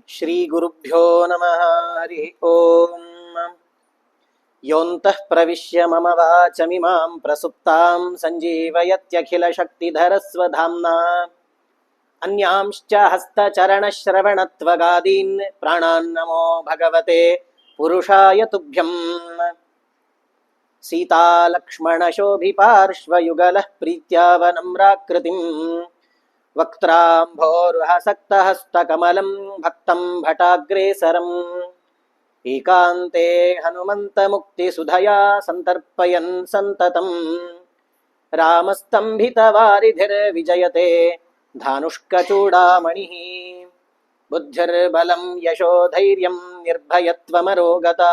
श्रीगुरुभ्यो नमः। हरि ओम। योऽन्तः प्रविश्य मम वाचमिमां प्रसुप्तां सञ्जीवयत्यखिलशक्तिधरस्वधाम्ना अन्यांश्च हस्तचरणश्रवणत्वगादीन् प्राणान्नमो भगवते पुरुषाय तुभ्यम्। सीतालक्ष्मणशोभिपार्श्वयुगलः प्रीत्यावनम्राकृतिम् वक्त्राम्भोरुहसक्तहस्तकमलं भक्तं भटाग्रेसरम् एकान्ते हनुमन्तमुक्तिसुधया सन्तर्पयन् सन्ततम् रामस्तम्भितवारिधिर्विजयते धानुष्कचूडामणिः। बुद्धिर्बलं यशोधैर्यं निर्भयत्वमरोगता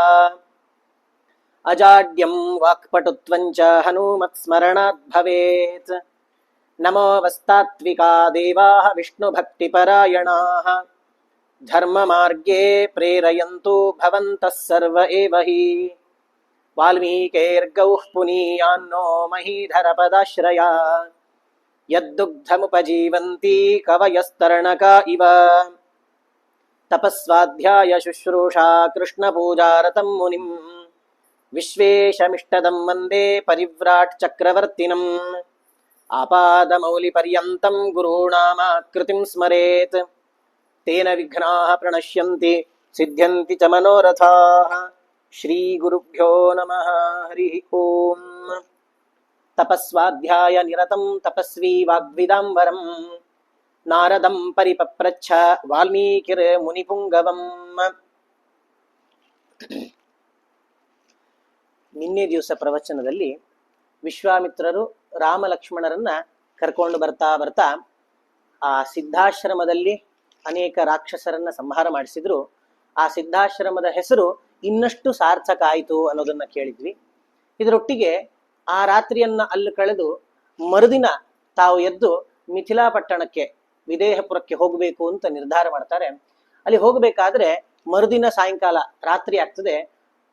अजाड्यं वाक्पटुत्वं च हनूमत्स्मरणात् भवेत्। नमो वस्तात्विका देवाः विष्णुभक्तिपरायणाः धर्ममार्गे प्रेरयन्तु भवन्तः सर्व एव हि। वाल्मीकेर्गौः पुनीयान्नो महीधरपदाश्रया यद्दुग्धमुपजीवन्ति कवयस्तरणका इव। तपस्वाध्याय शुश्रूषा कृष्णपूजारतं मुनिम् विश्वेशमिष्टदं वन्दे परिव्राट् चक्रवर्तिनम्। आपादमौलिपर्यन्तं गुरूणामाकृतिं स्मरेत् तेन विघ्नाः प्रणश्यन्ति सिद्ध्यन्ति च मनोरथाः। श्रीगुरुभ्यो नमः। हरि ओम्। तपस्वाध्याय निरतं तपस्वी वाग्विदाम्बरं नारदं परिपप्रच्छ वाल्मीकिर्मुनिपुङ्गवम्। ನಿನ್ನೆ ದಿವಸ ಪ್ರವಚನದಲ್ಲಿ ವಿಶ್ವಾಮಿತ್ರರು ರಾಮ ಲಕ್ಷ್ಮಣರನ್ನ ಕರ್ಕೊಂಡು ಬರ್ತಾ ಬರ್ತಾ ಆ ಸಿದ್ಧಾಶ್ರಮದಲ್ಲಿ ಅನೇಕ ರಾಕ್ಷಸರನ್ನ ಸಂಹಾರ ಮಾಡಿಸಿದ್ರು. ಆ ಸಿದ್ಧಾಶ್ರಮದ ಹೆಸರು ಇನ್ನಷ್ಟು ಸಾರ್ಥಕ ಆಯಿತು ಅನ್ನೋದನ್ನ ಕೇಳಿದ್ವಿ. ಇದರೊಟ್ಟಿಗೆ ಆ ರಾತ್ರಿಯನ್ನ ಅಲ್ಲಿ ಕಳೆದು ಮರುದಿನ ತಾವು ಎದ್ದು ಮಿಥಿಲಾ ಪಟ್ಟಣಕ್ಕೆ ವಿದೇಹಪುರಕ್ಕೆ ಹೋಗಬೇಕು ಅಂತ ನಿರ್ಧಾರ ಮಾಡ್ತಾರೆ. ಅಲ್ಲಿ ಹೋಗಬೇಕಾದ್ರೆ ಮರುದಿನ ಸಾಯಂಕಾಲ ರಾತ್ರಿ ಆಗ್ತದೆ.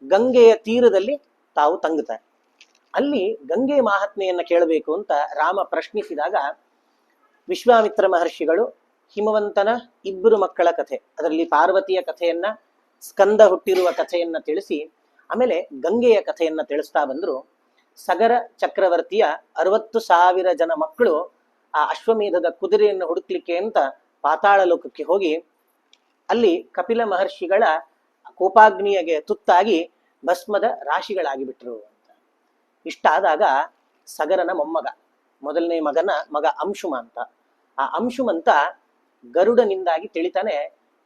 ಗಂಗೆಯ ತೀರದಲ್ಲಿ ತಾವು ತಂಗುತ್ತಾರೆ. ಅಲ್ಲಿ ಗಂಗೆ ಮಹಾತ್ಮೆಯನ್ನ ಕೇಳಬೇಕು ಅಂತ ರಾಮ ಪ್ರಶ್ನಿಸಿದಾಗ ವಿಶ್ವಾಮಿತ್ರ ಮಹರ್ಷಿಗಳು ಹಿಮವಂತನ ಇಬ್ಬರು ಮಕ್ಕಳ ಕಥೆ, ಅದರಲ್ಲಿ ಪಾರ್ವತಿಯ ಕಥೆಯನ್ನ, ಸ್ಕಂದ ಹುಟ್ಟಿರುವ ಕಥೆಯನ್ನ ತಿಳಿಸಿ ಆಮೇಲೆ ಗಂಗೆಯ ಕಥೆಯನ್ನ ತಿಳಿಸ್ತಾ ಬಂದ್ರು. ಸಗರ ಚಕ್ರವರ್ತಿಯ 60,000 ಜನ ಮಕ್ಕಳು ಆ ಅಶ್ವಮೇಧದ ಕುದುರೆಯನ್ನು ಹುಡುಕ್ಲಿಕ್ಕೆ ಅಂತ ಪಾತಾಳ ಲೋಕಕ್ಕೆ ಹೋಗಿ ಅಲ್ಲಿ ಕಪಿಲ ಮಹರ್ಷಿಗಳ ಕೋಪಾಗ್ನಿಯಗೆ ತುತ್ತಾಗಿ ಭಸ್ಮದ ರಾಶಿಗಳಾಗಿಬಿಟ್ರು ಅಂತ. ಇಷ್ಟಾದಾಗ ಸಗರನ ಮೊಮ್ಮಗ, ಮೊದಲನೇ ಮಗ ಅಂಶುಮಂತ. ಆ ಅಂಶುಮಂತ ಗರುಡನಿಂದಾಗಿ ತಿಳಿತಾನೆ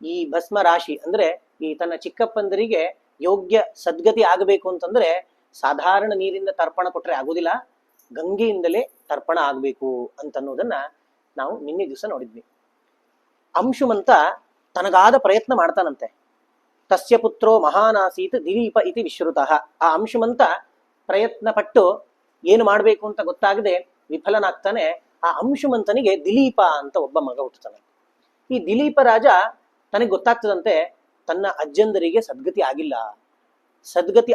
ಈ ಭಸ್ಮ ರಾಶಿ ಅಂದ್ರೆ ಈ ತನ್ನ ಚಿಕ್ಕಪ್ಪಂದರಿಗೆ ಯೋಗ್ಯ ಸದ್ಗತಿ ಆಗಬೇಕು ಅಂತಂದ್ರೆ ಸಾಧಾರಣ ನೀರಿಂದ ತರ್ಪಣ ಕೊಟ್ರೆ ಆಗುದಿಲ್ಲ, ಗಂಗೆಯಿಂದಲೇ ತರ್ಪಣ ಆಗ್ಬೇಕು ಅಂತನ್ನೋದನ್ನ ನಾವು ನಿನ್ನೆ ದಿವಸ ನೋಡಿದ್ವಿ. ಅಂಶುಮಂತ ತನಗಾದ ಪ್ರಯತ್ನ ಮಾಡ್ತಾನಂತೆ. ತಸ್ಯ ಪುತ್ರೋ ಮಹಾನಾಸೀತ್ ದಿಲೀಪ ಇತಿ ವಿಶ್ರುತಃ. ಆ ಅಂಶುಮಂತ ಪ್ರಯತ್ನ ಪಟ್ಟು ಏನು ಮಾಡಬೇಕು ಅಂತ ಗೊತ್ತಾಗದೆ ವಿಫಲನಾಗ್ತಾನೆ. ಆ ಅಂಶುಮಂತನಿಗೆ ದಿಲೀಪ ಅಂತ ಒಬ್ಬ ಮಗ ಹುಟ್ಟುತ್ತಾನೆ. ಈ ದಿಲೀಪ ರಾಜ ತನಗೆ ಗೊತ್ತಾಗ್ತದಂತೆ ತನ್ನ ಅಜ್ಜಂದರಿಗೆ ಸದ್ಗತಿ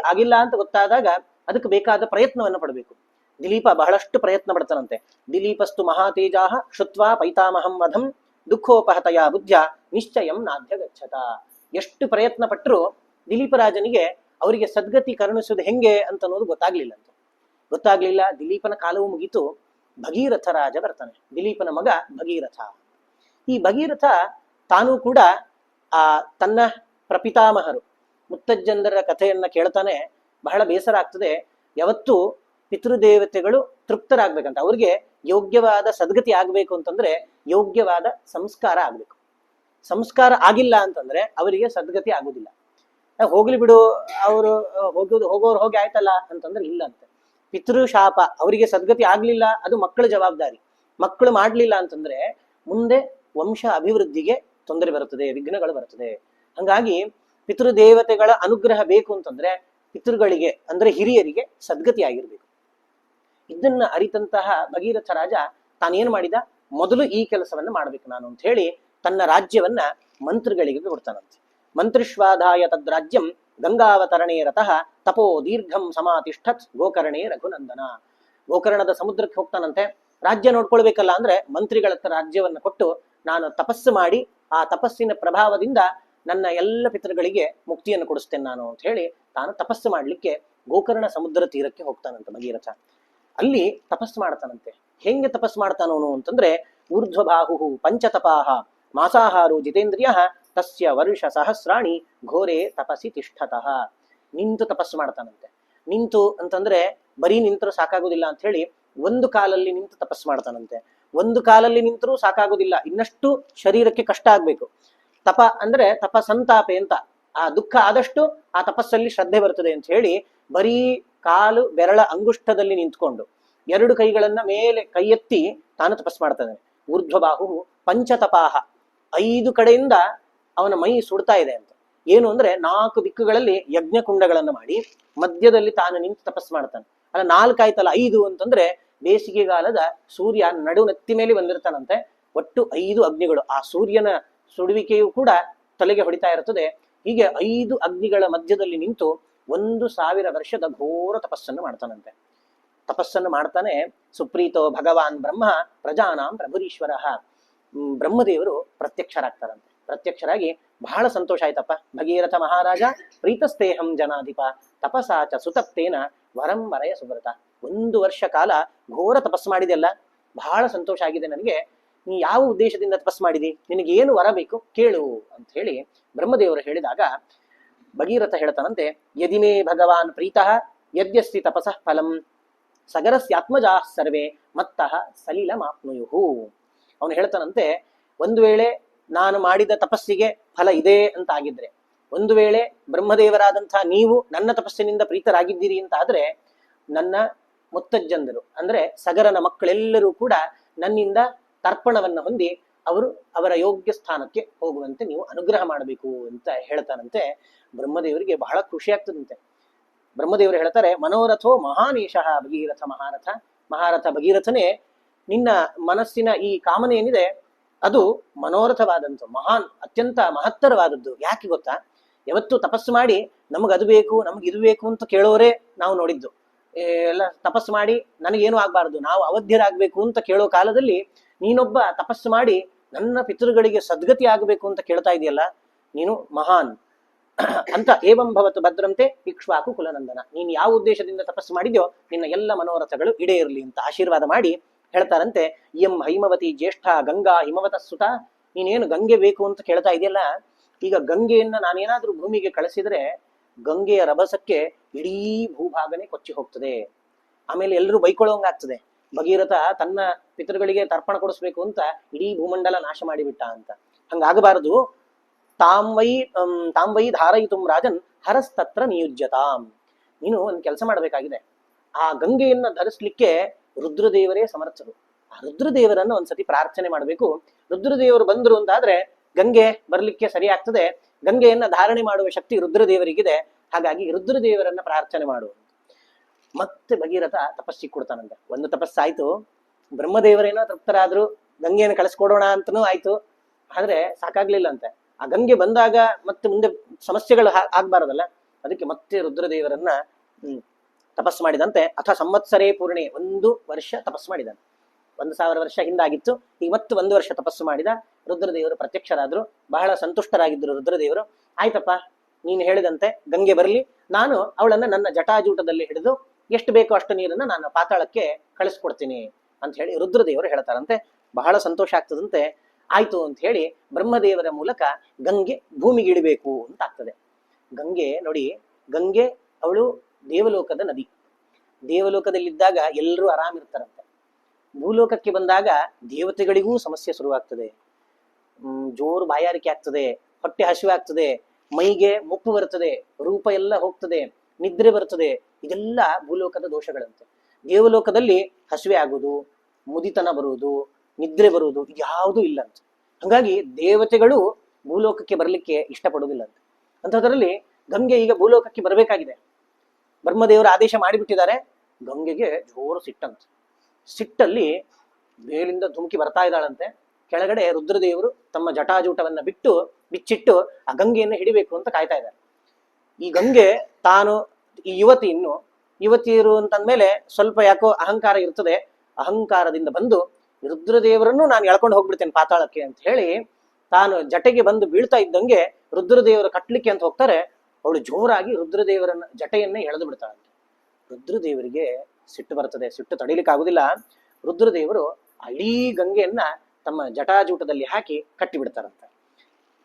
ಆಗಿಲ್ಲ ಅಂತ ಗೊತ್ತಾದಾಗ ಅದಕ್ಕೆ ಬೇಕಾದ ಪ್ರಯತ್ನವನ್ನು ಪಡಬೇಕು. ದಿಲೀಪ ಬಹಳಷ್ಟು ಪ್ರಯತ್ನ ಪಡ್ತಾನಂತೆ. ದಿಲೀಪಸ್ತು ಮಹಾತೇಜಾಹ ಶುತ್ವಾ ಪೈತಾಮಹಂ ವಧಂ ದುಃಖೋಪಹತಯ ಬುದ್ಧ್ಯ ನಿಶ್ಚಯಂ ನಾಧ್ಯ ಗಚ್ಚತ. ಎಷ್ಟು ಪ್ರಯತ್ನ ಪಟ್ಟರು ದಿಲೀಪ ರಾಜನಿಗೆ ಅವರಿಗೆ ಸದ್ಗತಿ ಕರುಣಿಸುವುದು ಹೆಂಗೆ ಅಂತ ಅನ್ನೋದು ಗೊತ್ತಾಗ್ಲಿಲ್ಲ. ದಿಲೀಪನ ಕಾಲವು ಮುಗಿತು. ಭಗೀರಥ ರಾಜ ಬರ್ತಾನೆ, ದಿಲೀಪನ ಮಗ ಭಗೀರಥ. ಈ ಭಗೀರಥ ತಾನೂ ಕೂಡ ತನ್ನ ಪ್ರಪಿತಾಮಹರು ಮುತ್ತಜ್ಜಂದರ ಕಥೆಯನ್ನ ಕೇಳ್ತಾನೆ. ಬಹಳ ಬೇಸರ ಆಗ್ತದೆ. ಯಾವತ್ತೂ ಪಿತೃದೇವತೆಗಳು ತೃಪ್ತರಾಗ್ಬೇಕಂತ, ಅವ್ರಿಗೆ ಯೋಗ್ಯವಾದ ಸದ್ಗತಿ ಆಗ್ಬೇಕು ಅಂತಂದ್ರೆ ಯೋಗ್ಯವಾದ ಸಂಸ್ಕಾರ ಆಗ್ಬೇಕು. ಸಂಸ್ಕಾರ ಆಗಿಲ್ಲ ಅಂತಂದ್ರೆ ಅವರಿಗೆ ಸದ್ಗತಿ ಆಗುದಿಲ್ಲ. ಹೋಗ್ಲಿ ಬಿಡು, ಅವರು ಹೋಗೋರು ಹೋಗಿ ಆಯ್ತಲ್ಲ ಅಂತಂದ್ರೆ ಇಲ್ಲ ಅಂತೆ. ಪಿತೃಶಾಪ, ಅವರಿಗೆ ಸದ್ಗತಿ ಆಗ್ಲಿಲ್ಲ, ಅದು ಮಕ್ಕಳ ಜವಾಬ್ದಾರಿ. ಮಕ್ಕಳು ಮಾಡ್ಲಿಲ್ಲ ಅಂತಂದ್ರೆ ಮುಂದೆ ವಂಶ ಅಭಿವೃದ್ಧಿಗೆ ತೊಂದರೆ ಬರುತ್ತದೆ, ವಿಘ್ನಗಳು ಬರುತ್ತದೆ. ಹಂಗಾಗಿ ಪಿತೃದೇವತೆಗಳ ಅನುಗ್ರಹ ಬೇಕು ಅಂತಂದ್ರೆ ಪಿತೃಗಳಿಗೆ ಅಂದ್ರೆ ಹಿರಿಯರಿಗೆ ಸದ್ಗತಿ ಆಗಿರ್ಬೇಕು. ಇದನ್ನ ಅರಿತಂತಹ ಭಗೀರಥ ರಾಜ ತಾನೇನ್ ಮಾಡಿದ, ಮೊದಲು ಈ ಕೆಲಸವನ್ನ ಮಾಡ್ಬೇಕು ನಾನು ಅಂತ ಹೇಳಿ ತನ್ನ ರಾಜ್ಯವನ್ನ ಮಂತ್ರಿಗಳಿಗೆ ಕೊಡ್ತಾನಂತೆ. ಮಂತ್ರಿಶ್ವಾಧಾಯ ತದ್ರಾಜ್ಯಂ ಗಂಗಾವತರಣೇ ರತಃ ತಪೋ ದೀರ್ಘಂ ಸಮಾತಿಷ್ಠತ್ ಗೋಕರ್ಣೇ ರಘುನಂದನ. ಗೋಕರ್ಣದ ಸಮುದ್ರಕ್ಕೆ ಹೋಗ್ತಾನಂತೆ. ರಾಜ್ಯ ನೋಡ್ಕೊಳ್ಬೇಕಲ್ಲ ಅಂದ್ರೆ ಮಂತ್ರಿಗಳ ರಾಜ್ಯವನ್ನ ಕೊಟ್ಟು ನಾನು ತಪಸ್ಸು ಮಾಡಿ ಆ ತಪಸ್ಸಿನ ಪ್ರಭಾವದಿಂದ ನನ್ನ ಎಲ್ಲ ಪಿತೃಗಳಿಗೆ ಮುಕ್ತಿಯನ್ನು ಕೊಡಿಸ್ತೇನೆ ನಾನು ಅಂತ ಹೇಳಿ ತಾನು ತಪಸ್ಸು ಮಾಡ್ಲಿಕ್ಕೆ ಗೋಕರ್ಣ ಸಮುದ್ರ ತೀರಕ್ಕೆ ಹೋಗ್ತಾನಂತ ಭಗೀರಥ. ಅಲ್ಲಿ ತಪಸ್ಸು ಮಾಡ್ತಾನಂತೆ. ಹೆಂಗೆ ತಪಸ್ಸು ಮಾಡ್ತಾನವನು ಅಂತಂದ್ರೆ, ಊರ್ಧ್ವಬಾಹು ಪಂಚತಪಾಹ ಮಾಸಾಹಾರು ಜಿತೇಂದ್ರಿಯ ತಸ್ಯ ವರ್ಷ ಸಹಸ್ರಾಣಿ ಘೋರೆ ತಪಸ್ಸಿ ತಿಷ್ಠತಃ. ನಿಂತು ತಪಸ್ಸು ಮಾಡ್ತಾನಂತೆ. ನಿಂತು ಅಂತಂದ್ರೆ ಬರೀ ನಿಂತರೂ ಸಾಕಾಗುದಿಲ್ಲ ಅಂತ ಹೇಳಿ ಒಂದು ಕಾಲಲ್ಲಿ ನಿಂತು ತಪಸ್ಸು ಮಾಡ್ತಾನಂತೆ. ಒಂದು ಕಾಲಲ್ಲಿ ನಿಂತರೂ ಸಾಕಾಗುದಿಲ್ಲ, ಇನ್ನಷ್ಟು ಶರೀರಕ್ಕೆ ಕಷ್ಟ ಆಗ್ಬೇಕು. ತಪ ಅಂದ್ರೆ ತಪ ಸಂತಾಪೆ ಅಂತ, ಆ ದುಃಖ ಆದಷ್ಟು ಆ ತಪಸ್ಸಲ್ಲಿ ಶ್ರದ್ಧೆ ಬರ್ತದೆ ಅಂತ ಹೇಳಿ ಬರೀ ಕಾಲು ಬೆರಳ ಅಂಗುಷ್ಟದಲ್ಲಿ ನಿಂತ್ಕೊಂಡು ಎರಡು ಕೈಗಳನ್ನ ಮೇಲೆ ಕೈ ಎತ್ತಿ ತಾನು ತಪಸ್ಸು ಮಾಡ್ತಾನೆ. ಊರ್ಧ್ವಬಾಹು ಪಂಚತಪಾಹ, 5 ಕಡೆಯಿಂದ ಅವನ ಮೈ ಸುಡ್ತಾ ಇದೆ ಅಂತ. ಏನು ಅಂದ್ರೆ 4 ದಿಕ್ಕುಗಳಲ್ಲಿ ಯಜ್ಞ ಕುಂಡಗಳನ್ನು ಮಾಡಿ ಮಧ್ಯದಲ್ಲಿ ತಾನು ನಿಂತು ತಪಸ್ಸು ಮಾಡ್ತಾನೆ. ಅಲ್ಲ 4 ಆಯ್ತಲ್ಲ 5 ಅಂತಂದ್ರೆ ಬೇಸಿಗೆಗಾಲದ ಸೂರ್ಯ ನಡುನೆತ್ತಿ ಮೇಲೆ ಬಂದಿರ್ತಾನಂತೆ. ಒಟ್ಟು 5 ಅಗ್ನಿಗಳು, ಆ ಸೂರ್ಯನ ಸುಡುವಿಕೆಯು ಕೂಡ ತಲೆಗೆ ಹೊಡಿತಾ ಇರ್ತದೆ. ಹೀಗೆ 5 ಅಗ್ನಿಗಳ ಮಧ್ಯದಲ್ಲಿ ನಿಂತು 1000 ವರ್ಷದ ಘೋರ ತಪಸ್ಸನ್ನು ಮಾಡ್ತಾನಂತೆ. ತಪಸ್ಸನ್ನು ಮಾಡ್ತಾನೆ. ಸುಪ್ರೀತೋ ಭಗವಾನ್ ಬ್ರಹ್ಮ ಪ್ರಜಾನಾಂ ಪ್ರಭುರೀಶ್ವರ. ಬ್ರಹ್ಮದೇವರು ಪ್ರತ್ಯಕ್ಷರಾಗ್ತಾರಂತೆ. ಪ್ರತ್ಯಕ್ಷರಾಗಿ ಬಹಳ ಸಂತೋಷ ಆಯ್ತಪ್ಪ, ಭಗೀರಥ ಮಹಾರಾಜ ಪ್ರೀತಸ್ತೇಹಂ ಜನಾಧಿಪ ತಪಸಾಚ ಸುತಪ್ತೇನ ವರಂ ವರಯ ಸುವ್ರತ. 1 ವರ್ಷ ಕಾಲ ಘೋರ ತಪಸ್ಸು ಮಾಡಿದೆಲ್ಲ, ಬಹಳ ಸಂತೋಷ ಆಗಿದೆ ನನಗೆ. ನೀ ಯಾವ ಉದ್ದೇಶದಿಂದ ತಪಸ್ಸು ಮಾಡಿದಿ, ನಿನಗೆ ಏನು ವರ ಬೇಕು ಕೇಳು ಅಂತ ಹೇಳಿ ಬ್ರಹ್ಮದೇವರು ಹೇಳಿದಾಗ ಭಗೀರಥ ಹೇಳ್ತಾನಂತೆ, ಯದಿಮೇ ಭಗವಾನ್ ಪ್ರೀತಃ ಯದ್ಯಸ್ತಿ ತಪಸಃ ಫಲಂ ಸಗರಸ್ಯಾತ್ಮಜಾ ಸರ್ವೇ ಮತ್ತಃ ಸಲಿಲಮಾಪ್ನುಯುಹು. ಅವನು ಹೇಳ್ತಾನಂತೆ, ಒಂದು ವೇಳೆ ನಾನು ಮಾಡಿದ ತಪಸ್ಸಿಗೆ ಫಲ ಇದೆ ಅಂತ ಆಗಿದ್ರೆ, ಒಂದು ವೇಳೆ ಬ್ರಹ್ಮದೇವರಾದಂತಹ ನೀವು ನನ್ನ ತಪಸ್ಸಿನಿಂದ ಪ್ರೀತರಾಗಿದ್ದೀರಿ ಅಂತ ಆದ್ರೆ, ನನ್ನ ಮುತ್ತಜ್ಜಂದರು ಅಂದ್ರೆ ಸಗರನ ಮಕ್ಕಳೆಲ್ಲರೂ ಕೂಡ ನನ್ನಿಂದ ತರ್ಪಣವನ್ನು ಹೊಂದಿ ಅವರು ಅವರ ಯೋಗ್ಯ ಸ್ಥಾನಕ್ಕೆ ಹೋಗುವಂತೆ ನೀವು ಅನುಗ್ರಹ ಮಾಡಬೇಕು ಅಂತ ಹೇಳ್ತಾನಂತೆ. ಬ್ರಹ್ಮದೇವರಿಗೆ ಬಹಳ ಖುಷಿ ಆಗ್ತದಂತೆ. ಬ್ರಹ್ಮದೇವರು ಹೇಳ್ತಾರೆ, ಮನೋರಥೋ ಮಹಾನೇಶಃ ಭಗೀರಥ ಮಹಾರಥ. ಮಹಾರಥ ಭಗೀರಥನೇ, ನಿನ್ನ ಮನಸ್ಸಿನ ಈ ಕಾಮನೆ ಏನಿದೆ ಅದು ಮನೋರಥವಾದಂತು, ಮಹಾನ್ ಅತ್ಯಂತ ಮಹತ್ತರವಾದದ್ದು. ಯಾಕೆ ಗೊತ್ತಾ, ಯಾವತ್ತು ತಪಸ್ಸು ಮಾಡಿ ನಮಗ್ ಅದು ಬೇಕು ನಮಗ್ ಇದು ಬೇಕು ಅಂತ ಕೇಳೋರೇ ನಾವು ನೋಡಿದ್ದು. ಎಲ್ಲ ತಪಸ್ಸು ಮಾಡಿ ನನಗೇನು ಆಗ್ಬಾರ್ದು, ನಾವು ಅವಧ್ಯರಾಗ್ಬೇಕು ಅಂತ ಕೇಳೋ ಕಾಲದಲ್ಲಿ ನೀನೊಬ್ಬ ತಪಸ್ಸು ಮಾಡಿ ನನ್ನ ಪಿತೃಗಳಿಗೆ ಸದ್ಗತಿ ಆಗಬೇಕು ಅಂತ ಕೇಳ್ತಾ ಇದೆಯಲ್ಲ, ನೀನು ಮಹಾನ್ ಅಂತ. ಏವಂ ಭವತು ಭದ್ರಂತೆ ಇಕ್ಷ್ವಾಕು ಕುಲನಂದನ. ನೀನು ಯಾವ ಉದ್ದೇಶದಿಂದ ತಪಸ್ಸು ಮಾಡಿದ್ಯೋ ನಿನ್ನ ಎಲ್ಲ ಮನೋರಥಗಳು ಈಡೇರಲಿ ಅಂತ ಆಶೀರ್ವಾದ ಮಾಡಿ ಹೇಳ್ತಾರಂತೆ. ಎಂ ಹೈಮವತಿ ಜ್ಯೇಷ್ಠ ಗಂಗಾ ಹಿಮವತ ಸುತ. ನೀನೇನು ಗಂಗೆ ಬೇಕು ಅಂತ ಕೇಳ್ತಾ ಇದೆಯಲ್ಲ, ಈಗ ಗಂಗೆಯನ್ನ ನಾನೇನಾದ್ರೂ ಭೂಮಿಗೆ ಕಳಿಸಿದ್ರೆ ಗಂಗೆಯ ರಭಸಕ್ಕೆ ಇಡೀ ಭೂಭಾಗನೇ ಕೊಚ್ಚಿ ಹೋಗ್ತದೆ. ಆಮೇಲೆ ಎಲ್ಲರೂ ಬೈಕೊಳ್ಳೋಂಗಾಗ್ತದೆ, ಭಗೀರಥ ತನ್ನ ಪಿತೃಗಳಿಗೆ ತರ್ಪಣ ಕೊಡಿಸ್ಬೇಕು ಅಂತ ಇಡೀ ಭೂಮಂಡಲ ನಾಶ ಮಾಡಿಬಿಟ್ಟ ಅಂತ. ಹಂಗಾಗಬಾರದು. ತಾಂ ವೈ ಧಾರಯಿತುಂ ರಾಜನ್ ಹರಸ್ತತ್ರ ನಿಯುಜ್ಯತಾಂ. ನೀನು ಒಂದು ಕೆಲಸ ಮಾಡಬೇಕಾಗಿದೆ, ಆ ಗಂಗೆಯನ್ನ ಧರಿಸ್ಲಿಕ್ಕೆ ರುದ್ರದೇವರೇ ಸಮರ್ಥರು. ಆ ರುದ್ರದೇವರನ್ನು ಒಂದ್ಸತಿ ಪ್ರಾರ್ಥನೆ ಮಾಡಬೇಕು. ರುದ್ರದೇವರು ಬಂದ್ರು ಅಂತಾದ್ರೆ ಗಂಗೆ ಬರ್ಲಿಕ್ಕೆ ಸರಿ ಆಗ್ತದೆ. ಗಂಗೆಯನ್ನ ಧಾರಣೆ ಮಾಡುವ ಶಕ್ತಿ ರುದ್ರದೇವರಿಗಿದೆ. ಹಾಗಾಗಿ ರುದ್ರದೇವರನ್ನ ಪ್ರಾರ್ಥನೆ ಮಾಡು. ಮತ್ತೆ ಭಗೀರಥ ತಪಸ್ಸಿಗೆ ಕೊಡ್ತಾನಂತೆ. ಒಂದು ತಪಸ್ಸಾಯ್ತು, ಬ್ರಹ್ಮದೇವರೇನೋ ತೃಪ್ತರಾದ್ರು, ಗಂಗೆಯನ್ನು ಕಳಿಸ್ಕೊಡೋಣ ಅಂತನೂ ಆಯ್ತು. ಆದ್ರೆ ಸಾಕಾಗ್ಲಿಲ್ಲ ಅಂತೆ. ಆ ಗಂಗೆ ಬಂದಾಗ ಮತ್ತೆ ಮುಂದೆ ಸಮಸ್ಯೆಗಳು ಆಗ್ಬಾರದಲ್ಲ, ಅದಕ್ಕೆ ಮತ್ತೆ ರುದ್ರದೇವರನ್ನ ತಪಸ್ಸು ಮಾಡಿದಂತೆ. ಅಥ ಸಂವತ್ಸರೇ ಪೂರ್ಣೆ, 1 ವರ್ಷ ತಪಸ್ಸು ಮಾಡಿದಾನೆ. 1000 ವರ್ಷ ಹಿಂದಾಗಿತ್ತು, ಈಗ ಮತ್ತೆ 1 ವರ್ಷ ತಪಸ್ಸು ಮಾಡಿದ. ರುದ್ರದೇವರು ಪ್ರತ್ಯಕ್ಷರಾದ್ರು, ಬಹಳ ಸಂತುಷ್ಟರಾಗಿದ್ರು ರುದ್ರದೇವರು. ಆಯ್ತಪ್ಪ, ನೀನು ಹೇಳಿದಂತೆ ಗಂಗೆ ಬರಲಿ, ನಾನು ಅವಳನ್ನ ನನ್ನ ಜಟಾಜೂಟದಲ್ಲಿ ಹಿಡಿದು ಎಷ್ಟು ಬೇಕೋ ಅಷ್ಟು ನೀರನ್ನ ನಾನು ಪಾತಾಳಕ್ಕೆ ಕಳಿಸ್ಕೊಡ್ತೀನಿ ಅಂತ ಹೇಳಿ ರುದ್ರದೇವರು ಹೇಳ್ತಾರಂತೆ. ಬಹಳ ಸಂತೋಷ ಆಗ್ತದಂತೆ. ಆಯ್ತು ಅಂತ ಹೇಳಿ ಬ್ರಹ್ಮದೇವರ ಮೂಲಕ ಗಂಗೆ ಭೂಮಿಗೆ ಇಳಿಬೇಕು ಅಂತ ಆಗ್ತದೆ. ಗಂಗೆ ನೋಡಿ, ಗಂಗೆ ಅವಳು ದೇವಲೋಕದ ನದಿ. ದೇವಲೋಕದಲ್ಲಿದ್ದಾಗ ಎಲ್ಲರೂ ಆರಾಮಿರ್ತಾರಂತೆ. ಭೂಲೋಕಕ್ಕೆ ಬಂದಾಗ ದೇವತೆಗಳಿಗೂ ಸಮಸ್ಯೆ ಶುರುವಾಗ್ತದೆ. ಜೋರು ಬಾಯಾರಿಕೆ ಆಗ್ತದೆ, ಹೊಟ್ಟೆ ಹಸಿವೆ ಆಗ್ತದೆ, ಮೈಗೆ ಮುಪ್ಪು ಬರ್ತದೆ, ರೂಪ ಎಲ್ಲ ಹೋಗ್ತದೆ, ನಿದ್ರೆ ಬರ್ತದೆ. ಇದೆಲ್ಲ ಭೂಲೋಕದ ದೋಷಗಳಂತೆ. ದೇವಲೋಕದಲ್ಲಿ ಹಸಿವೆ ಆಗುವುದು, ಮುದಿತನ ಬರುವುದು, ನಿದ್ರೆ ಬರುವುದು ಇದ್ಯಾವುದೂ ಇಲ್ಲ ಅಂತ. ಹಾಗಾಗಿ ದೇವತೆಗಳು ಭೂಲೋಕಕ್ಕೆ ಬರಲಿಕ್ಕೆ ಇಷ್ಟಪಡುವುದಿಲ್ಲ ಅಂತ. ಅಂಥದ್ರಲ್ಲಿ ಗಂಗೆ ಈಗ ಭೂಲೋಕಕ್ಕೆ ಬರಬೇಕಾಗಿದೆ. ಬ್ರಹ್ಮದೇವರು ಆದೇಶ ಮಾಡಿಬಿಟ್ಟಿದ್ದಾರೆ. ಗಂಗೆಗೆ ಜೋರು ಸಿಟ್ಟಂತೆ. ಸಿಟ್ಟಲ್ಲಿ ಮೇಲಿಂದ ಧುಮುಕಿ ಬರ್ತಾ ಇದ್ದಾಳಂತೆ. ಕೆಳಗಡೆ ರುದ್ರದೇವರು ತಮ್ಮ ಜಟಾಜೂಟವನ್ನ ಬಿಚ್ಚಿಟ್ಟು ಆ ಗಂಗೆಯನ್ನು ಹಿಡಿಬೇಕು ಅಂತ ಕಾಯ್ತಾ ಇದ್ದಾರೆ. ಈ ಗಂಗೆ ತಾನು ಈ ಯುವತಿಯರು ಅಂತಂದ್ಮೇಲೆ ಸ್ವಲ್ಪ ಯಾಕೋ ಅಹಂಕಾರ ಇರ್ತದೆ. ಅಹಂಕಾರದಿಂದ ಬಂದು ರುದ್ರದೇವರನ್ನು ನಾನು ಎಳ್ಕೊಂಡು ಹೋಗ್ಬಿಡ್ತೇನೆ ಪಾತಾಳಕ್ಕೆ ಅಂತ ಹೇಳಿ ತಾನು ಜಟೆಗೆ ಬಂದು ಬೀಳ್ತಾ ಇದ್ದಂಗೆ ರುದ್ರದೇವರು ಕಟ್ಲಿಕ್ಕೆ ಅಂತ ಹೋಗ್ತಾರೆ. ಅವಳು ಜೋರಾಗಿ ರುದ್ರದೇವರನ್ನ ಜಟೆಯನ್ನೇ ಎಳೆದು ಬಿಡ್ತಾಳಂತೆ. ರುದ್ರದೇವರಿಗೆ ಸಿಟ್ಟು ಬರ್ತದೆ, ಸಿಟ್ಟು ತಡೀಲಿಕ್ಕೆ ಆಗುದಿಲ್ಲ. ರುದ್ರದೇವರು ಇಡೀ ಗಂಗೆಯನ್ನ ತಮ್ಮ ಜಟಾಜೂಟದಲ್ಲಿ ಹಾಕಿ ಕಟ್ಟಿ ಬಿಡ್ತಾರಂತೆ.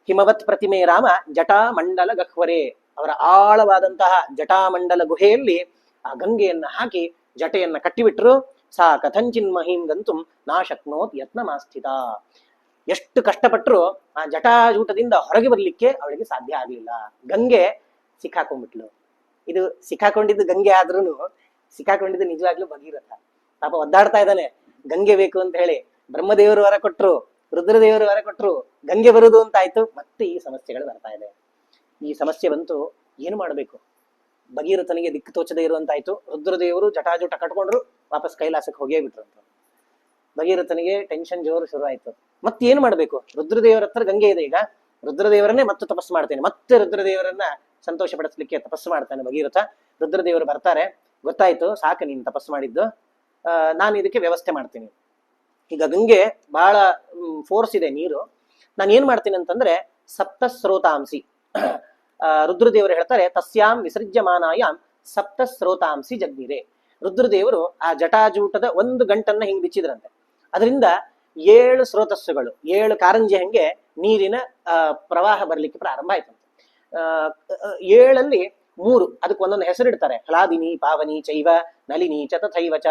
ಹಿಮವತ್ ಪ್ರತಿಮೆ ರಾಮ ಜಟಾಮಂಡಲ ಗಹ್ವರೆ, ಅವರ ಆಳವಾದಂತಹ ಜಟಾಮಂಡಲ ಗುಹೆಯಲ್ಲಿ ಆ ಗಂಗೆಯನ್ನ ಹಾಕಿ ಜಟೆಯನ್ನ ಕಟ್ಟಿಬಿಟ್ರು. ಸಾ ಕಥಂಚಿನ್ ಮಹೀಂ ಗಂತುಂ ನಾ ಶಕ್ನೋತ್ ಯತ್ನ ಮಾಸ್ಥಿತ. ಎಷ್ಟು ಕಷ್ಟಪಟ್ಟರು ಆ ಜಟಾಜೂಟದಿಂದ ಹೊರಗೆ ಬರ್ಲಿಕ್ಕೆ ಅವಳಿಗೆ ಸಾಧ್ಯ ಆಗ್ಲಿಲ್ಲ. ಗಂಗೆ ಸಿಕ್ಕಾಕೊಂಡ್ಬಿಟ್ಲು. ಇದು ಸಿಕ್ಕಾಕೊಂಡಿದ್ದು ಗಂಗೆ ಆದ್ರೂ ಸಿಕ್ಕಾಕೊಂಡಿದ್ದು ನಿಜವಾಗ್ಲೂ ಭಗೀರಥ. ಪಾಪ ಒದ್ದಾಡ್ತಾ ಇದ್ದಾನೆ, ಗಂಗೆ ಬೇಕು ಅಂತ ಹೇಳಿ. ಬ್ರಹ್ಮದೇವರು ವರ ಕೊಟ್ರು, ರುದ್ರದೇವರು ವರ ಕೊಟ್ರು, ಗಂಗೆ ಬರುದು ಅಂತ ಆಯ್ತು. ಮತ್ತೆ ಈ ಸಮಸ್ಯೆಗಳು ಬರ್ತಾ ಇದೆ. ಈ ಸಮಸ್ಯೆ ಬಂತು, ಏನು ಮಾಡಬೇಕು? ಭಗೀರಥನಿಗೆ ದಿಕ್ಕು ತೋಚದೆ ಇರುವಂತಾಯ್ತು. ರುದ್ರದೇವರು ಜಟಾಜೂಟ ಕಟ್ಕೊಂಡ್ರು, ವಾಪಸ್ ಕೈಲಾಸಕ್ಕೆ ಹೋಗೇ ಬಿಟ್ರು ಅಂತ. ಭಗೀರಥನಿಗೆ ಟೆನ್ಷನ್ ಜೋರು ಶುರು ಆಯ್ತು. ಮತ್ತೇನು ಮಾಡ್ಬೇಕು? ರುದ್ರದೇವರ ಹತ್ರ ಗಂಗೆ ಇದೆ. ಈಗ ರುದ್ರದೇವರನ್ನೇ ಮತ್ತೆ ತಪಸ್ಸು ಮಾಡ್ತೇನೆ, ಮತ್ತೆ ರುದ್ರದೇವರನ್ನ ಸಂತೋಷ ಪಡಿಸ್ಲಿಕ್ಕೆ ತಪಸ್ಸು ಮಾಡ್ತಾನೆ ಭಗೀರಥ. ರುದ್ರದೇವರು ಬರ್ತಾರೆ, ಗೊತ್ತಾಯ್ತು ಸಾಕು ನೀನು ತಪಸ್ಸು ಮಾಡಿದ್ದು, ನಾನು ಇದಕ್ಕೆ ವ್ಯವಸ್ಥೆ ಮಾಡ್ತೀನಿ. ಈಗ ಗಂಗೆ ಬಹಳ ಫೋರ್ಸ್ ಇದೆ ನೀರು, ನಾನು ಏನ್ ಮಾಡ್ತೀನಿ ಅಂತಂದ್ರೆ ಸಪ್ತ ಸ್ರೋತಾಂಸಿ, ರುದ್ರದೇವರು ಹೇಳ್ತಾರೆ ತಸ್ಯಾಂ ವಿಸರ್ಜ್ಯಮಾನಾಯಾಮ್ ಸಪ್ತ ಸ್ರೋತಾಂಸಿ ಜಗ್ನಿರೆ. ರುದ್ರದೇವರು ಆ ಜಟಾಜೂಟದ ಒಂದು ಗಂಟನ್ನ ಹಿಂಗ್ ಬಿಚ್ಚಿದ್ರಂತೆ. ಅದರಿಂದ 7 ಸ್ರೋತಸ್ಸುಗಳು, 7 ಕಾರಂಜಿ ಹಂಗೆ ನೀರಿನ ಪ್ರವಾಹ ಬರ್ಲಿಕ್ಕೆ ಪ್ರಾರಂಭ ಆಯ್ತಂತೆ. 7ರಲ್ಲಿ 3 ಅದಕ್ಕೆ ಒಂದೊಂದು ಹೆಸರಿಡ್ತಾರೆ. ಹ್ಲಾದಿನಿ, ಪಾವನಿ, ಚೈವ, ನಳಿನಿ ಚ ತಥೈವ ಚ.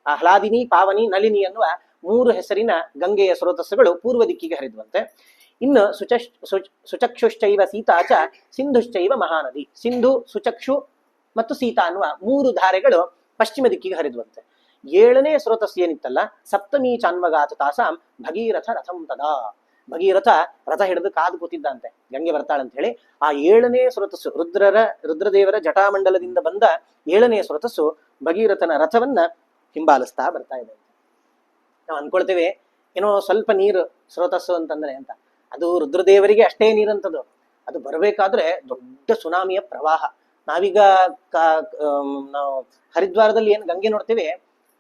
ಆ ಹ್ಲಾದಿನಿ, ಪಾವನಿ, ನಳಿನಿ ಅನ್ನುವ 3 ಹೆಸರಿನ ಗಂಗೆಯ ಸ್ರೋತಸ್ಸುಗಳು ಪೂರ್ವ ದಿಕ್ಕಿಗೆ ಹರಿದ್ವಂತೆ. ಇನ್ನು ಸುಚಕ್ಷುಶ್ಚೈವ ಸೀತಾ ಚ ಸಿಂಧುಶ್ಚೈವ ಮಹಾನದಿ. ಸಿಂಧು, ಸುಚಕ್ಷು ಮತ್ತು ಸೀತಾ ಅನ್ನುವ 3 ಧಾರೆಗಳು ಪಶ್ಚಿಮ ದಿಕ್ಕಿಗೆ ಹರಿದ್ವಂತೆ. 7ನೇ ಸ್ರೋತಸ್ಸು ಏನಿತ್ತಲ್ಲ, ಸಪ್ತಮೀ ಚಾನ್ವಗಾತ ತಾಸಾಂ ಭಗೀರಥ ರಥಂ ತದಾ. ಭಗೀರಥ ರಥ ಹಿಡಿದು ಕಾದು ಕೂತಿದ್ದಂತೆ, ಗಂಗೆ ಬರ್ತಾಳಂತ ಹೇಳಿ. ಆ 7ನೇ ಸ್ರೋತಸ್ಸು, ರುದ್ರದೇವರ ಜಟಾಮಂಡಲದಿಂದ ಬಂದ 7ನೇ ಸ್ರೋತಸ್ಸು ಭಗೀರಥನ ರಥವನ್ನ ಹಿಂಬಾಲಿಸ್ತಾ ಬರ್ತಾ ಇದೆ. ನಾವು ಅನ್ಕೊಳ್ತೇವೆ ಏನೋ ಸ್ವಲ್ಪ ನೀರು ಸ್ರೋತಸ್ಸು ಅಂತಂದ್ರೆ ಅಂತ, ಅದು ರುದ್ರದೇವರಿಗೆ ಅಷ್ಟೇ ನೀರಂತದ್ದು. ಅದು ಬರಬೇಕಾದ್ರೆ ದೊಡ್ಡ ಸುನಾಮಿಯ ಪ್ರವಾಹ. ನಾವೀಗ ನಾವು ಹರಿದ್ವಾರದಲ್ಲಿ ಏನು ಗಂಗೆ ನೋಡ್ತೇವೆ,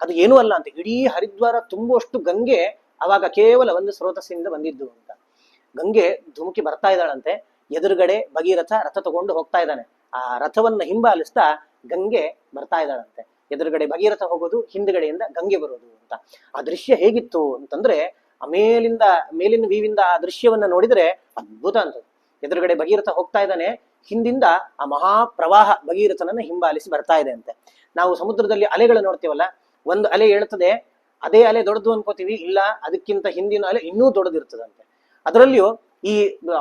ಅದು ಏನೂ ಅಲ್ಲ ಅಂತ. ಇಡೀ ಹರಿದ್ವಾರ ತುಂಬುವಷ್ಟು ಗಂಗೆ ಅವಾಗ ಕೇವಲ ಒಂದು ಸ್ರೋತಸ್ಸಿಂದ ಬಂದಿದ್ದು ಅಂತ. ಗಂಗೆ ಧುಮುಕಿ ಬರ್ತಾ ಇದ್ದಾಳಂತೆ. ಎದುರುಗಡೆ ಭಗೀರಥ ರಥ ತಗೊಂಡು ಹೋಗ್ತಾ ಇದ್ದಾನೆ. ಆ ರಥವನ್ನ ಹಿಂಬಾಲಿಸ್ತಾ ಗಂಗೆ ಬರ್ತಾ ಇದ್ದಾಳಂತೆ. ಎದುರುಗಡೆ ಭಗೀರಥ ಹೋಗೋದು, ಹಿಂದ್ಗಡೆಯಿಂದ ಗಂಗೆ ಬರೋದು ಅಂತ. ಆ ದೃಶ್ಯ ಹೇಗಿತ್ತು ಅಂತಂದ್ರೆ, ಮೇಲಿನ ವ್ಯೂವಿಂದ ಆ ದೃಶ್ಯವನ್ನ ನೋಡಿದ್ರೆ ಅದ್ಭುತ ಅಂತ. ಎದುರುಗಡೆ ಭಗೀರಥ ಹೋಗ್ತಾ ಇದ್ದಾನೆ, ಹಿಂದಿಂದ ಆ ಮಹಾಪ್ರವಾಹ ಭಗೀರಥನನ್ನ ಹಿಂಬಾಲಿಸಿ ಬರ್ತಾ ಇದೆ ಅಂತೆ. ನಾವು ಸಮುದ್ರದಲ್ಲಿ ಅಲೆಗಳು ನೋಡ್ತೀವಲ್ಲ, ಒಂದು ಅಲೆ ಹೇಳ್ತದೆ, ಅದೇ ಅಲೆ ದೊಡ್ಡದು ಅನ್ಕೋತೀವಿ, ಇಲ್ಲ ಅದಕ್ಕಿಂತ ಹಿಂದಿನ ಅಲೆ ಇನ್ನೂ ದೊಡ್ಡದಿರ್ತದಂತೆ. ಅದರಲ್ಲಿಯೂ ಈ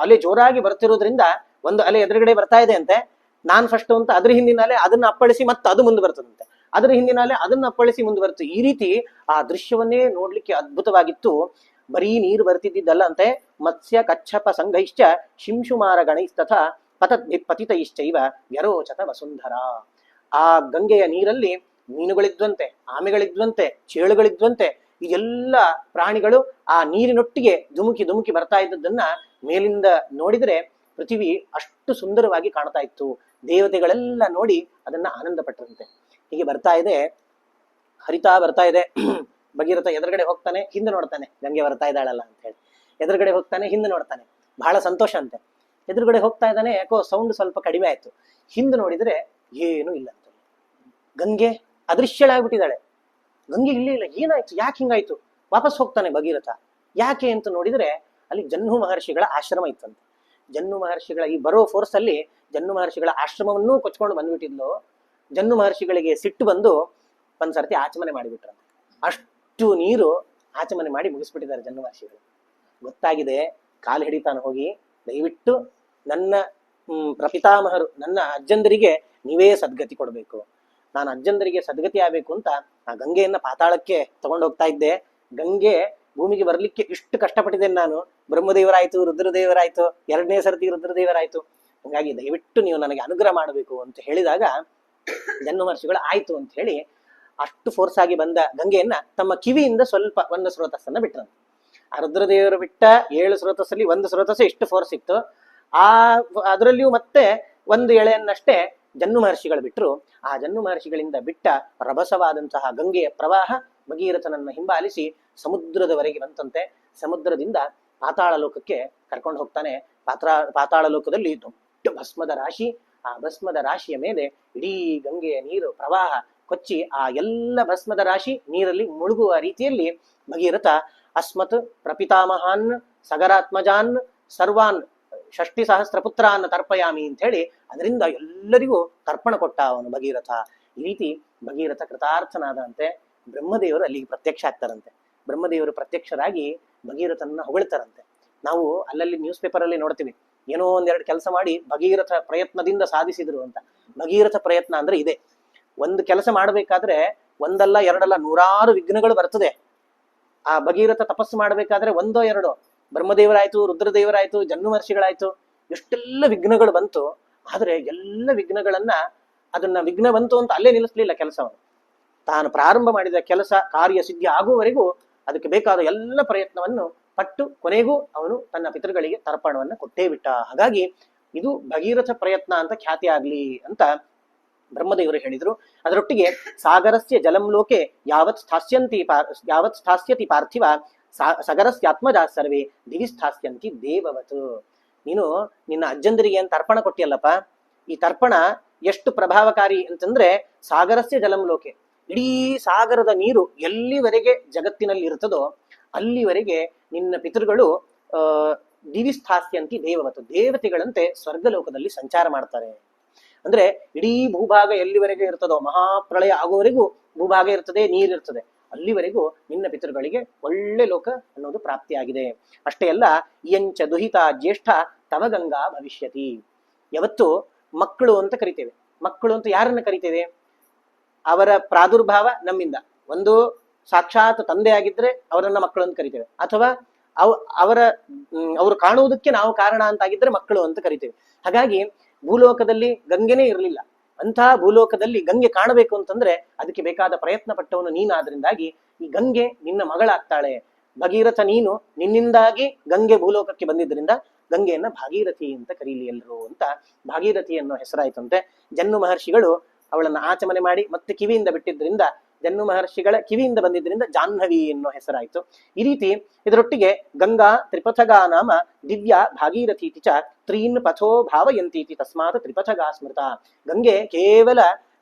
ಅಲೆ ಜೋರಾಗಿ ಬರ್ತಿರೋದ್ರಿಂದ ಒಂದು ಅಲೆ ಎದುರುಗಡೆ ಬರ್ತಾ ಇದೆ ಅಂತೆ, ನಾನ್ ಫಸ್ಟ್ ಅಂತ ಅದ್ರ ಹಿಂದಿನ ಅಲೆ ಅದನ್ನ ಅಪ್ಪಳಿಸಿ ಮತ್ತೆ ಅದು ಮುಂದೆ ಬರ್ತದಂತೆ, ಅದ್ರ ಹಿಂದಿನ ಅಲೆ ಅದನ್ನ ಅಪ್ಪಳಿಸಿ ಮುಂದೆ ಬರ್ತದೆ. ಈ ರೀತಿ ಆ ದೃಶ್ಯವನ್ನೇ ನೋಡ್ಲಿಕ್ಕೆ ಅದ್ಭುತವಾಗಿತ್ತು. ಬರೀ ನೀರು ಬರ್ತಿದ್ದಲ್ಲ ಅಂತೆ. ಮತ್ಸ್ಯ ಕಚ್ಚಪ ಸಂಘೈಶ್ಚ ಶಿಂಶುಮಾರ ಗಣೈಸ್ತಥ ಪತಿತೈಶ್ಚೈವ ವ್ಯರೋಚತ ವಸುಂಧರ. ಆ ಗಂಗೆಯ ನೀರಲ್ಲಿ ಮೀನುಗಳಿದ್ವಂತೆ, ಆಮೆಗಳಿದ್ವಂತೆ, ಚೇಳುಗಳಿದ್ವಂತೆ. ಈ ಎಲ್ಲ ಪ್ರಾಣಿಗಳು ಆ ನೀರಿನೊಟ್ಟಿಗೆ ಧುಮುಕಿ ಬರ್ತಾ ಇದ್ದದನ್ನ ಮೇಲಿಂದ ನೋಡಿದ್ರೆ ಪೃಥ್ವಿ ಅಷ್ಟು ಸುಂದರವಾಗಿ ಕಾಣ್ತಾ ಇತ್ತು. ದೇವತೆಗಳೆಲ್ಲ ನೋಡಿ ಅದನ್ನ ಆನಂದ ಪಟ್ಟರಂತೆ. ಹೀಗೆ ಬರ್ತಾ ಇದೆ, ಹರಿತಾ ಬರ್ತಾ ಇದೆ. ಭಗೀರಥ ಎದುರುಗಡೆ ಹೋಗ್ತಾನೆ, ಹಿಂದೆ ನೋಡ್ತಾನೆ, ಗಂಗೆ ಬರ್ತಾ ಇದ್ದಾಳಲ್ಲ ಅಂತ ಹೇಳಿ. ಎದುರುಗಡೆ ಹೋಗ್ತಾನೆ, ಹಿಂದೆ ನೋಡ್ತಾನೆ, ಬಹಳ ಸಂತೋಷ ಅಂತೆ. ಎದುರುಗಡೆ ಹೋಗ್ತಾ ಇದ್ದಾನೆ, ಯಾಕೋ ಸೌಂಡ್ ಸ್ವಲ್ಪ ಕಡಿಮೆ ಆಯ್ತು. ಹಿಂದೆ ನೋಡಿದ್ರೆ ಏನೂ ಇಲ್ಲ ಅಂತ. ಗಂಗೆ ಅದೃಶ್ಯಳಾಗ್ಬಿಟ್ಟಿದ್ದಾಳೆ. ಗಂಗೆ ಇಲ್ಲ, ಏನಾಯ್ತು, ಯಾಕೆ ಹಿಂಗಾಯ್ತು? ವಾಪಸ್ ಹೋಗ್ತಾನೆ ಭಗೀರಥ. ಯಾಕೆ ಅಂತ ನೋಡಿದ್ರೆ ಅಲ್ಲಿ ಜಹ್ನು ಮಹರ್ಷಿಗಳ ಆಶ್ರಮ ಇತ್ತಂತೆ. ಜಹ್ನು ಮಹರ್ಷಿಗಳ ಈ ಬರೋ ಫೋರ್ಸ್ ಅಲ್ಲಿ ಜಹ್ನು ಮಹರ್ಷಿಗಳ ಆಶ್ರಮವನ್ನೂ ಕೊಚ್ಕೊಂಡು ಬಂದ್ಬಿಟ್ಟಿದ್ಲು. ಜಹ್ನು ಮಹರ್ಷಿಗಳಿಗೆ ಸಿಟ್ಟು ಬಂದು ಒಂದ್ಸರ್ತಿ ಆಚಮನೆ ಮಾಡಿಬಿಟ್ರಂತೆ. ಅಷ್ಟು ನೀರು ಆಚಮನೆ ಮಾಡಿ ಮುಗಿಸ್ಬಿಟ್ಟಿದ್ದಾರೆ ಜಹ್ನು ಮಹರ್ಷಿಗಳು. ಗೊತ್ತಾಗಿದೆ, ಕಾಲು ಹಿಡಿತಾನೆ ಹೋಗಿ, ದಯವಿಟ್ಟು ನನ್ನ ಪ್ರಪಿತಾಮಹರು, ನನ್ನ ಅಜ್ಜಂದರಿಗೆ ನೀವೇ ಸದ್ಗತಿ ಕೊಡಬೇಕು, ನಾನು ಅಜ್ಜಂದರಿಗೆ ಸದ್ಗತಿ ಆಗ್ಬೇಕು ಅಂತ ಆ ಗಂಗೆಯನ್ನ ಪಾತಾಳಕ್ಕೆ ತಗೊಂಡು ಹೋಗ್ತಾ ಇದ್ದೆ. ಗಂಗೆ ಭೂಮಿಗೆ ಬರ್ಲಿಕ್ಕೆ ಇಷ್ಟು ಕಷ್ಟಪಟ್ಟಿದ್ದೇನೆ ನಾನು. ಬ್ರಹ್ಮದೇವರಾಯ್ತು, ರುದ್ರದೇವರಾಯ್ತು, 2ನೇ ಸರ್ತಿ ರುದ್ರದೇವರಾಯ್ತು. ಹಾಗಾಗಿ ದಯವಿಟ್ಟು ನೀವು ನನಗೆ ಅನುಗ್ರಹ ಮಾಡಬೇಕು ಅಂತ ಹೇಳಿದಾಗ ಜಹ್ನು ಮಹರ್ಷಿಗಳು ಆಯ್ತು ಅಂತ ಹೇಳಿ ಅಷ್ಟು ಫೋರ್ಸ್ ಆಗಿ ಬಂದ ಗಂಗೆಯನ್ನ ತಮ್ಮ ಕಿವಿಯಿಂದ ಸ್ವಲ್ಪ ಒಂದು ಸ್ರೋತಸ್ಸನ್ನ ಬಿಟ್ರಂತೆ. ಆ ರುದ್ರದೇವರು ಬಿಟ್ಟ 7 ಸ್ರೋತಸ್ಸಲ್ಲಿ ಒಂದು ಸ್ರೋತಸ್ಸು ಇಷ್ಟು ಫೋರ್ಸ್ ಇತ್ತು. ಅದರಲ್ಲಿಯೂ ಮತ್ತೆ ಒಂದು ಎಳೆಯನ್ನಷ್ಟೇ ಜಹ್ನು ಮಹರ್ಷಿಗಳು ಬಿಟ್ಟರು. ಆ ಜಹ್ನು ಮಹರ್ಷಿಗಳಿಂದ ಬಿಟ್ಟ ರಭಸವಾದಂತಹ ಗಂಗೆಯ ಪ್ರವಾಹ ಭಗೀರಥನನ್ನ ಹಿಂಬಾಲಿಸಿ ಸಮುದ್ರದವರೆಗೆ ಬಂತಂತೆ. ಸಮುದ್ರದಿಂದ ಪಾತಾಳ ಲೋಕಕ್ಕೆ ಕರ್ಕೊಂಡು ಹೋಗ್ತಾನೆ. ಪಾತಾಳ ಲೋಕದಲ್ಲಿ ದೊಡ್ಡ ಭಸ್ಮದ ರಾಶಿ, ಆ ಭಸ್ಮದ ರಾಶಿಯ ಮೇಲೆ ಇಡೀ ಗಂಗೆಯ ನೀರು ಪ್ರವಾಹ ಕೊಚ್ಚಿ ಆ ಎಲ್ಲ ಭಸ್ಮದ ರಾಶಿ ನೀರಲ್ಲಿ ಮುಳುಗುವ ರೀತಿಯಲ್ಲಿ ಭಗೀರಥ ಅಸ್ಮತ್ ಪ್ರಪಿತಾಮಹಾನ್ ಸಗರಾತ್ಮಜಾನ್ ಸರ್ವಾನ್ 60,000 ಪುತ್ರಾನ್ ತರ್ಪಯಾಮಿ ಅಂತ ಹೇಳಿ ಅದರಿಂದ ಎಲ್ಲರಿಗೂ ತರ್ಪಣ ಕೊಟ್ಟ ಅವನು ಭಗೀರಥ. ಈ ರೀತಿ ಭಗೀರಥ ಕೃತಾರ್ಥನಾದಂತೆ ಬ್ರಹ್ಮದೇವರು ಅಲ್ಲಿಗೆ ಪ್ರತ್ಯಕ್ಷ ಆಗ್ತಾರಂತೆ. ಬ್ರಹ್ಮದೇವರು ಪ್ರತ್ಯಕ್ಷರಾಗಿ ಭಗೀರಥನ ಹೊಗಳ್ತಾರಂತೆ. ನಾವು ಅಲ್ಲಲ್ಲಿ ನ್ಯೂಸ್ ಪೇಪರ್ ಅಲ್ಲಿ ನೋಡ್ತೀವಿ, ಏನೋ ಒಂದೆರಡು ಕೆಲಸ ಮಾಡಿ ಭಗೀರಥ ಪ್ರಯತ್ನದಿಂದ ಸಾಧಿಸಿದ್ರು ಅಂತ. ಭಗೀರಥ ಪ್ರಯತ್ನ ಅಂದ್ರೆ ಇದೆ. ಒಂದು ಕೆಲಸ ಮಾಡಬೇಕಾದ್ರೆ ಒಂದಲ್ಲ ಎರಡಲ್ಲ ನೂರಾರು ವಿಘ್ನಗಳು ಬರ್ತದೆ. ಆ ಭಗೀರಥ ತಪಸ್ಸು ಮಾಡಬೇಕಾದ್ರೆ ಒಂದೋ ಎರಡೋ, ಬ್ರಹ್ಮದೇವರಾಯ್ತು, ರುದ್ರದೇವರಾಯ್ತು, ಜನ್ಮ ಮಹರ್ಷಿಗಳಾಯ್ತು, ಎಷ್ಟೆಲ್ಲ ವಿಘ್ನಗಳು ಬಂತು. ಆದ್ರೆ ಎಲ್ಲ ವಿಘ್ನಗಳನ್ನ ಅದನ್ನ ವಿಘ್ನ ಬಂತು ಅಂತ ಅಲ್ಲೇ ನಿಲ್ಲಿಸ್ಲಿಲ್ಲ ಕೆಲಸವನ್ನು. ತಾನು ಪ್ರಾರಂಭ ಮಾಡಿದ ಕೆಲಸ ಕಾರ್ಯ ಸಿದ್ಧಿ ಆಗುವವರೆಗೂ ಅದಕ್ಕೆ ಬೇಕಾದ ಎಲ್ಲ ಪ್ರಯತ್ನವನ್ನು ಪಟ್ಟು ಕೊನೆಗೂ ಅವನು ತನ್ನ ಪಿತೃಗಳಿಗೆ ತರ್ಪಣವನ್ನು ಕೊಟ್ಟೇ ಬಿಟ್ಟ. ಹಾಗಾಗಿ ಇದು ಭಗೀರಥ ಪ್ರಯತ್ನ ಅಂತ ಖ್ಯಾತಿ ಆಗ್ಲಿ ಅಂತ ಬ್ರಹ್ಮದೇವರು ಹೇಳಿದ್ರು. ಅದರೊಟ್ಟಿಗೆ ಸಾಗರಸ್ಯ ಜಲಂ ಲೋಕೆ ಯಾವತ್ ಸ್ಥಾಸ್ಯತಿ ಪಾರ್ಥಿವ ಸಗರಸ್ಯಾತ್ಮಜಾ ಸರ್ವೇ ದಿವಿ ಸ್ಥಾಸ್ಯಂತಿ ದೇವವತ್. ನೀನು ನಿನ್ನ ಅಜ್ಜಂದರಿಗೆ ಏನ್ ತರ್ಪಣ ಕೊಟ್ಟಿಯಲ್ಲಪ್ಪ, ಈ ತರ್ಪಣ ಎಷ್ಟು ಪ್ರಭಾವಕಾರಿ ಅಂತಂದ್ರೆ ಸಾಗರಸ್ಯ ಜಲಂ ಲೋಕೆ, ಇಡೀ ಸಾಗರದ ನೀರು ಎಲ್ಲಿವರೆಗೆ ಜಗತ್ತಿನಲ್ಲಿ ಇರ್ತದೋ ಅಲ್ಲಿವರೆಗೆ ನಿನ್ನ ಪಿತೃಗಳು ದಿವಿ ಸ್ಥಾಸ್ಯಂತಿ ದೇವವತ್, ದೇವತೆಗಳಂತೆ ಸ್ವರ್ಗಲೋಕದಲ್ಲಿ ಸಂಚಾರ ಮಾಡ್ತಾರೆ. ಅಂದ್ರೆ ಇಡೀ ಭೂಭಾಗ ಎಲ್ಲಿವರೆಗೆ ಇರ್ತದೋ, ಮಹಾಪ್ರಳಯ ಆಗುವವರೆಗೂ ಭೂಭಾಗ ಇರ್ತದೆ, ನೀರಿರ್ತದೆ, ಅಲ್ಲಿವರೆಗೂ ನಿನ್ನ ಪಿತೃಗಳಿಗೆ ಒಳ್ಳೆ ಲೋಕ ಅನ್ನೋದು ಪ್ರಾಪ್ತಿಯಾಗಿದೆ. ಅಷ್ಟೇ ಅಲ್ಲ, ಇಯಂಚ ದುಹಿತ ಜ್ಯೇಷ್ಠ ತವ ಗಂಗಾ ಭವಿಷ್ಯತಿ. ಯಾವತ್ತು ಮಕ್ಕಳು ಅಂತ ಕರಿತೇವೆ. ಮಕ್ಕಳು ಅಂತ ಯಾರನ್ನ ಕರಿತೇವೆ? ಅವರ ಪ್ರಾದುರ್ಭಾವ ನಮ್ಮಿಂದ, ಒಂದು ಸಾಕ್ಷಾತ್ ತಂದೆ ಆಗಿದ್ರೆ ಅವರನ್ನ ಮಕ್ಕಳು ಅಂತ ಕರಿತೇವೆ, ಅಥವಾ ಅವರು ಕಾಣುವುದಕ್ಕೆ ನಾವು ಕಾರಣ ಅಂತಾಗಿದ್ರೆ ಮಕ್ಕಳು ಅಂತ ಕರಿತೇವೆ. ಹಾಗಾಗಿ ಭೂಲೋಕದಲ್ಲಿ ಗಂಗೆನೇ ಇರಲಿಲ್ಲ. ಅಂತಹ ಭೂಲೋಕದಲ್ಲಿ ಗಂಗೆ ಕಾಣಬೇಕು ಅಂತಂದ್ರೆ ಅದಕ್ಕೆ ಬೇಕಾದ ಪ್ರಯತ್ನ ಪಟ್ಟವನು ನೀನಾದ್ರಿಂದಾಗಿ ಈ ಗಂಗೆ ನಿನ್ನ ಮಗಳಾಗ್ತಾಳೆ. ಭಗೀರಥ ನೀನು, ನಿನ್ನಿಂದಾಗಿ ಗಂಗೆ ಭೂಲೋಕಕ್ಕೆ ಬಂದಿದ್ರಿಂದ ಗಂಗೆಯನ್ನ ಭಾಗೀರಥಿ ಅಂತ ಕರೀಲಿ ಎಲ್ಲರೂ ಅಂತ ಭಾಗೀರಥಿ ಅನ್ನೋ ಹೆಸರಾಯ್ತಂತೆ. ಜನ್ನು ಮಹರ್ಷಿಗಳು ಅವಳನ್ನ ಆಚಮನೆ ಮಾಡಿ ಮತ್ತೆ ಕಿವಿಯಿಂದ ಬಿಟ್ಟಿದ್ರಿಂದ, ಜನ್ನು ಮಹರ್ಷಿಗಳ ಕಿವಿಯಿಂದ ಬಂದಿದ್ದರಿಂದ ಜಾಹ್ನವಿ ಅನ್ನೋ ಹೆಸರಾಯ್ತು. ಈ ರೀತಿ ಇದರೊಟ್ಟಿಗೆ ಗಂಗಾ ತ್ರಿಪಥಗಾ ನಾಮ ದಿವ್ಯ ಭಾಗೀರಥೀತಿ ಚ ತ್ರೀನ್ ಪಥೋ ಭಾವಯಂತೀತಿ ತಸ್ಮಾತ್ ತ್ರಿಪಥಗಾ ಸ್ಮೃತ. ಗಂಗೆ ಕೇವಲ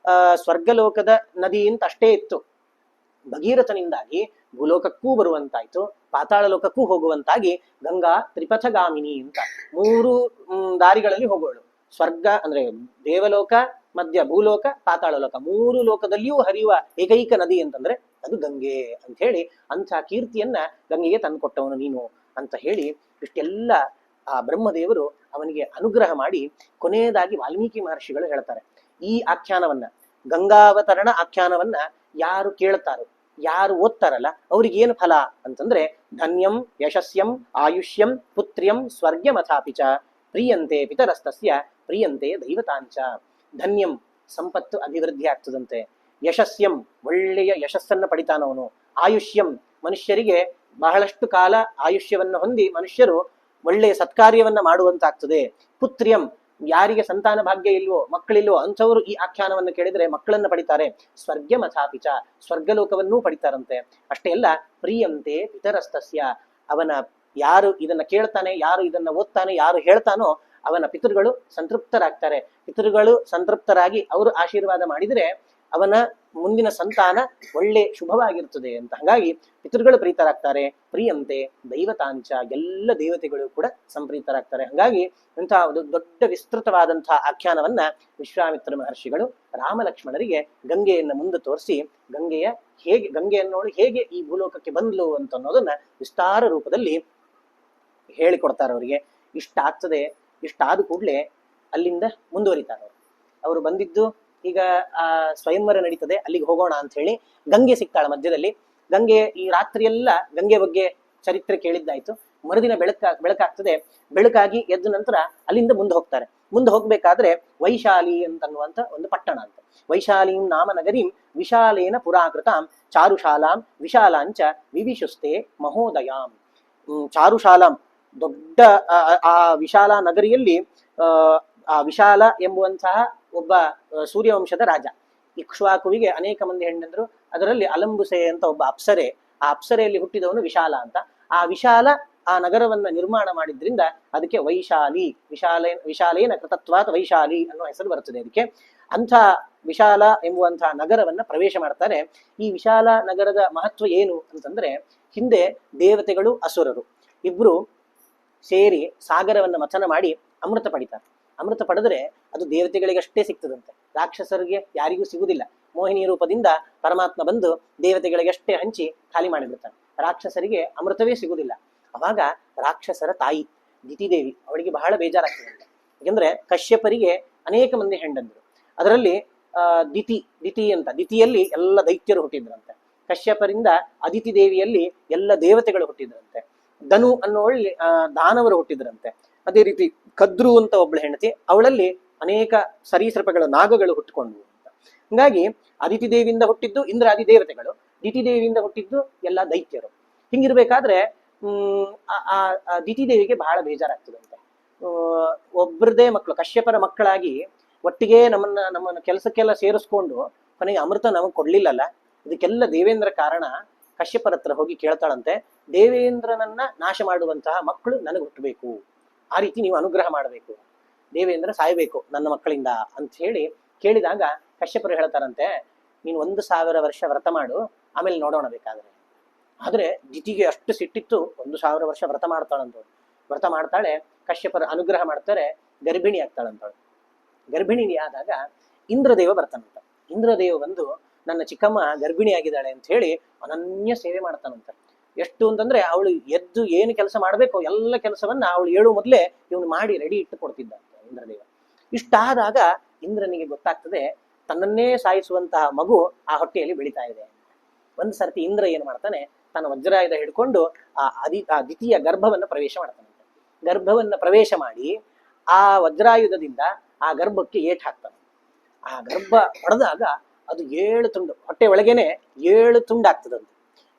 ಸ್ವರ್ಗಲೋಕದ ನದಿ ಅಂತ ಅಷ್ಟೇ ಇತ್ತು. ಭಗೀರಥನಿಂದಾಗಿ ಭೂಲೋಕಕ್ಕೂ ಬರುವಂತಾಯ್ತು, ಪಾತಾಳ ಲೋಕಕ್ಕೂ ಹೋಗುವಂತಾಗಿ ಗಂಗಾ ತ್ರಿಪಥಗಾಮಿನಿ ಅಂತ 3 ದಾರಿಗಳಲ್ಲಿ ಹೋಗೋಳು. ಸ್ವರ್ಗ ಅಂದ್ರೆ ದೇವಲೋಕ, ಮಧ್ಯ ಭೂಲೋಕ, ಪಾತಾಳ ಲೋಕ, 3 ಲೋಕದಲ್ಲಿಯೂ ಹರಿಯುವ ಏಕೈಕ ನದಿ ಅಂತಂದ್ರೆ ಅದು ಗಂಗೆ ಅಂತ ಹೇಳಿ ಅಂಥ ಕೀರ್ತಿಯನ್ನ ಗಂಗೆಗೆ ತಂದುಕೊಟ್ಟವನು ನೀನು ಅಂತ ಹೇಳಿ ಇಷ್ಟೆಲ್ಲ ಆ ಬ್ರಹ್ಮದೇವರು ಅವನಿಗೆ ಅನುಗ್ರಹ ಮಾಡಿ ಕೊನೆಯದಾಗಿ ವಾಲ್ಮೀಕಿ ಮಹರ್ಷಿಗಳು ಹೇಳ್ತಾರೆ, ಈ ಆಖ್ಯಾನವನ್ನ, ಗಂಗಾವತರಣ ಆಖ್ಯಾನವನ್ನ ಯಾರು ಕೇಳ್ತಾರೋ, ಯಾರು ಓದ್ತಾರಲ್ಲ ಅವ್ರಿಗೇನು ಫಲ ಅಂತಂದ್ರೆ ಧನ್ಯಂ ಯಶಸ್ಯಂ ಆಯುಷ್ಯಂ ಪುತ್ರ್ಯಂ ಸ್ವರ್ಗಮಥಾಪಿಚ ಪ್ರಿಯಂತೆ ಪಿತರಸ್ತಸ್ಯ ಪ್ರಿಯಂತೆ ದೈವತಾಂಚ. ಧನ್ಯಂ ಸಂಪತ್ತು ಅಭಿವೃದ್ಧಿ ಆಗ್ತದಂತೆ, ಯಶಸ್ಯಂ ಒಳ್ಳೆಯ ಯಶಸ್ಸನ್ನ ಪಡಿತಾನವನು, ಆಯುಷ್ಯಂ ಮನುಷ್ಯರಿಗೆ ಬಹಳಷ್ಟು ಕಾಲ ಆಯುಷ್ಯವನ್ನು ಹೊಂದಿ ಮನುಷ್ಯರು ಒಳ್ಳೆಯ ಸತ್ಕಾರ್ಯವನ್ನ ಮಾಡುವಂತಾಗ್ತದೆ, ಪುತ್ರ್ಯಂ ಯಾರಿಗೆ ಸಂತಾನ ಭಾಗ್ಯ ಇಲ್ವೋ, ಮಕ್ಕಳಿಲ್ವೋ ಅಂಥವರು ಈ ಆಖ್ಯಾನವನ್ನು ಕೇಳಿದ್ರೆ ಮಕ್ಕಳನ್ನ ಪಡಿತಾರೆ, ಸ್ವರ್ಗಮಥಾಪಿಚ ಸ್ವರ್ಗಲೋಕವನ್ನೂ ಪಡಿತಾರಂತೆ. ಅಷ್ಟೇ ಅಲ್ಲ, ಪ್ರಿಯಂತೆ ಪಿತರಸ್ತಸ್ಯ ಅವನ ಯಾರು ಇದನ್ನ ಕೇಳ್ತಾನೆ, ಯಾರು ಇದನ್ನ ಓದ್ತಾನೆ, ಯಾರು ಹೇಳ್ತಾನೋ ಅವನ ಪಿತೃಗಳು ಸಂತೃಪ್ತರಾಗ್ತಾರೆ. ಪಿತೃಗಳು ಸಂತೃಪ್ತರಾಗಿ ಅವರು ಆಶೀರ್ವಾದ ಮಾಡಿದ್ರೆ ಅವನ ಮುಂದಿನ ಸಂತಾನ ಒಳ್ಳೆ ಶುಭವಾಗಿರ್ತದೆ ಅಂತ. ಹಾಗಾಗಿ ಪಿತೃಗಳು ಪ್ರೀತರಾಗ್ತಾರೆ, ಪ್ರಿಯಂತೆ ದೈವತಾಂಚ ಎಲ್ಲ ದೇವತೆಗಳು ಕೂಡ ಸಂಪ್ರೀತರಾಗ್ತಾರೆ. ಹಾಗಾಗಿ ಇಂತಹ ಒಂದು ದೊಡ್ಡ ವಿಸ್ತೃತವಾದಂತಹ ಆಖ್ಯಾನವನ್ನ ವಿಶ್ವಾಮಿತ್ರ ಮಹರ್ಷಿಗಳು ರಾಮಲಕ್ಷ್ಮಣರಿಗೆ ಗಂಗೆಯನ್ನ ಮುಂದೆ ತೋರಿಸಿ ಗಂಗೆಯನ್ನೋಳು ಹೇಗೆ ಈ ಭೂಲೋಕಕ್ಕೆ ಬಂದ್ಲು ಅಂತ ಅನ್ನೋದನ್ನ ವಿಸ್ತಾರ ರೂಪದಲ್ಲಿ ಹೇಳಿಕೊಡ್ತಾರೆ ಅವರಿಗೆ. ಇಷ್ಟ ಆಗ್ತದೆ. ಇಷ್ಟಾದ ಕೂಡಲೇ ಅಲ್ಲಿಂದ ಮುಂದುವರಿತಾರೆ. ಅವರು ಬಂದಿದ್ದು ಈಗ ಸ್ವಯಂವರ ನಡೀತದೆ, ಅಲ್ಲಿಗೆ ಹೋಗೋಣ ಅಂತ ಹೇಳಿ ಗಂಗೆ ಸಿಗ್ತಾಳೆ ಮಧ್ಯದಲ್ಲಿ. ಗಂಗೆ ಈ ರಾತ್ರಿಯೆಲ್ಲ ಗಂಗೆ ಬಗ್ಗೆ ಚರಿತ್ರೆ ಕೇಳಿದ್ದಾಯ್ತು. ಮರುದಿನ ಬೆಳಕಾಗ್ತದೆ. ಬೆಳಕಾಗಿ ಎದ್ದ ನಂತರ ಅಲ್ಲಿಂದ ಮುಂದೆ ಹೋಗ್ತಾರೆ. ಮುಂದೆ ಹೋಗ್ಬೇಕಾದ್ರೆ ವೈಶಾಲಿ ಅಂತನ್ನುವಂತ ಒಂದು ಪಟ್ಟಣ ಅಂತ. ವೈಶಾಲೀಂ ನಾಮ ನಗರೀಂ ವಿಶಾಲೇನ ಪುರಾಕೃತಾಂ ಚಾರುಶಾಲಾಂ ವಿಶಾಲಾಂಚ ವಿವಿಶುಸ್ತೆ ಮಹೋದಯಾಂ. ಚಾರುಶಾಲಾಂ ದೊಡ್ಡ ಆ ವಿಶಾಲ ನಗರಿಯಲ್ಲಿ ಆ ವಿಶಾಲ ಎಂಬುವಂತಹ ಒಬ್ಬ ಸೂರ್ಯವಂಶದ ರಾಜ. ಇಕ್ಷ್ವಾಕುವಿಗೆ ಅನೇಕ ಮಂದಿ ಹೆಣ್ಣಂದ್ರು, ಅದರಲ್ಲಿ ಅಲಂಬುಸೆ ಅಂತ ಒಬ್ಬ ಅಪ್ಸರೆ, ಆ ಅಪ್ಸರೆಯಲ್ಲಿ ಹುಟ್ಟಿದವನು ವಿಶಾಲ ಅಂತ. ಆ ವಿಶಾಲ ಆ ನಗರವನ್ನ ನಿರ್ಮಾಣ ಮಾಡಿದ್ರಿಂದ ಅದಕ್ಕೆ ವೈಶಾಲಿ, ವಿಶಾಲೇನ ಕೃತತ್ವಾತ್ ವೈಶಾಲಿ ಅನ್ನೋ ಹೆಸರು ಬರ್ತದೆ ಅದಕ್ಕೆ. ಅಂಥ ವಿಶಾಲ ಎಂಬುವಂತಹ ನಗರವನ್ನ ಪ್ರವೇಶ ಮಾಡ್ತಾರೆ. ಈ ವಿಶಾಲ ನಗರದ ಮಹತ್ವ ಏನು ಅಂತಂದ್ರೆ, ಹಿಂದೆ ದೇವತೆಗಳು ಅಸುರರು ಇಬ್ರು ಸೇರಿ ಸಾಗರವನ್ನ ಮಥನ ಮಾಡಿ ಅಮೃತ ಪಡಿತಾರೆ. ಅಮೃತ ಪಡೆದ್ರೆ ಅದು ದೇವತೆಗಳಿಗಷ್ಟೇ ಸಿಗ್ತದಂತೆ, ರಾಕ್ಷಸರಿಗೆ ಯಾರಿಗೂ ಸಿಗುವುದಿಲ್ಲ. ಮೋಹಿನಿ ರೂಪದಿಂದ ಪರಮಾತ್ಮ ಬಂದು ದೇವತೆಗಳಿಗಷ್ಟೇ ಹಂಚಿ ಖಾಲಿ ಮಾಡಿಬಿಡ್ತಾನೆ, ರಾಕ್ಷಸರಿಗೆ ಅಮೃತವೇ ಸಿಗುವುದಿಲ್ಲ. ಅವಾಗ ರಾಕ್ಷಸರ ತಾಯಿ ದಿತಿದೇವಿ, ಅವಳಿಗೆ ಬಹಳ ಬೇಜಾರಾಗ್ತದಂತೆ. ಯಾಕಂದ್ರೆ ಕಶ್ಯಪರಿಗೆ ಅನೇಕ ಮಂದಿ ಹೆಂಡಂದ್ರು, ಅದರಲ್ಲಿ ದಿತಿಯಲ್ಲಿ ಎಲ್ಲ ದೈತ್ಯರು ಹುಟ್ಟಿದ್ರಂತೆ. ಕಶ್ಯಪರಿಂದ ಅದಿತಿ ದೇವಿಯಲ್ಲಿ ಎಲ್ಲ ದೇವತೆಗಳು ಹುಟ್ಟಿದ್ರಂತೆ. ಧನು ಅನ್ನೋಳ್ಳಿ ದಾನವರು ಹುಟ್ಟಿದ್ರಂತೆ. ಅದೇ ರೀತಿ ಕದ್ರು ಅಂತ ಒಬ್ಳು ಹೆಂಡತಿ, ಅವಳಲ್ಲಿ ಅನೇಕ ಸರೀಸೃಪಗಳು ನಾಗಗಳು ಹುಟ್ಟುಕೊಂಡ್ವು ಅಂತ. ಹೀಗಾಗಿ ಅದಿತಿ ದೇವಿಯಿಂದ ಹುಟ್ಟಿದ್ದು ಇಂದ್ರ ಆದಿ ದೇವತೆಗಳು, ದಿತಿ ದೇವಿಯಿಂದ ಹುಟ್ಟಿದ್ದು ಎಲ್ಲ ದೈತ್ಯರು. ಹಿಂಗಿರ್ಬೇಕಾದ್ರೆ ದಿತಿ ದೇವಿಗೆ ಬಹಳ ಬೇಜಾರಾಗ್ತದಂತೆ. ಒಬ್ಬರದೇ ಮಕ್ಕಳು, ಕಶ್ಯಪರ ಮಕ್ಕಳಾಗಿ ಒಟ್ಟಿಗೆ ನಮ್ಮನ್ನ ಕೆಲಸಕ್ಕೆಲ್ಲ ಸೇರಿಸ್ಕೊಂಡು ಕೊನೆಗೆ ಅಮೃತ ನಮಗೆ ಕೊಡ್ಲಿಲ್ಲಲ್ಲ, ಇದಕ್ಕೆಲ್ಲ ದೇವೇಂದ್ರ ಕಾರಣ. ಕಶ್ಯಪರ ಹತ್ರ ಹೋಗಿ ಕೇಳ್ತಾಳಂತೆ, ದೇವೇಂದ್ರನನ್ನ ನಾಶ ಮಾಡುವಂತಹ ಮಕ್ಕಳು ನನಗೆ ಹುಟ್ಟಬೇಕು, ಆ ರೀತಿ ನೀವು ಅನುಗ್ರಹ ಮಾಡಬೇಕು, ದೇವೇಂದ್ರ ಸಾಯ್ಬೇಕು ನನ್ನ ಮಕ್ಕಳಿಂದ ಅಂತ ಹೇಳಿ ಕೇಳಿದಾಗ ಕಶ್ಯಪರು ಹೇಳ್ತಾರಂತೆ, ನೀನು 1000 ವರ್ಷ ವ್ರತ ಮಾಡು, ಆಮೇಲೆ ನೋಡೋಣ ಬೇಕಾದ್ರೆ. ಆದ್ರೆ ದಿತಿಗೆ ಅಷ್ಟು ಸಿಟ್ಟಿತ್ತು, 1000 ವರ್ಷ ವ್ರತ ಮಾಡ್ತಾಳಂತ. ವ್ರತ ಮಾಡ್ತಾಳೆ, ಕಶ್ಯಪರ ಅನುಗ್ರಹ ಮಾಡ್ತಾರೆ, ಗರ್ಭಿಣಿ ಆಗ್ತಾಳಂತವಳು. ಗರ್ಭಿಣಿ ಆದಾಗ ಇಂದ್ರದೇವ ಬರ್ತಾನಂತ. ಇಂದ್ರದೇವ ಬಂದು ನನ್ನ ಚಿಕ್ಕಮ್ಮ ಗರ್ಭಿಣಿ ಆಗಿದ್ದಾಳೆ ಅಂತ ಹೇಳಿ ಅನನ್ಯ ಸೇವೆ ಮಾಡ್ತಾನಂತ. ಎಷ್ಟು ಅಂತಂದ್ರೆ ಅವಳು ಎದ್ದು ಏನು ಕೆಲಸ ಮಾಡ್ಬೇಕು ಎಲ್ಲ ಕೆಲಸವನ್ನ ಅವಳು ಹೇಳು ಮೊದಲೇ ಇವನು ಮಾಡಿ ರೆಡಿ ಇಟ್ಟು ಕೊಡ್ತಿದ್ದ ಇಂದ್ರದೇವ. ಇಷ್ಟಾದಾಗ ಇಂದ್ರನಿಗೆ ಗೊತ್ತಾಗ್ತದೆ, ತನ್ನನ್ನೇ ಸಾಯಿಸುವಂತಹ ಮಗು ಆ ಹೊಟ್ಟೆಯಲ್ಲಿ ಬೆಳೀತಾ ಇದೆ. ಒಂದ್ ಸರ್ತಿ ಇಂದ್ರ ಏನ್ ಮಾಡ್ತಾನೆ, ತನ್ನ ವಜ್ರಾಯುಧ ಹಿಡ್ಕೊಂಡು ಆ ದಿತಿಯ ಗರ್ಭವನ್ನ ಪ್ರವೇಶ ಮಾಡ್ತಾನಂತೆ. ಗರ್ಭವನ್ನ ಪ್ರವೇಶ ಮಾಡಿ ಆ ವಜ್ರಾಯುಧದಿಂದ ಆ ಗರ್ಭಕ್ಕೆ ಏಟ್ ಹಾಕ್ತಾನೆ. ಆ ಗರ್ಭ ಹೊಡೆದಾಗ ಅದು 7 ತುಂಡು, ಹೊಟ್ಟೆ ಒಳಗೇನೆ 7 ತುಂಡಾಗ್ತದಂತೆ.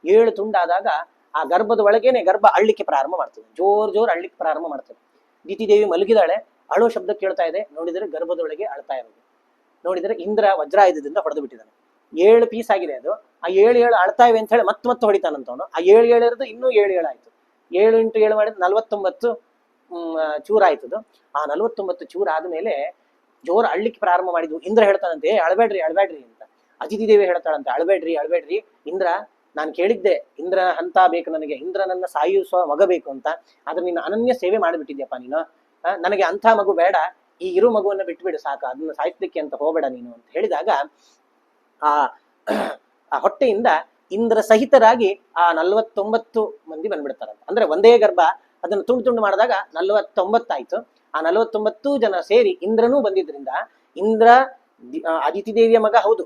7 ತುಂಡಾದಾಗ ಆ ಗರ್ಭದ ಒಳಗೇನೆ ಗರ್ಭ ಅಳ್ಳಿಕ್ಕೆ ಪ್ರಾರಂಭ ಮಾಡ್ತದೆ, ಜೋರ್ ಅಳ್ಳಿಕ್ಕೆ ಪ್ರಾರಂಭ ಮಾಡ್ತದೆ. ದಿತಿದೇವಿ ಮಲಗಿದಾಳೆ, ಅಳೋ ಶಬ್ದ ಕೇಳ್ತಾ ಇದೆ. ನೋಡಿದರೆ ಗರ್ಭದೊಳಗೆ ಅಳ್ತಾ ಇರೋದು. ನೋಡಿದರೆ ಇಂದ್ರ ವಜ್ರಾಯುಧದಿಂದ ಹೊಡೆದು ಬಿಟ್ಟಿದ್ದಾನೆ. 7 ಪೀಸ್ ಆಗಿದೆ ಅದು. ಆ 7 ಅಳ್ತಾ ಇವೆ ಅಂತ ಹೇಳಿ ಮತ್ತೆ ಹೊಡಿತಾನಂತವನು. ಆ 7 ಇರೋದು ಇನ್ನೂ 7 ಆಯ್ತು. 7 × 7 ಮಾಡಿದ್ರೆ 49 ಚೂರ ಆಯ್ತದು. ಆ 49 ಚೂರ ಆದ್ಮೇಲೆ ಜೋರ ಅಳ್ಳಿಕ್ಕೆ ಪ್ರಾರಂಭ ಮಾಡಿದ್ವು. ಇಂದ್ರ ಹೇಳ್ತಾನಂತೆ, ಅಳ್ಬೇಡ್ರಿ ಅಂತ. ಅದಿತಿ ದೇವಿ ಹೇಳ್ತಾಳಂತೆ, ಅಳ್ಬೇಡ್ರಿ ಇಂದ್ರ, ನಾನು ಕೇಳಿದ್ದೆ ಇಂದ್ರ ಹಂತ ಬೇಕು ನನಗೆ, ಇಂದ್ರನನ್ನ ಸಾಯಿಸುವ ಮಗ ಬೇಕು ಅಂತ. ಆದ್ರೆ ನೀನು ಅನನ್ಯ ಸೇವೆ ಮಾಡಿಬಿಟ್ಟಿದ್ಯಪ್ಪ ನೀನು. ನನಗೆ ಅಂಥ ಮಗು ಬೇಡ, ಈ ಇರು ಮಗುವನ್ನ ಬಿಟ್ಬಿಡು ಸಾಕು, ಅದನ್ನ ಸಾಯಿಸ್ಲಿಕ್ಕೆ ಅಂತ ಹೋಗಬೇಡ ನೀನು ಅಂತ ಹೇಳಿದಾಗ ಆ ಹೊಟ್ಟೆಯಿಂದ ಇಂದ್ರ ಸಹಿತರಾಗಿ ಆ 49 ಮಂದಿ ಬಂದ್ಬಿಡ್ತಾರಂತ. ಅಂದ್ರೆ ಒಂದೇ ಗರ್ಭ, ಅದನ್ನು ತುಂಡು ಮಾಡಿದಾಗ 49 ಆಯ್ತು. ಆ 49 ಜನ ಸೇರಿ ಇಂದ್ರನೂ ಬಂದಿದ್ರಿಂದ ಇಂದ್ರ ಅದಿತಿ ದೇವಿಯ ಮಗ ಹೌದು,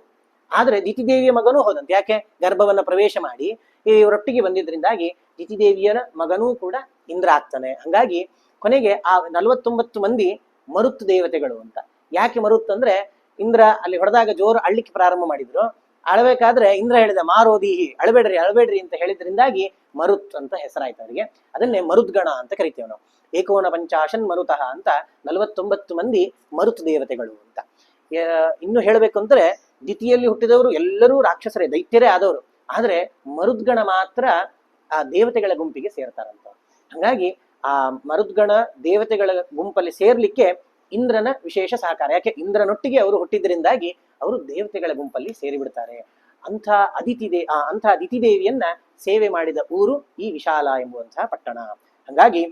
ಆದ್ರೆ ದಿತಿದೇವಿಯ ಮಗನೂ ಹೌದಂತೆ. ಯಾಕೆ? ಗರ್ಭವನ್ನ ಪ್ರವೇಶ ಮಾಡಿ ಇವರೊಟ್ಟಿಗೆ ಬಂದಿದ್ರಿಂದಾಗಿ ದಿತಿದೇವಿಯ ಮಗನೂ ಕೂಡ ಇಂದ್ರ ಆಗ್ತಾನೆ. ಹಂಗಾಗಿ ಕೊನೆಗೆ ಆ 49 ಮಂದಿ ಮರುತ್ ದೇವತೆಗಳು ಅಂತ. ಯಾಕೆ ಮರುತ್ ಅಂದ್ರೆ, ಇಂದ್ರ ಅಲ್ಲಿ ಹೊಡೆದಾಗ ಜೋರು ಅಳ್ಳಿಕ್ಕೆ ಪ್ರಾರಂಭ ಮಾಡಿದ್ರು. ಅಳಬೇಕಾದ್ರೆ ಇಂದ್ರ ಹೇಳಿದ ಮಾರೋದೀಹಿ, ಅಳಬೇಡ್ರಿ ಅಂತ ಹೇಳಿದ್ರಿಂದಾಗಿ ಮರುತ್ ಅಂತ ಹೆಸರಾಯ್ತು ಅವರಿಗೆ. ಅದನ್ನೇ ಮರುದ್ಗಣ ಅಂತ ಕರಿತೇವೆ ನಾವು. 51 ಮರುತಃ ಅಂತ 49 ಮಂದಿ ಮರುತ್ ದೇವತೆಗಳು ಅಂತ. ಇನ್ನು ಹೇಳಬೇಕು ಅಂದ್ರೆ, ದಿತಿಯಲ್ಲಿ ಹುಟ್ಟಿದವರು ಎಲ್ಲರೂ ರಾಕ್ಷಸರೇ, ದೈತ್ಯರೇ ಆದವರು. ಆದ್ರೆ ಮರುದ್ಗಣ ಮಾತ್ರ ಆ ದೇವತೆಗಳ ಗುಂಪಿಗೆ ಸೇರ್ತಾರಂತ. ಹಂಗಾಗಿ ಆ ಮರುದ್ಗಣ ದೇವತೆಗಳ ಗುಂಪಲ್ಲಿ ಸೇರ್ಲಿಕ್ಕೆ ಇಂದ್ರನ ವಿಶೇಷ ಸಹಕಾರ. ಯಾಕೆ? ಇಂದ್ರನೊಟ್ಟಿಗೆ ಅವರು ಹುಟ್ಟಿದ್ರಿಂದಾಗಿ ಅವರು ದೇವತೆಗಳ ಗುಂಪಲ್ಲಿ ಸೇರಿಬಿಡ್ತಾರೆ. ಅಂಥ ದಿತಿದೇವಿಯನ್ನ ಸೇವೆ ಮಾಡಿದ ಊರು ಈ ವಿಶಾಲ ಎಂಬುವಂತಹ ಪಟ್ಟಣ. ಹಂಗಾಗಿ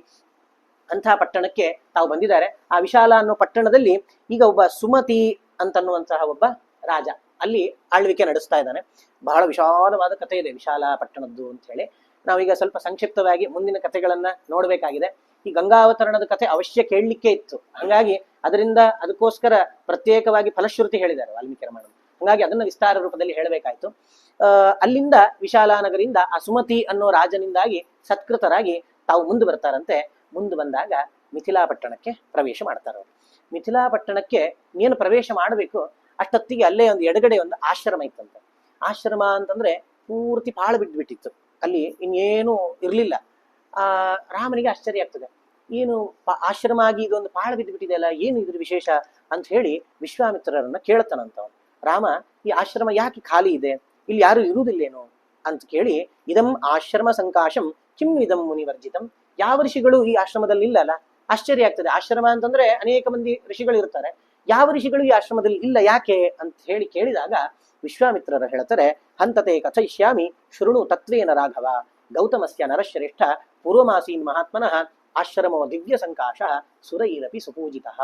ಅಂಥ ಪಟ್ಟಣಕ್ಕೆ ತಾವು ಬಂದಿದ್ದಾರೆ. ಆ ವಿಶಾಲ ಅನ್ನೋ ಪಟ್ಟಣದಲ್ಲಿ ಈಗ ಒಬ್ಬ ಸುಮತಿ ಅಂತನ್ನುವಂತಹ ಒಬ್ಬ ರಾಜ ಅಲ್ಲಿ ಆಳ್ವಿಕೆ ನಡೆಸ್ತಾ ಇದ್ದಾನೆ. ಬಹಳ ವಿಶಾಲವಾದ ಕಥೆ ಇದೆ ವಿಶಾಲ ಪಟ್ಟಣದ್ದು ಅಂತ ಹೇಳಿ. ನಾವೀಗ ಸ್ವಲ್ಪ ಸಂಕ್ಷಿಪ್ತವಾಗಿ ಮುಂದಿನ ಕಥೆಗಳನ್ನ ನೋಡ್ಬೇಕಾಗಿದೆ. ಈ ಗಂಗಾವತರಣದ ಕಥೆ ಅವಶ್ಯ ಕೇಳಲಿಕ್ಕೆ ಇತ್ತು, ಹಂಗಾಗಿ ಅದಕ್ಕೋಸ್ಕರ ಪ್ರತ್ಯೇಕವಾಗಿ ಫಲಶ್ರುತಿ ಹೇಳಿದ್ದಾರೆ ವಾಲ್ಮೀಕಿ ರಾಮಾಯಣ. ಹಂಗಾಗಿ ಅದನ್ನ ವಿಸ್ತಾರ ರೂಪದಲ್ಲಿ ಹೇಳಬೇಕಾಯ್ತು. ಅಲ್ಲಿಂದ ವಿಶಾಲ ನಗರಿಂದ ಆ ಸುಮತಿ ಅನ್ನೋ ರಾಜನಿಂದಾಗಿ ಸತ್ಕೃತರಾಗಿ ತಾವು ಮುಂದೆ ಬರ್ತಾರಂತೆ. ಮುಂದೆ ಬಂದಾಗ ಮಿಥಿಲಾ ಪಟ್ಟಣಕ್ಕೆ ಪ್ರವೇಶ ಮಾಡ್ತಾರೆ. ಮಿಥಿಲಾ ಪಟ್ಟಣಕ್ಕೆ ಏನು ಪ್ರವೇಶ ಮಾಡಬೇಕು, ಅಷ್ಟೊತ್ತಿಗೆ ಅಲ್ಲೇ ಒಂದು ಎಡಗಡೆ ಒಂದು ಆಶ್ರಮ ಇತ್ತಂತೆ. ಆಶ್ರಮ ಅಂತಂದ್ರೆ ಪೂರ್ತಿ ಪಾಳು ಬಿಟ್ಬಿಟ್ಟಿತ್ತು, ಅಲ್ಲಿ ಇನ್ನೇನು ಇರ್ಲಿಲ್ಲ. ರಾಮನಿಗೆ ಆಶ್ಚರ್ಯ ಆಗ್ತದೆ, ಏನು ಆಶ್ರಮ ಆಗಿ ಇದೊಂದು ಪಾಳು ಬಿದ್ದುಬಿಟ್ಟಿದೆ ಅಲ್ಲ, ಏನು ಇದ್ರ ವಿಶೇಷ ಅಂತ ಹೇಳಿ ವಿಶ್ವಾಮಿತ್ರರನ್ನ ಕೇಳ್ತಾನಂತವನು. ರಾಮ, ಈ ಆಶ್ರಮ ಯಾಕೆ ಖಾಲಿ ಇದೆ, ಇಲ್ಲಿ ಯಾರು ಇರುವುದಿಲ್ಲೇನೋ ಅಂತ ಕೇಳಿ, ಇದಂ ಆಶ್ರಮ ಸಂಕಾಶಂ ಕಿಂ ಇದಂ ಮುನಿವರ್ಜಿತಂ ಯಾವ ಋಷಿಗಳು ಈ ಆಶ್ರಮದಲ್ಲಿ ಇಲ್ಲಲ್ಲ, ಆಶ್ಚರ್ಯ ಆಗ್ತದೆ. ಆಶ್ರಮ ಅಂತಂದ್ರೆ ಅನೇಕ ಮಂದಿ ಋಷಿಗಳು ಇರ್ತಾರೆ, ಯಾವ ಋಷಿಗಳು ಈ ಆಶ್ರಮದಲ್ಲಿ ಇಲ್ಲ ಯಾಕೆ ಅಂತ ಹೇಳಿ ಕೇಳಿದಾಗ ವಿಶ್ವಾಮಿತ್ರರು ಹೇಳ್ತಾರೆ, ಹಂತತೆ ಕಥಯಿಷ್ಯಾಮಿ ಶೃಣು ತತ್ವೇನ ರಾಘವ ಗೌತಮಸ್ಯ ನರಶ್ರೇಷ್ಠ ಪೂರ್ವಮಾಸೀನ್ ಮಹಾತ್ಮನಃ ಆಶ್ರಮೋ ದಿವ್ಯ ಸಂಕಾಶ ಸುರೈರಪಿ ಸುಪೂಜಿತಃ.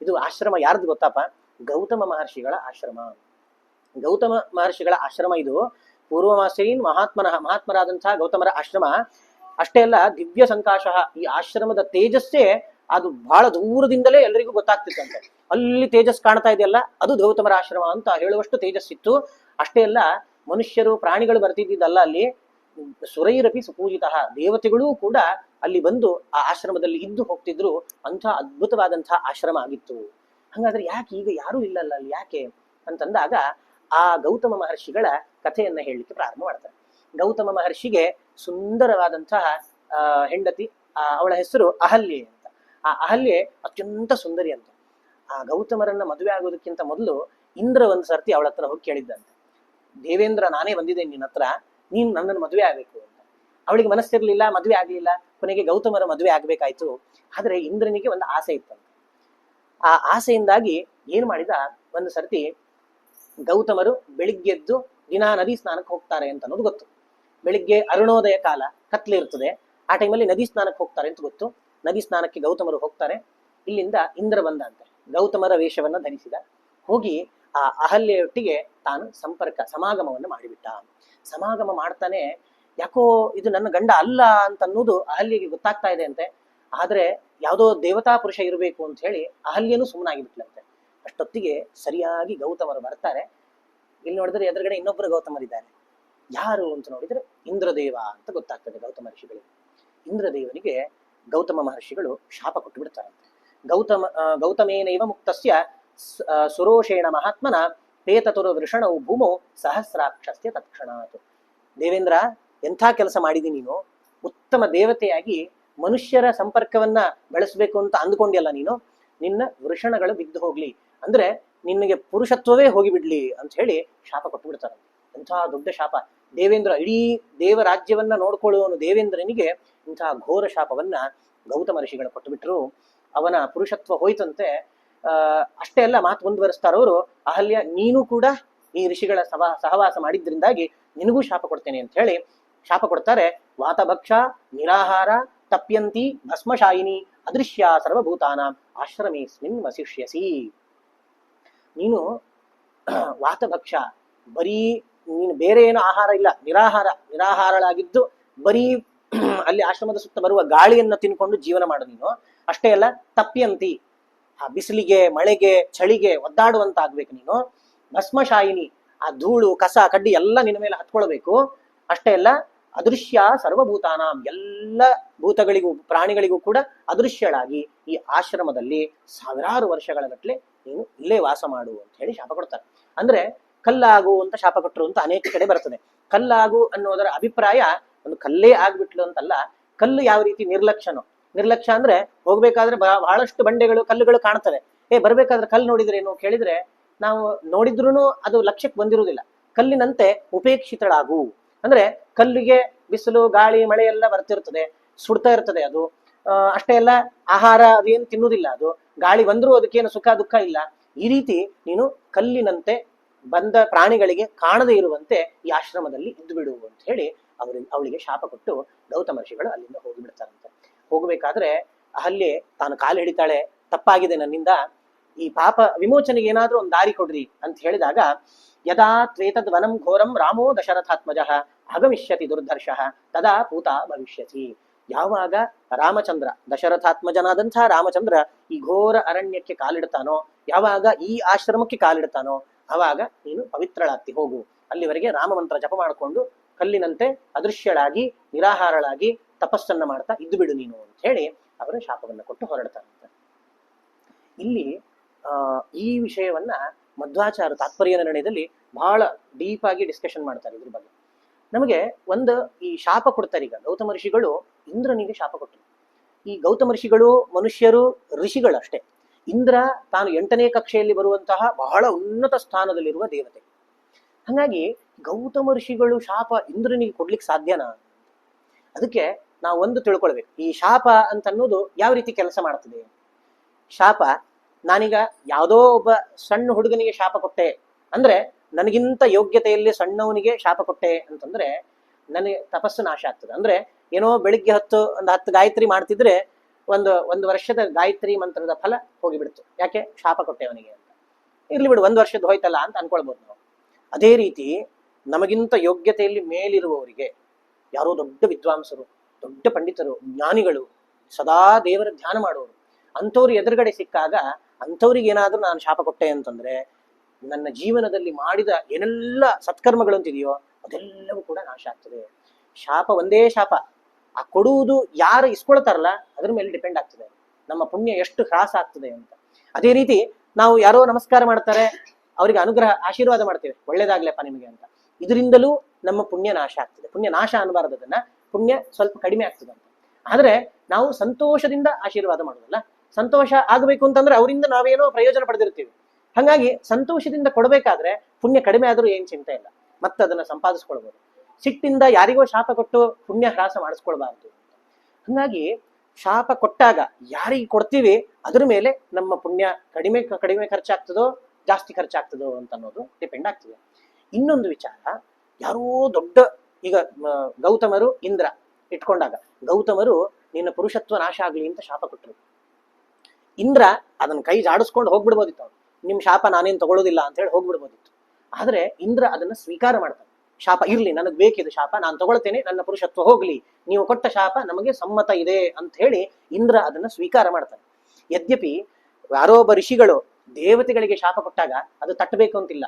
ಇದು ಆಶ್ರಮ ಯಾರ್ದು ಗೊತ್ತಪ್ಪ? ಗೌತಮ ಮಹರ್ಷಿಗಳ ಆಶ್ರಮ. ಗೌತಮ ಮಹರ್ಷಿಗಳ ಆಶ್ರಮ ಇದು. ಪೂರ್ವಮಾಸೀನ್ ಮಹಾತ್ಮರಾದಂತಹ ಗೌತಮರ ಆಶ್ರಮ. ಅಷ್ಟೇ ಅಲ್ಲ, ದಿವ್ಯ ಸಂಕಾಶ, ಈ ಆಶ್ರಮದ ತೇಜಸ್ಸೇ ಅದು ಬಹಳ ದೂರದಿಂದಲೇ ಎಲ್ಲರಿಗೂ ಗೊತ್ತಾಗ್ತಿತ್ತಂತೆ. ಅಲ್ಲಿ ತೇಜಸ್ ಕಾಣ್ತಾ ಇದೆಯಲ್ಲ, ಅದು ಗೌತಮರ ಆಶ್ರಮ ಅಂತ ಹೇಳುವಷ್ಟು ತೇಜಸ್ಸಿತ್ತು. ಅಷ್ಟೇ ಅಲ್ಲ, ಮನುಷ್ಯರು ಪ್ರಾಣಿಗಳು ಬರ್ತಿದ್ದಲ್ಲ ಅಲ್ಲಿ, ಸುರೈರಪಿ ಸುಪೂಜಿತ, ದೇವತೆಗಳೂ ಕೂಡ ಅಲ್ಲಿ ಬಂದು ಆ ಆಶ್ರಮದಲ್ಲಿ ಇದ್ದು ಹೋಗ್ತಿದ್ರು. ಅಂಥ ಅದ್ಭುತವಾದಂತಹ ಆಶ್ರಮ ಆಗಿತ್ತು. ಹಂಗಾದ್ರೆ ಯಾಕೆ ಈಗ ಯಾರೂ ಇಲ್ಲಲ್ಲ ಅಲ್ಲಿ, ಯಾಕೆ ಅಂತಂದಾಗ ಆ ಗೌತಮ ಮಹರ್ಷಿಗಳ ಕಥೆಯನ್ನ ಹೇಳಲಿಕ್ಕೆ ಪ್ರಾರಂಭ ಮಾಡ್ತಾರೆ. ಗೌತಮ ಮಹರ್ಷಿಗೆ ಸುಂದರವಾದಂತಹ ಹೆಂಡತಿ, ಅವಳ ಹೆಸರು ಅಹಲ್ಯೆ ಅಂತ. ಆ ಅಹಲ್ಯೆ ಅತ್ಯಂತ ಸುಂದರಿ ಅಂತ. ಆ ಗೌತಮರನ್ನ ಮದುವೆ ಆಗೋದಕ್ಕಿಂತ ಮೊದಲು ಇಂದ್ರ ಒಂದು ಸರ್ತಿ ಅವಳ ಹತ್ರ ಹೋಗಿ ಕೇಳಿದ್ದಂತೆ, ದೇವೇಂದ್ರ ನಾನೇ ಬಂದಿದ್ದೇನೆ ನಿನ್ನ ಹತ್ರ, ನೀನ್ ನನ್ನನ್ನು ಮದುವೆ ಆಗ್ಬೇಕು ಅಂತ. ಅವಳಿಗೆ ಮನಸ್ಸಿರ್ಲಿಲ್ಲ, ಮದುವೆ ಆಗ್ಲಿಲ್ಲ. ಕೊನೆಗೆ ಗೌತಮರ ಮದುವೆ ಆಗ್ಬೇಕಾಯ್ತು. ಆದ್ರೆ ಇಂದ್ರನಿಗೆ ಒಂದು ಆಸೆ ಇತ್ತಂತೆ. ಆ ಆಸೆಯಿಂದಾಗಿ ಏನ್ ಮಾಡಿದ, ಒಂದು ಸರ್ತಿ ಗೌತಮರು ಬೆಳಿಗ್ಗೆದ್ದು ದಿನಾ ನದಿ ಸ್ನಾನಕ್ಕೆ ಹೋಗ್ತಾರೆ ಅಂತ ಅನ್ನೋದು ಗೊತ್ತು. ಬೆಳಿಗ್ಗೆ ಅರುಣೋದಯ ಕಾಲ, ಕತ್ಲಿರ್ತದೆ, ಆ ಟೈಮಲ್ಲಿ ನದಿ ಸ್ನಾನಕ್ಕೆ ಹೋಗ್ತಾರೆ ಅಂತ ಗೊತ್ತು. ನದಿ ಸ್ನಾನಕ್ಕೆ ಗೌತಮರು ಹೋಗ್ತಾರೆ. ಇಲ್ಲಿಂದ ಇಂದ್ರ ಬಂದಂತೆ, ಗೌತಮರ ವೇಷವನ್ನ ಧರಿಸಿದ. ಹೋಗಿ ಆ ಅಹಲ್ಯೆಯೊಟ್ಟಿಗೆ ತಾನು ಸಮಾಗಮವನ್ನು ಮಾಡಿಬಿಟ್ಟ. ಸಮಾಗಮ ಮಾಡ್ತಾನೆ, ಯಾಕೋ ಇದು ನನ್ನ ಗಂಡ ಅಲ್ಲ ಅಂತ ಅನ್ನೋದು ಅಹಲ್ಯೆಗೆ ಗೊತ್ತಾಗ್ತಾ ಇದೆ ಅಂತೆ. ಆದ್ರೆ ಯಾವುದೋ ದೇವತಾ ಪುರುಷ ಇರಬೇಕು ಅಂತ ಹೇಳಿ ಅಹಲ್ಯನೂ ಸುಮ್ಮನಾಗಿಬಿಟ್ಲಂತೆ. ಅಷ್ಟೊತ್ತಿಗೆ ಸರಿಯಾಗಿ ಗೌತಮರು ಬರ್ತಾರೆ. ಇಲ್ಲಿ ನೋಡಿದ್ರೆ ಎದುರುಗಡೆ ಇನ್ನೊಬ್ಬರು ಗೌತಮರಿದ್ದಾರೆ. ಯಾರು ಅಂತ ನೋಡಿದ್ರೆ ಇಂದ್ರದೇವ ಅಂತ ಗೊತ್ತಾಗ್ತದೆ ಗೌತಮ ಋಷಿಗಳಿಗೆ. ಇಂದ್ರದೇವನಿಗೆ ಗೌತಮ ಮಹರ್ಷಿಗಳು ಶಾಪ ಕೊಟ್ಟು ಬಿಡ್ತಾರಂತೆ. ಗೌತಮೇನೈವ ಮುಕ್ತಸ್ಯ ಸುರೋಷೇಣ ಮಹಾತ್ಮನ ಪೇತತುರ ವೃಷಣವು ಭೂಮೋ ಸಹಸ್ರಾಕ್ಷಸ್ಯ ತತ್ಕ್ಷಣಾತ್. ದೇವೇಂದ್ರ, ಎಂಥ ಕೆಲಸ ಮಾಡಿದಿ ನೀನು. ಉತ್ತಮ ದೇವತೆಯಾಗಿ ಮನುಷ್ಯರ ಸಂಪರ್ಕವನ್ನ ಬೆಳೆಸಬೇಕು ಅಂತ ಅಂದ್ಕೊಂಡಿಯಲ್ಲ ನೀನು, ನಿನ್ನ ವೃಷಣಗಳು ಬಿದ್ದು ಹೋಗ್ಲಿ, ಅಂದ್ರೆ ನಿನಗೆ ಪುರುಷತ್ವವೇ ಹೋಗಿಬಿಡ್ಲಿ ಅಂತ ಹೇಳಿ ಶಾಪ ಕೊಟ್ಟು ಬಿಡ್ತಾರೆ. ಎಂಥ ದೊಡ್ಡ ಶಾಪ. ದೇವೇಂದ್ರ, ಇಡೀ ದೇವರಾಜ್ಯವನ್ನ ನೋಡ್ಕೊಳ್ಳುವನು ದೇವೇಂದ್ರನಿಗೆ ಇಂತಹ ಘೋರ ಶಾಪವನ್ನ ಗೌತಮ ಋಷಿಗಳು ಕೊಟ್ಟು ಬಿಟ್ರು. ಅವನ ಪುರುಷತ್ವ ಹೋಯ್ತಂತೆ. ಅಷ್ಟೇ ಅಲ್ಲ, ಮಾತು ಮುಂದುವರಿಸ್ತಾರವರು, ಅಹಲ್ಯ ನೀನು ಕೂಡ ಈ ಋಷಿಗಳ ಸಹವಾಸ ಮಾಡಿದ್ರಿಂದಾಗಿ ನಿನಗೂ ಶಾಪ ಕೊಡ್ತೇನೆ ಅಂತ ಹೇಳಿ ಶಾಪ ಕೊಡ್ತಾರೆ. ವಾತಭಕ್ಷ ನಿರಾಹಾರ ತಪ್ಯಂತಿ ಭಸ್ಮಶಾಯಿನಿ ಅದೃಶ್ಯ ಸರ್ವಭೂತಾನ ಆಶ್ರಮೇಸ್ಮಿನ್ ವಸಿಷ್ಯಸಿ. ನೀನು ವಾತಭಕ್ಷ, ಬರೀ ನೀನು ಬೇರೆ ಏನು ಆಹಾರ ಇಲ್ಲ, ನಿರಾಹಾರಳಾಗಿದ್ದು ಬರೀ ಅಲ್ಲಿ ಆಶ್ರಮದ ಸುತ್ತ ಬರುವ ಗಾಳಿಯನ್ನ ತಿನ್ಕೊಂಡು ಜೀವನ ಮಾಡು ನೀನು. ಅಷ್ಟೇ ಅಲ್ಲ, ತಪ್ಯಂತಿ, ಆ ಬಿಸಿಲಿಗೆ ಮಳೆಗೆ ಚಳಿಗೆ ಒದ್ದಾಡುವಂತಾಗ್ಬೇಕು ನೀನು. ಭಸ್ಮಶಾಯಿನಿ, ಆ ಧೂಳು ಕಸ ಕಡ್ಡಿ ಎಲ್ಲ ನಿನ್ನ ಮೇಲೆ ಹತ್ಕೊಳ್ಬೇಕು. ಅಷ್ಟೇ ಅಲ್ಲ, ಅದೃಶ್ಯ ಸರ್ವಭೂತಾನ, ಎಲ್ಲ ಭೂತಗಳಿಗೂ ಪ್ರಾಣಿಗಳಿಗೂ ಕೂಡ ಅದೃಶ್ಯಳಾಗಿ ಈ ಆಶ್ರಮದಲ್ಲಿ ಸಾವಿರಾರು ವರ್ಷಗಳ ಗಟ್ಟಲೆ ನೀನು ಇಲ್ಲೇ ವಾಸ ಮಾಡು ಅಂತ ಹೇಳಿ ಶಾಪ ಕೊಡ್ತಾರೆ. ಅಂದ್ರೆ ಕಲ್ಲಾಗು ಅಂತ ಶಾಪ ಕೊಟ್ಟರು ಅಂತ ಅನೇಕ ಕಡೆ ಬರ್ತದೆ. ಕಲ್ಲಾಗು ಅನ್ನೋದರ ಅಭಿಪ್ರಾಯ ಒಂದು ಕಲ್ಲೇ ಆಗ್ಬಿಟ್ಲು ಅಂತಲ್ಲ. ಕಲ್ಲು ಯಾವ ರೀತಿ ನಿರ್ಲಕ್ಷ್ಯ ಅಂದ್ರೆ ಹೋಗ್ಬೇಕಾದ್ರೆ ಬಹಳಷ್ಟು ಬಂಡೆಗಳು ಕಲ್ಲುಗಳು ಕಾಣ್ತವೆ. ಬರ್ಬೇಕಾದ್ರೆ ಕಲ್ಲು ನೋಡಿದ್ರೆ ಏನು ಕೇಳಿದ್ರೆ ನಾವು ನೋಡಿದ್ರೂ ಅದು ಲಕ್ಷ್ಯಕ್ಕೆ ಬಂದಿರುವುದಿಲ್ಲ. ಕಲ್ಲಿನಂತೆ ಉಪೇಕ್ಷಿತಳಾಗು ಅಂದ್ರೆ ಕಲ್ಲಿಗೆ ಬಿಸಿಲು ಗಾಳಿ ಮಳೆ ಎಲ್ಲ ಬರ್ತಿರ್ತದೆ, ಸುಡ್ತಾ ಇರ್ತದೆ ಅದು. ಅಷ್ಟೇ ಅಲ್ಲ, ಆಹಾರ ಅದೇನು ತಿನ್ನುವುದಿಲ್ಲ ಅದು. ಗಾಳಿ ಬಂದ್ರೂ ಅದಕ್ಕೇನು ಸುಖ ದುಃಖ ಇಲ್ಲ. ಈ ರೀತಿ ನೀನು ಕಲ್ಲಿನಂತೆ ಬಂದ ಪ್ರಾಣಿಗಳಿಗೆ ಕಾಣದೇ ಇರುವಂತೆ ಈ ಆಶ್ರಮದಲ್ಲಿ ಇದ್ದು ಬಿಡು ಅಂತ ಹೇಳಿ ಅವಳಿಗೆ ಶಾಪ ಕೊಟ್ಟು ಗೌತಮ ಋಷಿಗಳು ಅಲ್ಲಿಂದ ಹೋಗಿಬಿಡ್ತಾರಂತೆ. ಹೋಗ್ಬೇಕಾದ್ರೆ ಅಹಲ್ಯೆ ತಾನು ಕಾಲು ಹಿಡಿತಾಳೆ, ತಪ್ಪಾಗಿದೆ ನನ್ನಿಂದ, ಈ ಪಾಪ ವಿಮೋಚನೆಗೆ ಏನಾದ್ರೂ ಒಂದು ದಾರಿ ಕೊಡ್ರಿ ಅಂತ ಹೇಳಿದಾಗ, ಯದಾ ತ್ವೇತದ್ ವನಂ ಘೋರಂ ರಾಮೋ ದಶರಥಾತ್ಮಜ ಆಗಮಿಷ್ಯತಿ ದುರ್ಧರ್ಷಃ ತದಾ ಪೂತ ಭವಿಷ್ಯತಿ. ಯಾವಾಗ ರಾಮಚಂದ್ರ, ದಶರಥಾತ್ಮಜನಾದಂತಹ ರಾಮಚಂದ್ರ ಈ ಘೋರ ಅರಣ್ಯಕ್ಕೆ ಕಾಲಿಡ್ತಾನೋ, ಯಾವಾಗ ಈ ಆಶ್ರಮಕ್ಕೆ ಕಾಲಿಡ್ತಾನೋ, ಆವಾಗ ನೀನು ಪವಿತ್ರಳಾಗ್ತಿ, ಹೋಗು. ಅಲ್ಲಿವರೆಗೆ ರಾಮಮಂತ್ರ ಜಪ ಮಾಡಿಕೊಂಡು ಕಲ್ಲಿನಂತೆ ಅದೃಶ್ಯಳಾಗಿ ನಿರಾಹಾರಳಾಗಿ ತಪಸ್ಸನ್ನ ಮಾಡ್ತಾ ಇದ್ದು ಬಿಡು ನೀನು ಅಂತ ಹೇಳಿ ಅವರ ಶಾಪವನ್ನ ಕೊಟ್ಟು ಹೊರಡ್ತಾರಂತೆ. ಇಲ್ಲಿ ಈ ವಿಷಯವನ್ನ ಮಧ್ವಾಚಾರ್ಯ ತಾತ್ಪರ್ಯ ನಿರ್ಣಯದಲ್ಲಿ ಬಹಳ ಡೀಪ್ ಆಗಿ ಡಿಸ್ಕಷನ್ ಮಾಡ್ತಾರೆ ಇದ್ರ ಬಗ್ಗೆ. ನಮಗೆ ಒಂದು ಈ ಶಾಪ ಕೊಡ್ತಾರೆ. ಈಗ ಗೌತಮ ಋಷಿಗಳು ಇಂದ್ರನಿಗೆ ಶಾಪ ಕೊಟ್ಟರು. ಈ ಗೌತಮ ಋಷಿಗಳು ಮನುಷ್ಯರು ಋಷಿಗಳು ಅಷ್ಟೇ. ಇಂದ್ರ ತಾನು 8ನೇ ಕಕ್ಷೆಯಲ್ಲಿ ಬರುವಂತಹ ಬಹಳ ಉನ್ನತ ಸ್ಥಾನದಲ್ಲಿರುವ ದೇವತೆ. ಹಾಗಾಗಿ ಗೌತಮ ಋಷಿಗಳು ಶಾಪ ಇಂದ್ರನಿಗೆ ಕೊಡ್ಲಿಕ್ಕೆ ಸಾಧ್ಯನಾ? ಅದಕ್ಕೆ ನಾವು ಒಂದು ತಿಳ್ಕೊಳ್ಬೇಕು, ಈ ಶಾಪ ಅಂತ ಅನ್ನೋದು ಯಾವ ರೀತಿ ಕೆಲಸ ಮಾಡ್ತದೆ. ಶಾಪ, ನಾನೀಗ ಯಾವುದೋ ಒಬ್ಬ ಸಣ್ಣ ಹುಡುಗನಿಗೆ ಶಾಪ ಕೊಟ್ಟೆ ಅಂದ್ರೆ, ನನಗಿಂತ ಯೋಗ್ಯತೆಯಲ್ಲಿ ಸಣ್ಣವನಿಗೆ ಶಾಪ ಕೊಟ್ಟೆ ಅಂತಂದ್ರೆ ನನಗೆ ತಪಸ್ಸು ನಾಶ ಆಗ್ತದೆ. ಅಂದ್ರೆ ಏನೋ ಬೆಳಿಗ್ಗೆ ಒಂದು 10 ಗಾಯತ್ರಿ ಮಾಡ್ತಿದ್ರೆ ಒಂದು ವರ್ಷದ ಗಾಯತ್ರಿ ಮಂತ್ರದ ಫಲ ಹೋಗಿಬಿಡ್ತು. ಯಾಕೆ? ಶಾಪ ಕೊಟ್ಟೆ ಅವನಿಗೆ ಅಂತ. ಇರ್ಲಿ ಬಿಡು, 1 ವರ್ಷದ ಹೋಯ್ತಲ್ಲ ಅಂತ ಅನ್ಕೊಳ್ಬೋದು ನಾವು. ಅದೇ ರೀತಿ ನಮಗಿಂತ ಯೋಗ್ಯತೆಯಲ್ಲಿ ಮೇಲಿರುವವರಿಗೆ, ಯಾರೋ ದೊಡ್ಡ ವಿದ್ವಾಂಸರು, ದೊಡ್ಡ ಪಂಡಿತರು, ಜ್ಞಾನಿಗಳು, ಸದಾ ದೇವರ ಧ್ಯಾನ ಮಾಡುವವರು, ಅಂಥವ್ರು ಎದುರುಗಡೆ ಸಿಕ್ಕಾಗ ಅಂಥವ್ರಿಗೆ ಏನಾದ್ರೂ ನಾನು ಶಾಪ ಕೊಟ್ಟೆ ಅಂತಂದ್ರೆ ನನ್ನ ಜೀವನದಲ್ಲಿ ಮಾಡಿದ ಏನೆಲ್ಲ ಸತ್ಕರ್ಮಗಳು ಅಂತಿದೆಯೋ ಅದೆಲ್ಲವೂ ಕೂಡ ನಾಶ ಆಗ್ತದೆ. ಶಾಪ ಒಂದೇ ಶಾಪ, ಆ ಕೊಡುವುದು ಯಾರು ಇಸ್ಕೊಳ್ತಾರಲ್ಲ ಅದ್ರ ಮೇಲೆ ಡಿಪೆಂಡ್ ಆಗ್ತದೆ ನಮ್ಮ ಪುಣ್ಯ ಎಷ್ಟು ಹ್ರಾಸ ಆಗ್ತದೆ ಅಂತ. ಅದೇ ರೀತಿ ನಾವು ಯಾರೋ ನಮಸ್ಕಾರ ಮಾಡ್ತಾರೆ, ಅವರಿಗೆ ಅನುಗ್ರಹ ಆಶೀರ್ವಾದ ಮಾಡ್ತೇವೆ, ಒಳ್ಳೇದಾಗ್ಲಪ್ಪ ನಿಮಗೆ ಅಂತ, ಇದರಿಂದಲೂ ನಮ್ಮ ಪುಣ್ಯ ನಾಶ ಆಗ್ತದೆ. ಪುಣ್ಯ ನಾಶ ಅನ್ನಬಾರದು, ಅದನ್ನ ಪುಣ್ಯ ಸ್ವಲ್ಪ ಕಡಿಮೆ ಆಗ್ತದೆ ಅಂತ. ಆದ್ರೆ ನಾವು ಸಂತೋಷದಿಂದ ಆಶೀರ್ವಾದ ಮಾಡೋದಲ್ಲ, ಸಂತೋಷ ಆಗಬೇಕು ಅಂತಂದ್ರೆ ಅವರಿಂದ ನಾವೇನೋ ಪ್ರಯೋಜನ ಪಡೆದಿರ್ತೀವಿ. ಹಾಗಾಗಿ ಸಂತೋಷದಿಂದ ಕೊಡಬೇಕಾದ್ರೆ ಪುಣ್ಯ ಕಡಿಮೆ ಆದ್ರೂ ಏನ್ ಚಿಂತೆ ಇಲ್ಲ, ಮತ್ತೆ ಅದನ್ನ ಸಂಪಾದಿಸ್ಕೊಳ್ಬಹುದು. ಸಿಟ್ಟಿಂದ ಯಾರಿಗೋ ಶಾಪ ಕೊಟ್ಟು ಪುಣ್ಯ ಹ್ರಾಸ ಮಾಡಿಸ್ಕೊಳ್ಬಾರ್ದು. ಹಾಗಾಗಿ ಶಾಪ ಕೊಟ್ಟಾಗ ಯಾರಿಗೆ ಕೊಡ್ತೀವಿ ಅದ್ರ ಮೇಲೆ ನಮ್ಮ ಪುಣ್ಯ ಕಡಿಮೆ ಖರ್ಚಾಗ್ತದೋ ಜಾಸ್ತಿ ಖರ್ಚಾಗ್ತದೋ ಅಂತ ಅನ್ನೋದು ಡಿಪೆಂಡ್ ಆಗ್ತದೆ. ಇನ್ನೊಂದು ವಿಚಾರ, ಯಾರೋ ದೊಡ್ಡ, ಈಗ ಗೌತಮರು ಇಂದ್ರ ಇಟ್ಕೊಂಡಾಗ ಗೌತಮರು ನಿನ್ನ ಪುರುಷತ್ವ ನಾಶ ಆಗ್ಲಿ ಅಂತ ಶಾಪ ಕೊಟ್ಟರು. ಇಂದ್ರ ಅದನ್ನ ಕೈ ಜಾಡಿಸ್ಕೊಂಡು ಹೋಗ್ಬಿಡ್ಬೋದಿತ್ತು, ಅವ್ರು ನಿಮ್ ಶಾಪ ನಾನೇನ್ ತಗೊಳ್ಳೋದಿಲ್ಲ ಅಂತ ಹೇಳಿ ಹೋಗ್ಬಿಡ್ಬೋದಿತ್ತು. ಆದ್ರೆ ಇಂದ್ರ ಅದನ್ನ ಸ್ವೀಕಾರ ಮಾಡ್ತಾನೆ. ಶಾಪ ಇರ್ಲಿ, ನನಗ್ ಬೇಕಿದೆ ಶಾಪ, ನಾನು ತಗೊಳ್ತೇನೆ, ನನ್ನ ಪುರುಷತ್ವ ಹೋಗ್ಲಿ, ನೀವು ಕೊಟ್ಟ ಶಾಪ ನಮಗೆ ಸಮ್ಮತ ಇದೆ ಅಂತ ಹೇಳಿ ಇಂದ್ರ ಅದನ್ನ ಸ್ವೀಕಾರ ಮಾಡ್ತಾನೆ. ಯದ್ಯಪಿ ಯಾರೋ ಒಬ್ಬ ಋಷಿಗಳು ದೇವತೆಗಳಿಗೆ ಶಾಪ ಕೊಟ್ಟಾಗ ಅದು ತಟ್ಟಬೇಕು ಅಂತಿಲ್ಲ,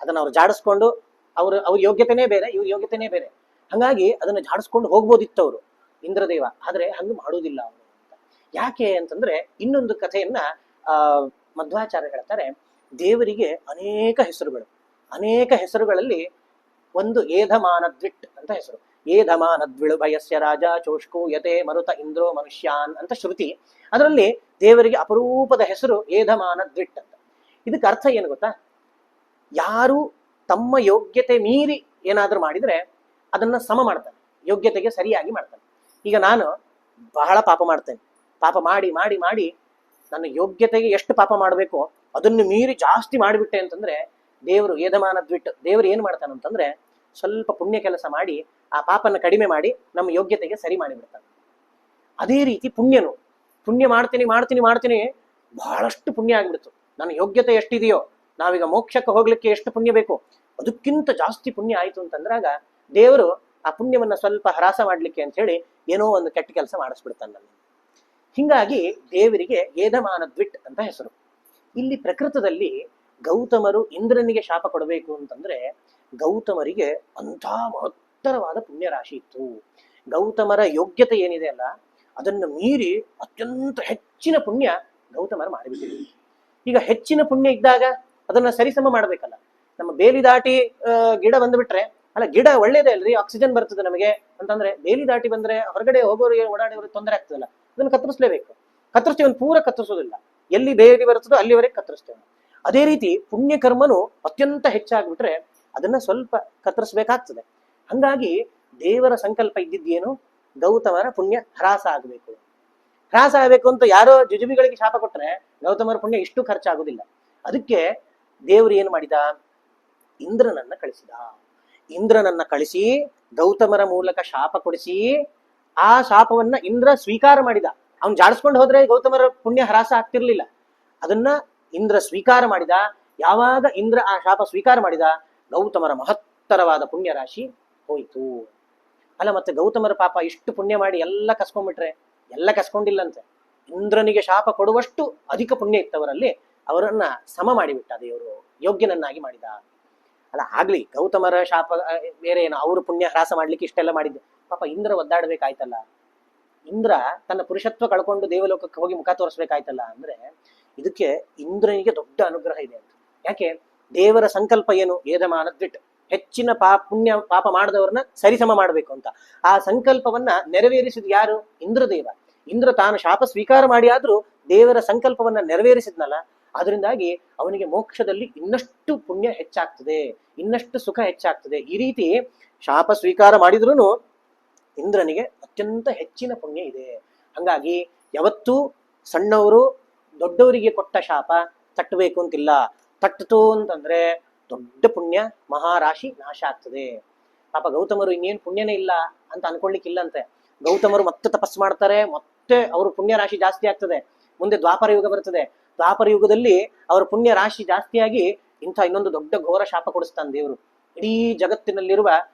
ಅದನ್ನ ಅವ್ರು ಜಾಡಿಸ್ಕೊಂಡು ಅವ್ರ ಯೋಗ್ಯತೆನೇ ಬೇರೆ, ಇವ್ರ ಯೋಗ್ಯತೆನೇ ಬೇರೆ, ಹಂಗಾಗಿ ಅದನ್ನ ಜಾಡಿಸ್ಕೊಂಡು ಹೋಗ್ಬೋದಿತ್ತು ಅವರು ಇಂದ್ರದೇವ. ಆದ್ರೆ ಹಂಗ ಮಾಡುವುದಿಲ್ಲ ಅವರು ಅಂತ. ಯಾಕೆ ಅಂತಂದ್ರೆ ಇನ್ನೊಂದು ಕಥೆಯನ್ನ ಮಧ್ವಾಚಾರ್ಯ ಹೇಳ್ತಾರೆ. ದೇವರಿಗೆ ಅನೇಕ ಹೆಸರುಗಳು, ಅನೇಕ ಹೆಸರುಗಳಲ್ಲಿ ಒಂದು ಏಧಮಾನದ್ವಿಟ್ ಅಂತ ಹೆಸರು. ಏಧಮಾನದ್ವಿಳು ಭಯಸ್ಯ ರಾಜ ಚೋಷ್ಕು ಯತೆ ಮರುತ ಇಂದ್ರೋ ಮನುಷ್ಯಾನ್ ಅಂತ ಶ್ರುತಿ. ಅದರಲ್ಲಿ ದೇವರಿಗೆ ಅಪರೂಪದ ಹೆಸರು ಏಧಮಾನದ್ವಿಟ್ ಅಂತ. ಇದಕ್ಕೆ ಅರ್ಥ ಏನು ಗೊತ್ತಾ? ಯಾರು ತಮ್ಮ ಯೋಗ್ಯತೆ ಮೀರಿ ಏನಾದ್ರೂ ಮಾಡಿದ್ರೆ ಅದನ್ನ ಸಮ ಮಾಡ್ತಾನೆ, ಯೋಗ್ಯತೆಗೆ ಸರಿಯಾಗಿ ಮಾಡ್ತಾನೆ. ಈಗ ನಾನು ಬಹಳ ಪಾಪ ಮಾಡ್ತೇನೆ, ಪಾಪ ಮಾಡಿ ಮಾಡಿ ಮಾಡಿ ನನ್ನ ಯೋಗ್ಯತೆಗೆ ಎಷ್ಟು ಪಾಪ ಮಾಡಬೇಕು ಅದನ್ನು ಮೀರಿ ಜಾಸ್ತಿ ಮಾಡಿಬಿಟ್ಟೆ ಅಂತಂದ್ರೆ ದೇವರು ಏಧಮಾನದ್ವಿಟ್, ದೇವರು ಏನ್ ಮಾಡ್ತಾನಂತಂದ್ರೆ ಸ್ವಲ್ಪ ಪುಣ್ಯ ಕೆಲಸ ಮಾಡಿ ಆ ಪಾಪನ ಕಡಿಮೆ ಮಾಡಿ ನಮ್ಮ ಯೋಗ್ಯತೆಗೆ ಸರಿ ಮಾಡಿಬಿಡ್ತಾನೆ. ಅದೇ ರೀತಿ ಪುಣ್ಯನು, ಪುಣ್ಯ ಮಾಡ್ತೀನಿ ಮಾಡ್ತೀನಿ ಮಾಡ್ತೀನಿ ಬಹಳಷ್ಟು ಪುಣ್ಯ ಆಗ್ಬಿಡ್ತು, ನನ್ನ ಯೋಗ್ಯತೆ ಎಷ್ಟಿದೆಯೋ, ನಾವೀಗ ಮೋಕ್ಷಕ್ಕೆ ಹೋಗ್ಲಿಕ್ಕೆ ಎಷ್ಟು ಪುಣ್ಯ ಬೇಕು ಅದಕ್ಕಿಂತ ಜಾಸ್ತಿ ಪುಣ್ಯ ಆಯ್ತು ಅಂತಂದ್ರಾಗ ದೇವರು ಆ ಪುಣ್ಯವನ್ನ ಸ್ವಲ್ಪ ಹ್ರಾಸ ಮಾಡ್ಲಿಕ್ಕೆ ಅಂತ ಹೇಳಿ ಏನೋ ಒಂದು ಕೆಟ್ಟ ಕೆಲಸ ಮಾಡಿಸ್ಬಿಡ್ತಾನೆ ನನ್ನ. ಹಿಂಗಾಗಿ ದೇವರಿಗೆ ಏಧಮಾನದ್ವಿಟ್ ಅಂತ ಹೆಸರು. ಇಲ್ಲಿ ಪ್ರಕೃತದಲ್ಲಿ ಗೌತಮರು ಇಂದ್ರನಿಗೆ ಶಾಪ ಕೊಡಬೇಕು ಅಂತಂದ್ರೆ ಗೌತಮರಿಗೆ ಅಂಥ ಮಹತ್ತರವಾದ ಪುಣ್ಯ ರಾಶಿ ಇತ್ತು. ಗೌತಮರ ಯೋಗ್ಯತೆ ಏನಿದೆ ಅಲ್ಲ ಅದನ್ನು ಮೀರಿ ಅತ್ಯಂತ ಹೆಚ್ಚಿನ ಪುಣ್ಯ ಗೌತಮರು ಮಾಡಿಬಿಟ್ಟಿದ್ರು. ಈಗ ಹೆಚ್ಚಿನ ಪುಣ್ಯ ಇದ್ದಾಗ ಅದನ್ನ ಸರಿಸಮ ಮಾಡ್ಬೇಕಲ್ಲ. ನಮ್ಮ ಬೇಲಿ ದಾಟಿ ಗಿಡ ಬಂದ್ಬಿಟ್ರೆ, ಅಲ್ಲ ಗಿಡ ಒಳ್ಳೇದೇ ಅಲ್ರಿ, ಆಕ್ಸಿಜನ್ ಬರ್ತದೆ ನಮಗೆ ಅಂತಂದ್ರೆ, ಬೇಲಿ ದಾಟಿ ಬಂದ್ರೆ ಹೊರಗಡೆ ಹೋಗೋರಿಗೆ ಓಡಾಡೋರಿಗೆ ತೊಂದರೆ ಆಗ್ತದಲ್ಲ, ಅದನ್ನ ಕತ್ತರಿಸಲೇಬೇಕು. ಕತ್ತರಿಸ್ತೀವಿ, ಒಂದು ಪೂರ ಕತ್ತರಿಸೋದಿಲ್ಲ, ಎಲ್ಲಿ ಬೇಲಿ ಬರ್ತದೋ ಅಲ್ಲಿವರೆಗೆ ಕತ್ತರಿಸ್ತೇವೆ. ಅದೇ ರೀತಿ ಪುಣ್ಯ ಕರ್ಮನು ಅತ್ಯಂತ ಹೆಚ್ಚಾಗ್ಬಿಟ್ರೆ ಅದನ್ನ ಸ್ವಲ್ಪ ಕತ್ತರಿಸ್ಬೇಕಾಗ್ತದೆ. ಹಂಗಾಗಿ ದೇವರ ಸಂಕಲ್ಪ ಇದ್ದಿದ್ದೇನು, ಗೌತಮರ ಪುಣ್ಯ ಹ್ರಾಸ ಆಗಬೇಕು. ಹ್ರಾಸ ಆಗಬೇಕು ಅಂತ ಯಾರೋ ಜುಜುಬಿಗಳಿಗೆ ಶಾಪ ಕೊಟ್ರೆ ಗೌತಮರ ಪುಣ್ಯ ಇಷ್ಟು ಖರ್ಚಾಗುದಿಲ್ಲ. ಅದಕ್ಕೆ ದೇವರು ಏನು ಮಾಡಿದ, ಇಂದ್ರನನ್ನ ಕಳಿಸಿದ. ಇಂದ್ರನನ್ನ ಕಳಿಸಿ ಗೌತಮರ ಮೂಲಕ ಶಾಪ ಕೊಡಿಸಿ ಆ ಶಾಪವನ್ನ ಇಂದ್ರ ಸ್ವೀಕಾರ ಮಾಡಿದ. ಅವ್ನು ಜಾಡಿಸ್ಕೊಂಡು ಹೋದ್ರೆ ಗೌತಮರ ಪುಣ್ಯ ಹ್ರಾಸ ಆಗ್ತಿರ್ಲಿಲ್ಲ. ಅದನ್ನ ಇಂದ್ರ ಸ್ವೀಕಾರ ಮಾಡಿದ. ಯಾವಾಗ ಇಂದ್ರ ಆ ಶಾಪ ಸ್ವೀಕಾರ ಮಾಡಿದ, ಗೌತಮರ ಮಹತ್ತರವಾದ ಪುಣ್ಯ ರಾಶಿ ಹೋಯಿತು. ಅಲ್ಲ ಮತ್ತೆ ಗೌತಮರ ಪಾಪ ಇಷ್ಟು ಪುಣ್ಯ ಮಾಡಿ ಎಲ್ಲ ಕಸ್ಕೊಂಡ್ಬಿಟ್ರೆ, ಎಲ್ಲ ಕಸ್ಕೊಂಡಿಲ್ಲಂತೆ. ಇಂದ್ರನಿಗೆ ಶಾಪ ಕೊಡುವಷ್ಟು ಅಧಿಕ ಪುಣ್ಯ ಇತ್ತವರಲ್ಲಿ, ಅವರನ್ನ ಸಮ ಮಾಡಿಬಿಟ್ಟ ದೇವರು, ಯೋಗ್ಯನನ್ನಾಗಿ ಮಾಡಿದ. ಅಲ್ಲ ಆಗ್ಲಿ, ಗೌತಮರ ಶಾಪ ಬೇರೆ ಏನು, ಅವರು ಪುಣ್ಯ ಹ್ರಾಸ ಮಾಡ್ಲಿಕ್ಕೆ ಇಷ್ಟೆಲ್ಲ ಮಾಡಿದ್ದು, ಪಾಪ ಇಂದ್ರ ಒದ್ದಾಡ್ಬೇಕಾಯ್ತಲ್ಲ. ಇಂದ್ರ ತನ್ನ ಪುರುಷತ್ವ ಕಳ್ಕೊಂಡು ದೇವಲೋಕಕ್ಕೆ ಹೋಗಿ ಮುಖ ತೋರಿಸ್ಬೇಕಾಯ್ತಲ್ಲ. ಅಂದ್ರೆ ಇದಕ್ಕೆ ಇಂದ್ರನಿಗೆ ದೊಡ್ಡ ಅನುಗ್ರಹ ಇದೆ ಅಂತ. ಯಾಕೆ? ದೇವರ ಸಂಕಲ್ಪ ಏನು, ಏಧಮಾನದ್ವಿಟ್, ಹೆಚ್ಚಿನ ಪುಣ್ಯ ಪಾಪ ಮಾಡಿದವ್ರನ್ನ ಸರಿಸಮ ಮಾಡ್ಬೇಕು ಅಂತ. ಆ ಸಂಕಲ್ಪವನ್ನ ನೆರವೇರಿಸಿದ ಯಾರು? ಇಂದ್ರದೇವ. ಇಂದ್ರ ತಾನು ಶಾಪ ಸ್ವೀಕಾರ ಮಾಡಿ ಆದ್ರೂ ದೇವರ ಸಂಕಲ್ಪವನ್ನ ನೆರವೇರಿಸಿದ್ನಲ್ಲ, ಅದರಿಂದಾಗಿ ಅವನಿಗೆ ಮೋಕ್ಷದಲ್ಲಿ ಇನ್ನಷ್ಟು ಪುಣ್ಯ ಹೆಚ್ಚಾಗ್ತದೆ, ಇನ್ನಷ್ಟು ಸುಖ ಹೆಚ್ಚಾಗ್ತದೆ. ಈ ರೀತಿ ಶಾಪ ಸ್ವೀಕಾರ ಮಾಡಿದ್ರು ಇಂದ್ರನಿಗೆ ಅತ್ಯಂತ ಹೆಚ್ಚಿನ ಪುಣ್ಯ ಇದೆ. ಹಂಗಾಗಿ ಯಾವತ್ತೂ ಸಣ್ಣವರು ದೊಡ್ಡವರಿಗೆ ಕೊಟ್ಟ ಶಾಪ ತಟ್ಟಬೇಕು ಅಂತಿಲ್ಲ. ತಟ್ಟಿತು ಅಂತಂದ್ರೆ ದೊಡ್ಡ ಪುಣ್ಯ ಮಹಾರಾಶಿ ನಾಶ ಆಗ್ತದೆ. ಪಾಪ ಗೌತಮರು ಇನ್ನೇನು ಪುಣ್ಯನೇ ಇಲ್ಲ ಅಂತ ಅನ್ಕೊಳ್ಳಿಕ್ಕಿಲ್ಲಂತೆ. ಗೌತಮರು ಮತ್ತೆ ತಪಸ್ಸು ಮಾಡ್ತಾರೆ, ಮತ್ತೆ ಅವ್ರ ಪುಣ್ಯ ರಾಶಿ ಜಾಸ್ತಿ ಆಗ್ತದೆ. ಮುಂದೆ ದ್ವಾಪರ ಯುಗ ಬರ್ತದೆ. ದ್ವಾಪರ ಯುಗದಲ್ಲಿ ಅವರ ಪುಣ್ಯ ರಾಶಿ ಜಾಸ್ತಿಯಾಗಿ ಇಂಥ ಇನ್ನೊಂದು ದೊಡ್ಡ ಘೋರ ಶಾಪ ಕೊಡಿಸ್ತಾನೆ ದೇವರು. ಇಡೀ ಜಗತ್ತಿನಲ್ಲಿರುವ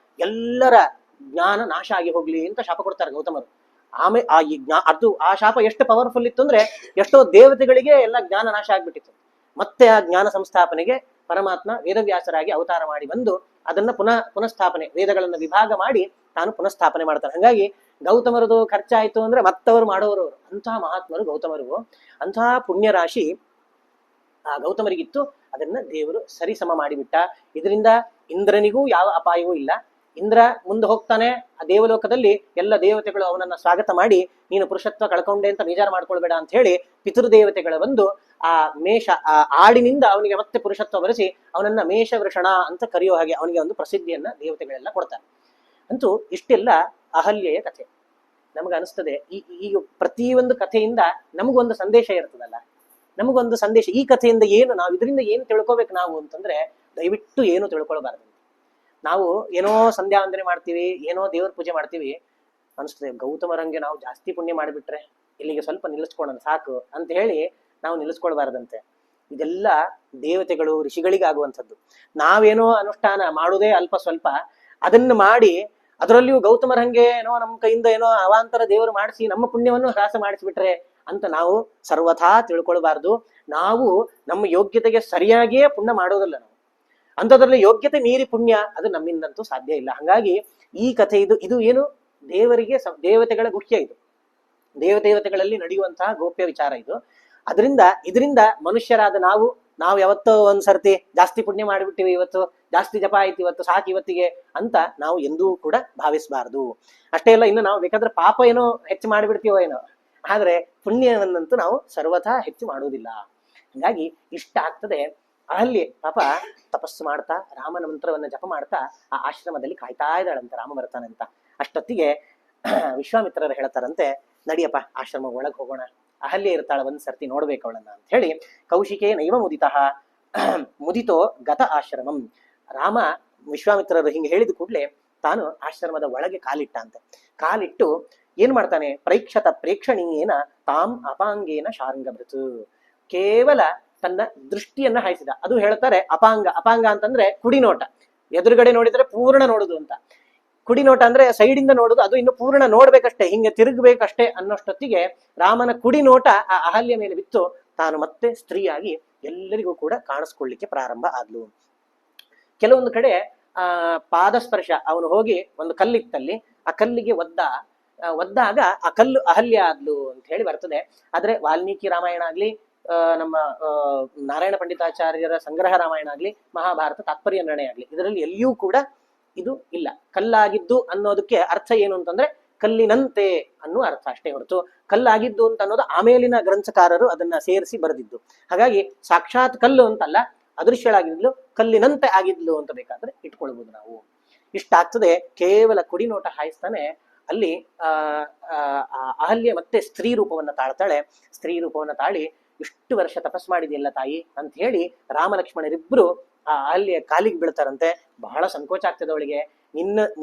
ಎಲ್ಲರ ಜ್ಞಾನ ನಾಶ ಆಗಿ ಹೋಗ್ಲಿ ಅಂತ ಶಾಪ ಕೊಡ್ತಾರೆ ಗೌತಮರು. ಆಮೇಲೆ ಆ ಶಾಪ ಎಷ್ಟು ಪವರ್ಫುಲ್ ಇತ್ತು ಅಂದ್ರೆ ಎಷ್ಟೋ ದೇವತೆಗಳಿಗೆ ಎಲ್ಲ ಜ್ಞಾನ ನಾಶ ಆಗ್ಬಿಟ್ಟಿತ್ತು. ಮತ್ತೆ ಆ ಜ್ಞಾನ ಸಂಸ್ಥಾಪನೆಗೆ ಪರಮಾತ್ಮ ವೇದವ್ಯಾಸರಾಗಿ ಅವತಾರ ಮಾಡಿ ಬಂದು ಅದನ್ನ ಪುನಃಸ್ಥಾಪನೆ, ವೇದಗಳನ್ನ ವಿಭಾಗ ಮಾಡಿ ತಾನು ಪುನಃಸ್ಥಾಪನೆ ಮಾಡ್ತಾನೆ. ಹಾಗಾಗಿ ಗೌತಮರದು ಖರ್ಚಾಯ್ತು ಅಂದ್ರೆ ಮತ್ತವರು ಮಾಡೋರು ಅಂತಹ ಮಹಾತ್ಮರು ಗೌತಮರು. ಅಂತಹ ಪುಣ್ಯ ರಾಶಿ ಆ ಗೌತಮರಿಗಿತ್ತು. ಅದನ್ನ ದೇವರು ಸರಿಸಮ ಮಾಡಿಬಿಟ್ಟ. ಇದರಿಂದ ಇಂದ್ರನಿಗೂ ಯಾವ ಅಪಾಯವೂ ಇಲ್ಲ. ಇಂದ್ರ ಮುಂದೆ ಹೋಗ್ತಾನೆ ಆ ದೇವಲೋಕದಲ್ಲಿ. ಎಲ್ಲ ದೇವತೆಗಳು ಅವನನ್ನ ಸ್ವಾಗತ ಮಾಡಿ ನೀನು ಪುರುಷತ್ವ ಕಳ್ಕೊಂಡೆ ಅಂತ ಬೇಜಾರು ಮಾಡ್ಕೊಳ್ಬೇಡ ಅಂತ ಹೇಳಿ ಪಿತೃದೇವತೆಗಳ ಬಂದು ಆ ಆಡಿನಿಂದ ಅವನಿಗೆ ಮತ್ತೆ ಪುರುಷತ್ವ ಬರೆಸಿ ಅವನನ್ನ ಮೇಷವೃಷಣ ಅಂತ ಕರೆಯೋ ಹಾಗೆ ಅವನಿಗೆ ಒಂದು ಪ್ರಸಿದ್ಧಿಯನ್ನ ದೇವತೆಗಳೆಲ್ಲ ಕೊಡ್ತಾರೆ. ಅಂತೂ ಇಷ್ಟೆಲ್ಲ ಅಹಲ್ಯೆಯ ಕಥೆ. ನಮ್ಗೆ ಅನಿಸ್ತದೆ ಈಗ ಪ್ರತಿಯೊಂದು ಕಥೆಯಿಂದ ನಮಗೊಂದು ಸಂದೇಶ ಇರ್ತದಲ್ಲ, ನಮಗೊಂದು ಸಂದೇಶ. ಈ ಕಥೆಯಿಂದ ಏನು ನಾವು ಇದರಿಂದ ಏನು ತಿಳ್ಕೊಬೇಕು ನಾವು ಅಂತಂದ್ರೆ, ದಯವಿಟ್ಟು ಏನು ತಿಳ್ಕೊಳ್ಬಾರ್ದು. ನಾವು ಏನೋ ಸಂಧ್ಯಾ ವಂದನೆ ಮಾಡ್ತೀವಿ, ಏನೋ ದೇವ್ರ ಪೂಜೆ ಮಾಡ್ತೀವಿ, ಅನಿಸ್ತದೆ ಗೌತಮರಂಗೆ ನಾವು ಜಾಸ್ತಿ ಪುಣ್ಯ ಮಾಡಿಬಿಟ್ರೆ ಇಲ್ಲಿಗೆ ಸ್ವಲ್ಪ ನಿಲ್ಲಿಸ್ಕೊಳ್ಳೋಣ ಸಾಕು ಅಂತ ಹೇಳಿ ನಾವು ನಿಲ್ಲಿಸ್ಕೊಳ್ಬಾರ್ದಂತೆ. ಇದೆಲ್ಲ ದೇವತೆಗಳು ಋಷಿಗಳಿಗಾಗುವಂಥದ್ದು. ನಾವೇನೋ ಅನುಷ್ಠಾನ ಮಾಡುವುದೇ ಅಲ್ಪ ಸ್ವಲ್ಪ, ಅದನ್ನ ಮಾಡಿ ಅದರಲ್ಲಿಯೂ ಗೌತಮರಂಗೆ ಏನೋ ನಮ್ಮ ಕೈಯಿಂದ ಏನೋ ಅವಾಂತರ ದೇವರು ಮಾಡಿಸಿ ನಮ್ಮ ಪುಣ್ಯವನ್ನು ಹ್ರಾಸ ಮಾಡಿಸ್ಬಿಟ್ರೆ ಅಂತ ನಾವು ಸರ್ವಥಾ ತಿಳ್ಕೊಳ್ಬಾರ್ದು. ನಾವು ನಮ್ಮ ಯೋಗ್ಯತೆಗೆ ಸರಿಯಾಗಿಯೇ ಪುಣ್ಯ ಮಾಡೋದಲ್ಲ. ನಾವು ಅಂಥದ್ರಲ್ಲಿ ಯೋಗ್ಯತೆ ಮೀರಿ ಪುಣ್ಯ ಅದು ನಮ್ಮಿಂದಂತೂ ಸಾಧ್ಯ ಇಲ್ಲ. ಹಾಗಾಗಿ ಈ ಕಥೆ ಇದು ಏನು ದೇವರಿಗೆ ದೇವತೆಗಳ ಗುಹ್ಯ, ಇದು ದೇವತೆಗಳಲ್ಲಿ ನಡೆಯುವಂತಹ ಗೋಪ್ಯ ವಿಚಾರ ಇದು. ಇದರಿಂದ ಮನುಷ್ಯರಾದ ನಾವು ಯಾವತ್ತೋ ಒಂದ್ಸರ್ತಿ ಜಾಸ್ತಿ ಪುಣ್ಯ ಮಾಡಿಬಿಟ್ಟಿವಿ, ಇವತ್ತು ಜಾಸ್ತಿ ಜಪ ಆಯ್ತು, ಇವತ್ತು ಸಾಕು ಇವತ್ತಿಗೆ ಅಂತ ನಾವು ಎಂದೂ ಕೂಡ ಭಾವಿಸಬಾರ್ದು. ಅಷ್ಟೇ ಅಲ್ಲ, ಇನ್ನು ನಾವು ಬೇಕಾದ್ರೆ ಪಾಪ ಏನೋ ಹೆಚ್ಚು ಮಾಡಿಬಿಡ್ತೀವೋ ಏನೋ, ಆದ್ರೆ ಪುಣ್ಯವನ್ನಂತೂ ನಾವು ಸರ್ವಥಾ ಹೆಚ್ಚು ಮಾಡುವುದಿಲ್ಲ. ಹೀಗಾಗಿ ಇಷ್ಟ ಆಗ್ತದೆ. ಅಲ್ಲಿ ಪಾಪ ತಪಸ್ಸು ಮಾಡ್ತಾ ರಾಮನ ಮಂತ್ರವನ್ನ ಜಪ ಮಾಡ್ತಾ ಆ ಆಶ್ರಮದಲ್ಲಿ ಕಾಯ್ತಾ ಇದ್ದಾಳಂತೆ ರಾಮ ಬರ್ತಾನಂತ. ಅಷ್ಟೊತ್ತಿಗೆ ವಿಶ್ವಾಮಿತ್ರರು ಹೇಳ್ತಾರಂತೆ, ನಡಿಯಪ್ಪ ಆಶ್ರಮ ಒಳಗೆ ಹೋಗೋಣ, ಅಹಲ್ಯೆ ಇರ್ತಾಳ, ಒಂದ್ ಸರ್ತಿ ನೋಡ್ಬೇಕು ಅವಳನ್ನ ಅಂತ ಹೇಳಿ. ಕೌಶಿಕೇ ನೈವ ಮುದಿತಃ ಮುದಿತೋ ಗತ ಆಶ್ರಮಂ. ರಾಮ ವಿಶ್ವಾಮಿತ್ರರು ಹಿಂಗೆ ಹೇಳಿದ ಕೂಡ್ಲೆ ತಾನು ಆಶ್ರಮದ ಒಳಗೆ ಕಾಲಿಟ್ಟ ಅಂತೆ. ಕಾಲಿಟ್ಟು ಏನ್ ಮಾಡ್ತಾನೆ, ಪ್ರೇಕ್ಷಣೀಯೇನ ತಾಂ ಅಪಾಂಗೇನ ಶಾರ್ಂಗಭೃತ್. ಕೇವಲ ತನ್ನ ದೃಷ್ಟಿಯನ್ನ ಹಾಯಿಸಿದ. ಅದು ಹೇಳ್ತಾರೆ ಅಪಾಂಗ ಅಂತಂದ್ರೆ ಕುಡಿ ನೋಟ. ಎದುರುಗಡೆ ನೋಡಿದ್ರೆ ಪೂರ್ಣ ನೋಡುದು ಅಂತ. ಕುಡಿ ನೋಟ ಅಂದ್ರೆ ಸೈಡಿಂದ ನೋಡುದು, ಅದು ಇನ್ನು ಪೂರ್ಣ ನೋಡ್ಬೇಕಷ್ಟೇ, ಹಿಂಗೆ ತಿರುಗ್ಬೇಕಷ್ಟೇ ಅನ್ನೋಷ್ಟೊತ್ತಿಗೆ ರಾಮನ ಕುಡಿ ನೋಟ ಆ ಅಹಲ್ಯ ಮೇಲೆ ಬಿತ್ತು. ತಾನು ಮತ್ತೆ ಸ್ತ್ರೀಯಾಗಿ ಎಲ್ಲರಿಗೂ ಕೂಡ ಕಾಣಿಸ್ಕೊಳ್ಳಿಕ್ಕೆ ಪ್ರಾರಂಭ ಆದ್ಲು. ಕೆಲವೊಂದು ಕಡೆ ಪಾದಸ್ಪರ್ಶ, ಅವನು ಹೋಗಿ ಒಂದು ಕಲ್ಲಿತ್ತಲ್ಲಿ, ಆ ಕಲ್ಲಿಗೆ ಒದ್ದಾಗ ಆ ಕಲ್ಲು ಅಹಲ್ಯ ಆದ್ಲು ಅಂತ ಹೇಳಿ ಬರ್ತದೆ. ಆದ್ರೆ ವಾಲ್ಮೀಕಿ ರಾಮಾಯಣ ಆಗ್ಲಿ, ನಮ್ಮ ನಾರಾಯಣ ಪಂಡಿತಾಚಾರ್ಯರ ಸಂಗ್ರಹ ರಾಮಾಯಣ ಆಗ್ಲಿ, ಮಹಾಭಾರತ ತಾತ್ಪರ್ಯ ನಿರ್ಣಯ ಆಗ್ಲಿ, ಇದರಲ್ಲಿ ಎಲ್ಲಿಯೂ ಕೂಡ ಇದು ಇಲ್ಲ. ಕಲ್ಲಾಗಿದ್ದು ಅನ್ನೋದಕ್ಕೆ ಅರ್ಥ ಏನು ಅಂತಂದ್ರೆ ಕಲ್ಲಿನಂತೆ ಅನ್ನೋ ಅರ್ಥ ಅಷ್ಟೇ ಹೊರತು ಕಲ್ಲಾಗಿದ್ದು ಅಂತ ಅನ್ನೋದು ಆಮೇಲಿನ ಗ್ರಂಥಕಾರರು ಅದನ್ನ ಸೇರಿಸಿ ಬರೆದಿದ್ದು. ಹಾಗಾಗಿ ಸಾಕ್ಷಾತ್ ಕಲ್ಲು ಅಂತಲ್ಲ, ಅದೃಶ್ಯಳಾಗಿದ್ಲು, ಕಲ್ಲಿನಂತೆ ಆಗಿದ್ಲು ಅಂತ ಬೇಕಾದ್ರೆ ಇಟ್ಕೊಳ್ಬಹುದು ನಾವು. ಇಷ್ಟ ಆಗ್ತದೆ. ಕೇವಲ ಕುಡಿ ನೋಟ ಹಾಯಿಸ್ತಾನೆ. ಅಲ್ಲಿ ಅಹಲ್ಯ ಮತ್ತೆ ಸ್ತ್ರೀ ರೂಪವನ್ನ ತಾಳ್ತಾಳೆ. ಸ್ತ್ರೀ ರೂಪವನ್ನ ತಾಳಿ, ಇಷ್ಟು ವರ್ಷ ತಪಸ್ ಮಾಡಿದೆಯಲ್ಲ ತಾಯಿ ಅಂತ ಹೇಳಿ ರಾಮ ಲಕ್ಷ್ಮಣರಿಬ್ರು ಆ ಅಹಲ್ಯ ಕಾಲಿಗೆ ಬೀಳ್ತಾರಂತೆ. ಬಹಳ ಸಂಕೋಚ ಆಗ್ತದೆ ಅವಳಿಗೆ.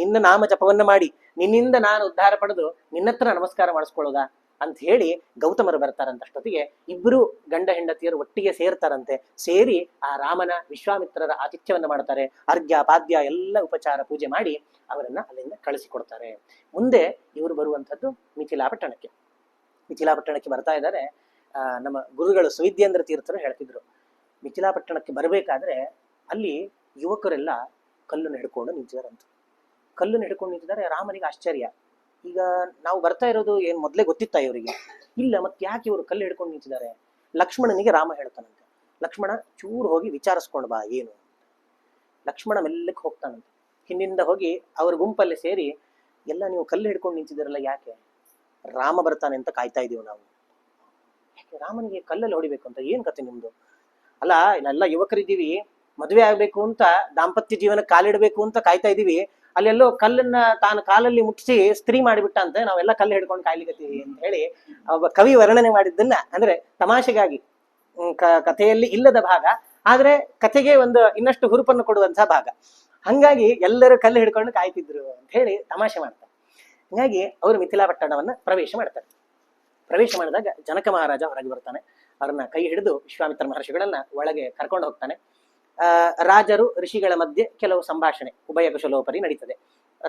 ನಿನ್ನ ನಾಮ ಜಪವನ್ನ ಮಾಡಿ ನಿನ್ನಿಂದ ನಾನು ಉದ್ಧಾರ ಪಡೆದು ನಿನ್ನತ್ರ ನಮಸ್ಕಾರ ಮಾಡಿಸ್ಕೊಳ್ಳೋದಾ ಅಂತ ಹೇಳಿ ಗೌತಮರು ಬರ್ತಾರಂತ. ಅಷ್ಟೊತ್ತಿಗೆ ಇಬ್ರು ಗಂಡ ಹೆಂಡತಿಯರು ಒಟ್ಟಿಗೆ ಸೇರ್ತಾರಂತೆ. ಸೇರಿ ಆ ರಾಮನ ವಿಶ್ವಾಮಿತ್ರರ ಆತಿಥ್ಯವನ್ನ ಮಾಡ್ತಾರೆ. ಅರ್ಘ್ಯ ಪಾದ್ಯ ಎಲ್ಲ ಉಪಚಾರ ಪೂಜೆ ಮಾಡಿ ಅವರನ್ನ ಅಲ್ಲಿಂದ ಕಳಿಸಿಕೊಡ್ತಾರೆ. ಮುಂದೆ ಇವರು ಬರುವಂಥದ್ದು ಮಿಥಿಲಾಪಟ್ಟಣಕ್ಕೆ ಬರ್ತಾ ಇದ್ದಾರೆ. ನಮ್ಮ ಗುರುಗಳು ಸುವಿದ್ಯೇಂದ್ರ ತೀರ್ಥರು ಹೇಳ್ತಿದ್ರು, ಮಿಥಿಲಾಪಟ್ಟಣಕ್ಕೆ ಬರಬೇಕಾದ್ರೆ ಅಲ್ಲಿ ಯುವಕರೆಲ್ಲ ಕಲ್ಲನ್ನು ಹಿಡ್ಕೊಂಡು ನಿಂತಿದಾರಂತ. ಕಲ್ಲನ್ನು ಹಿಡ್ಕೊಂಡು ನಿಂತಿದ್ದಾರೆ. ರಾಮನಿಗೆ ಆಶ್ಚರ್ಯ. ಈಗ ನಾವು ಬರ್ತಾ ಇರೋದು ಏನ್ ಮೊದ್ಲೇ ಗೊತ್ತಿತ್ತ ಇವರಿಗೆ? ಇಲ್ಲ, ಮತ್ತೆ ಯಾಕೆ ಇವರು ಕಲ್ಲು ಹಿಡ್ಕೊಂಡು ನಿಂತಿದ್ದಾರೆ? ಲಕ್ಷ್ಮಣನಿಗೆ ರಾಮ ಹೇಳ್ತಾನಂತೆ, ಲಕ್ಷ್ಮಣ ಚೂರು ಹೋಗಿ ವಿಚಾರಿಸ್ಕೊಂಡು ಬಾ ಏನು. ಲಕ್ಷ್ಮಣ ಮೆಲ್ಲಕ್ಕೆ ಹೋಗ್ತಾನಂತೆ. ಹಿಂದಿಂದ ಹೋಗಿ ಅವ್ರ ಗುಂಪಲ್ಲಿ ಸೇರಿ, ಎಲ್ಲ ನೀವು ಕಲ್ಲು ಹಿಡ್ಕೊಂಡು ನಿಂತಿದ್ದೀರಲ್ಲ ಯಾಕೆ? ರಾಮ ಬರ್ತಾನೆ ಅಂತ ಕಾಯ್ತಾ ಇದೀವಿ ನಾವು. ಯಾಕೆ ರಾಮನಿಗೆ ಕಲ್ಲಲ್ಲಿ ಹೊಡಿಬೇಕು ಅಂತ? ಏನ್ ಕತೆ ನಿಮ್ದು? ಅಲ್ಲ, ಇಲ್ಲೆಲ್ಲ ಯುವಕರಿದ್ದೀವಿ, ಮದುವೆ ಆಗ್ಬೇಕು ಅಂತ, ದಾಂಪತ್ಯ ಜೀವನ ಕಾಲಿಡ್ಬೇಕು ಅಂತ ಕಾಯ್ತಾ ಇದೀವಿ. ಅಲ್ಲೆಲ್ಲೋ ಕಲ್ಲನ್ನ ತಾನು ಕಾಲಲ್ಲಿ ಮುಟ್ಟಿಸಿ ಸ್ತ್ರೀ ಮಾಡಿಬಿಟ್ಟ ಅಂತ ನಾವೆಲ್ಲ ಕಲ್ಲು ಹಿಡ್ಕೊಂಡು ಕಾಯ್ಲಿಕತ್ತೀವಿ ಅಂತ ಹೇಳಿ ಒಬ್ಬ ಕವಿ ವರ್ಣನೆ ಮಾಡಿದ್ದನ್ನ, ಅಂದ್ರೆ ತಮಾಷೆಗಾಗಿ ಕಥೆಯಲ್ಲಿ ಇಲ್ಲದ ಭಾಗ, ಆದ್ರೆ ಕಥೆಗೆ ಒಂದು ಇನ್ನಷ್ಟು ಹುರುಪನ್ನು ಕೊಡುವಂತಹ ಭಾಗ. ಹಂಗಾಗಿ ಎಲ್ಲರೂ ಕಲ್ಲು ಹಿಡ್ಕೊಂಡು ಕಾಯ್ತಿದ್ರು ಅಂತ ಹೇಳಿ ತಮಾಷೆ ಮಾಡ್ತಾರೆ. ಹೀಗಾಗಿ ಅವರು ಮಿಥಿಲಾ ಪಟ್ಟಣವನ್ನ ಪ್ರವೇಶ ಮಾಡ್ತಾರೆ. ಪ್ರವೇಶ ಮಾಡಿದಾಗ ಜನಕ ಮಹಾರಾಜ ಹೊರಗೆ ಬರ್ತಾನೆ. ಅವ್ರನ್ನ ಕೈ ಹಿಡಿದು ವಿಶ್ವಾಮಿತ್ರ ಮಹರ್ಷಿಗಳನ್ನ ಒಳಗೆ ಕರ್ಕೊಂಡು ಹೋಗ್ತಾನೆ. ರಾಜರು ಋಷಿಗಳ ಮಧ್ಯೆ ಕೆಲವು ಸಂಭಾಷಣೆ ಉಭಯ ಕುಶಲೋಪರಿ ನಡೀತದೆ.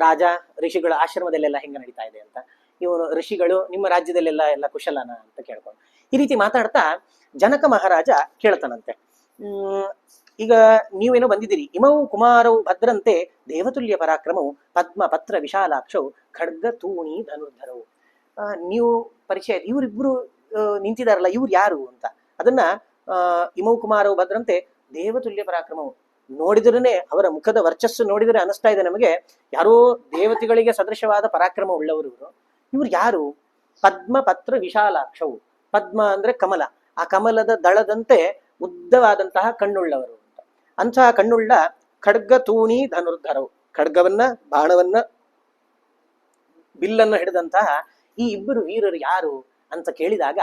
ರಾಜ ಋಷಿಗಳ ಆಶ್ರಮದಲ್ಲೆಲ್ಲ ಹೆಂಗ ನಡೀತಾ ಇದೆ ಅಂತ, ಇವನು ಋಷಿಗಳು ನಿಮ್ಮ ರಾಜ್ಯದಲ್ಲೆಲ್ಲ ಎಲ್ಲ ಕುಶಲನ ಅಂತ ಕೇಳ್ಕೊಂಡು ಈ ರೀತಿ ಮಾತಾಡ್ತಾ ಜನಕ ಮಹಾರಾಜ ಕೇಳ್ತಾನಂತೆ, ಈಗ ನೀವೇನೋ ಬಂದಿದ್ದೀರಿ. ಇಮೌ ಕುಮಾರವು ಭದ್ರಂತೆ ದೇವತುಲ್ಯ ಪರಾಕ್ರಮವು ಪದ್ಮ ಪತ್ರ ವಿಶಾಲಾಕ್ಷವು ಖಡ್ಗ ತೂಣಿ ಧನುರ್ಧರವು. ನೀವು ಪರಿಚಯ, ಇವರಿಬ್ರು ನಿಂತಿದಾರಲ್ಲ, ಇವ್ರು ಯಾರು ಅಂತ. ಅದನ್ನ ಇಮೌ ಕುಮಾರವು ಭದ್ರಂತೆ ದೇವತುಲ್ಯ ಪರಾಕ್ರಮವು, ನೋಡಿದ್ರೇ ಅವರ ಮುಖದ ವರ್ಚಸ್ಸು ನೋಡಿದರೆ ಅನಿಸ್ತಾ ಇದೆ ನಮಗೆ ಯಾರೋ ದೇವತೆಗಳಿಗೆ ಸದೃಶವಾದ ಪರಾಕ್ರಮ ಉಳ್ಳವರು ಇವರು. ಇವ್ರು ಯಾರು? ಪದ್ಮ ಪತ್ರ ವಿಶಾಲಾಕ್ಷವು, ಪದ್ಮ ಅಂದ್ರೆ ಕಮಲ, ಆ ಕಮಲದ ದಳದಂತೆ ಉದ್ದವಾದಂತಹ ಕಣ್ಣುಳ್ಳವರು ಅಂತ. ಅಂತಹ ಕಣ್ಣುಳ್ಳ ಖಡ್ಗ ತೂಣಿ ಧನುರ್ಧರವು, ಖಡ್ಗವನ್ನ ಬಾಣವನ್ನ ಬಿಲ್ಲನ್ನು ಹಿಡಿದಂತಹ ಈ ಇಬ್ಬರು ವೀರರು ಯಾರು ಅಂತ ಕೇಳಿದಾಗ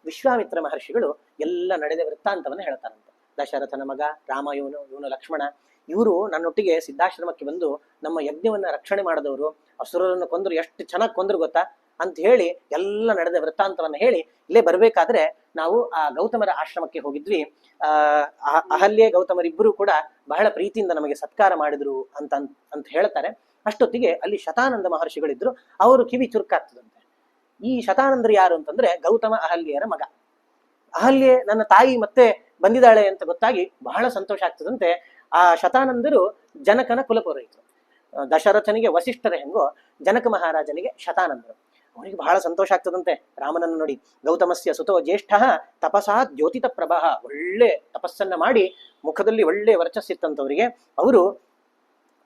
ವಿಶ್ವಾಮಿತ್ರ ಮಹರ್ಷಿಗಳು ಎಲ್ಲ ನಡೆದ ವೃತ್ತಾಂತವನ್ನು ಹೇಳ್ತಾರಂತೆ. ದಶರಥನ ಮಗ ರಾಮ, ಇವನು ಲಕ್ಷ್ಮಣ, ಇವರು ನನ್ನೊಟ್ಟಿಗೆ ಸಿದ್ಧಾಶ್ರಮಕ್ಕೆ ಬಂದು ನಮ್ಮ ಯಜ್ಞವನ್ನ ರಕ್ಷಣೆ ಮಾಡಿದವರು, ಅಸುರರನ್ನು ಕೊಂದರು, ಎಷ್ಟು ಚೆನ್ನಾಗಿ ಕೊಂದ್ರು ಗೊತ್ತಾ ಅಂತ ಹೇಳಿ ಎಲ್ಲ ನಡೆದ ವೃತ್ತಾಂತವನ್ನ ಹೇಳಿ, ಇಲ್ಲೇ ಬರ್ಬೇಕಾದ್ರೆ ನಾವು ಆ ಗೌತಮರ ಆಶ್ರಮಕ್ಕೆ ಹೋಗಿದ್ವಿ. ಅಹಲ್ಯೆ ಗೌತಮರಿಬ್ಬರು ಕೂಡ ಬಹಳ ಪ್ರೀತಿಯಿಂದ ನಮಗೆ ಸತ್ಕಾರ ಮಾಡಿದ್ರು ಅಂತ ಹೇಳ್ತಾರೆ. ಅಷ್ಟೊತ್ತಿಗೆ ಅಲ್ಲಿ ಶತಾನಂದ ಮಹರ್ಷಿಗಳಿದ್ರು. ಅವರು ಕಿವಿ ಚುರುಕಾಗ್ತದಂತೆ. ಈ ಶತಾನಂದರು ಯಾರು ಅಂತಂದ್ರೆ ಗೌತಮ ಅಹಲ್ಯೆಯರ ಮಗ. ಅಹಲ್ಯೆ ನನ್ನ ತಾಯಿ ಮತ್ತೆ ಬಂದಿದ್ದಾಳೆ ಅಂತ ಗೊತ್ತಾಗಿ ಬಹಳ ಸಂತೋಷ ಆಗ್ತದಂತೆ. ಆ ಶತಾನಂದರು ಜನಕನ ಕುಲಪುರೋಹಿತರು. ದಶರಥನಿಗೆ ವಸಿಷ್ಠರ ಹೆಂಗೋ ಜನಕ ಮಹಾರಾಜನಿಗೆ ಶತಾನಂದರು. ಅವನಿಗೆ ಬಹಳ ಸಂತೋಷ ಆಗ್ತದಂತೆ ರಾಮನನ್ನು ನೋಡಿ. ಗೌತಮಸ್ಯ ಸುತೋ ಜ್ಯೇಷ್ಠ ತಪಸಾ ದ್ಯೋತಿತ ಪ್ರಭಾ, ಒಳ್ಳೆ ತಪಸ್ಸನ್ನ ಮಾಡಿ ಮುಖದಲ್ಲಿ ಒಳ್ಳೆ ವರ್ಚಸ್ಸಿತ್ತಂತವರಿಗೆ. ಅವರು